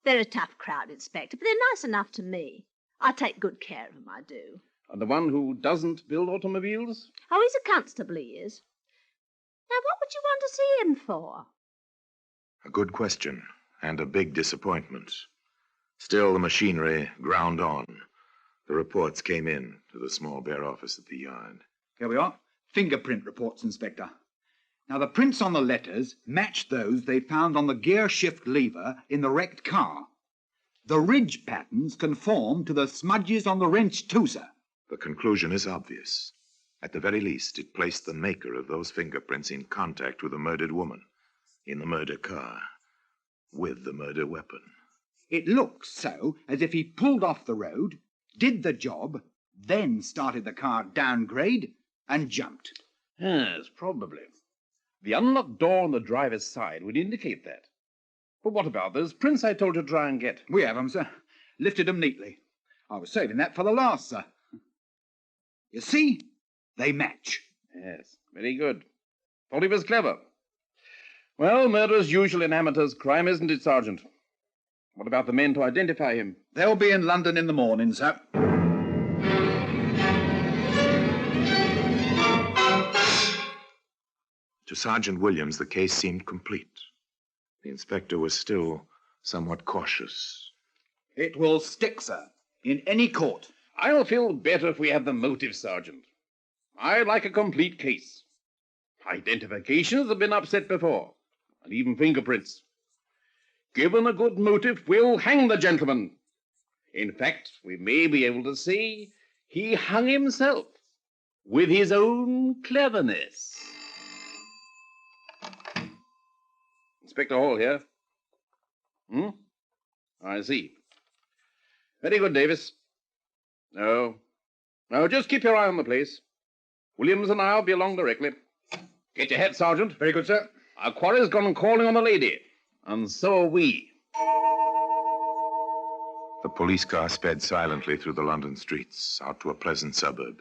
They're a tough crowd, Inspector, but they're nice enough to me. I take good care of them, I do. And the one who doesn't build automobiles? Oh, he's a constable, he is. Now, what would you want to see him for? A good question, and a big disappointment. Still, the machinery ground on. The reports came in to the small bare office at the yard. Here we are. Fingerprint reports, Inspector. Now, the prints on the letters match those they found on the gear shift lever in the wrecked car. The ridge patterns conform to the smudges on the wrench, too, sir. The conclusion is obvious. At the very least, it placed the maker of those fingerprints in contact with the murdered woman, in the murder car, with the murder weapon. It looks so as if he pulled off the road, did the job, then started the car downgrade and jumped. Yes, probably. The unlocked door on the driver's side would indicate that. But what about those prints I told you to try and get? We have them, sir. Lifted them neatly. I was saving that for the last, sir. You see? They match. Yes, very good. Thought he was clever. Well, murder's usually an amateur's crime, isn't it, Sergeant? What about the men to identify him? They'll be in London in the morning, sir. To Sergeant Williams, the case seemed complete. The inspector was still somewhat cautious. It will stick, sir, in any court. I'll feel better if we have the motive, Sergeant. I like a complete case. Identifications have been upset before, and even fingerprints. Given a good motive, we'll hang the gentleman. In fact, we may be able to say he hung himself with his own cleverness. Inspector Hall here. I see. Very good, Davis. No, just keep your eye on the place. Williams and I'll be along directly. Get your hat, Sergeant. Very good, sir. Our quarry's gone calling on the lady, and so are we. The police car sped silently through the London streets, out to a pleasant suburb.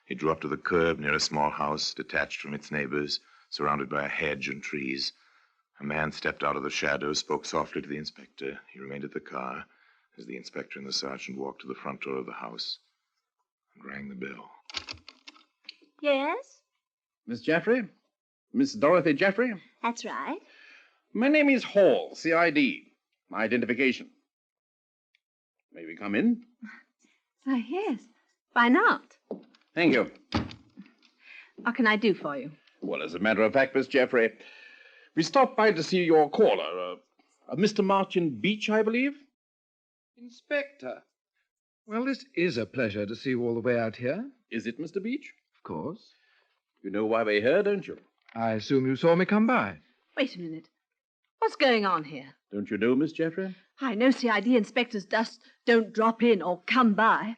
It drew up to the curb near a small house, detached from its neighbors, surrounded by a hedge and trees. A man stepped out of the shadows, spoke softly to the inspector. He remained at the car as the inspector and the sergeant walked to the front door of the house and rang the bell. Yes? Miss Jaffrey? Miss Dorothy Jaffrey? That's right. My name is Hall, CID. My identification. May we come in? Why, yes. Why not? Thank you. What can I do for you? Well, as a matter of fact, Miss Jaffrey, we stopped by to see your caller, Mr. Martin Beach, I believe. Inspector. Well, this is a pleasure to see you all the way out here. Is it, Mr. Beach? Of course. You know why we're here, don't you? I assume you saw me come by. Wait a minute. What's going on here? Don't you know, Miss Jaffrey? I know CID inspectors just don't drop in or come by.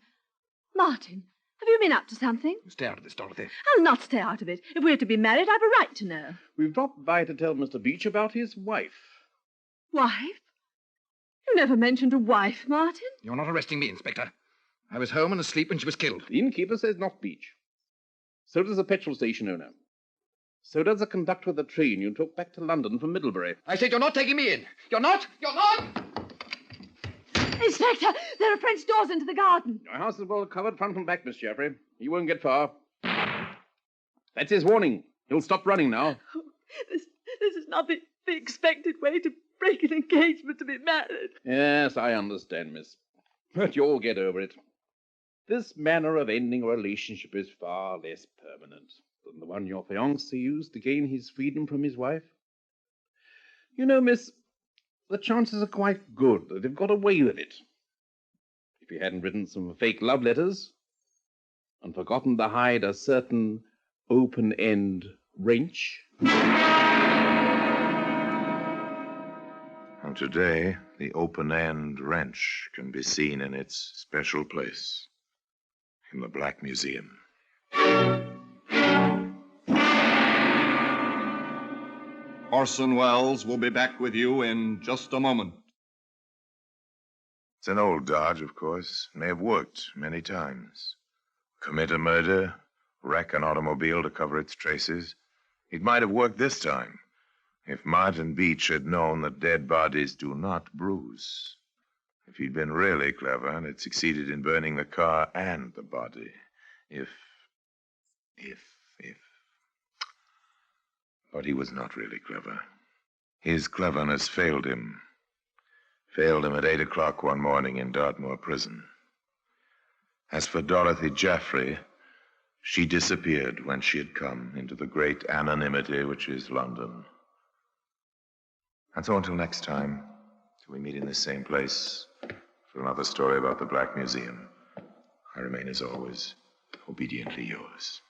Martin, have you been up to something? Stay out of this, Dorothy. I'll not stay out of it. If we're to be married, I've a right to know. We've dropped by to tell Mr. Beach about his wife. Wife? You never mentioned a wife, Martin. You're not arresting me, Inspector. I was home and asleep when she was killed. The innkeeper says not Beach. So does the petrol station owner. So does the conductor of the train you took back to London from Middlebury. I said you're not taking me in. You're not! You're not! Inspector, there are French doors into the garden. Your house is well covered front and back, Miss Jaffrey. He won't get far. That's his warning. He'll stop running now. Oh, this is not the expected way to break an engagement to be married. Yes, I understand, miss. But you'll get over it. This manner of ending a relationship is far less permanent than the one your fiancé used to gain his freedom from his wife. You know, miss, the chances are quite good that they've got away with it. If he hadn't written some fake love letters and forgotten to hide a certain open-end wrench. And today, the open-end wrench can be seen in its special place in the Black Museum. Orson Welles will be back with you in just a moment. It's an old dodge, of course. May have worked many times. Commit a murder, wreck an automobile to cover its traces. It might have worked this time if Martin Beach had known that dead bodies do not bruise. If he'd been really clever and had succeeded in burning the car and the body. If. But he was not really clever. His cleverness failed him. Failed him at 8 o'clock one morning in Dartmoor prison. As for Dorothy Jaffrey, she disappeared when she had come into the great anonymity which is London. And so until next time, till we meet in this same place for another story about the Black Museum, I remain as always obediently yours.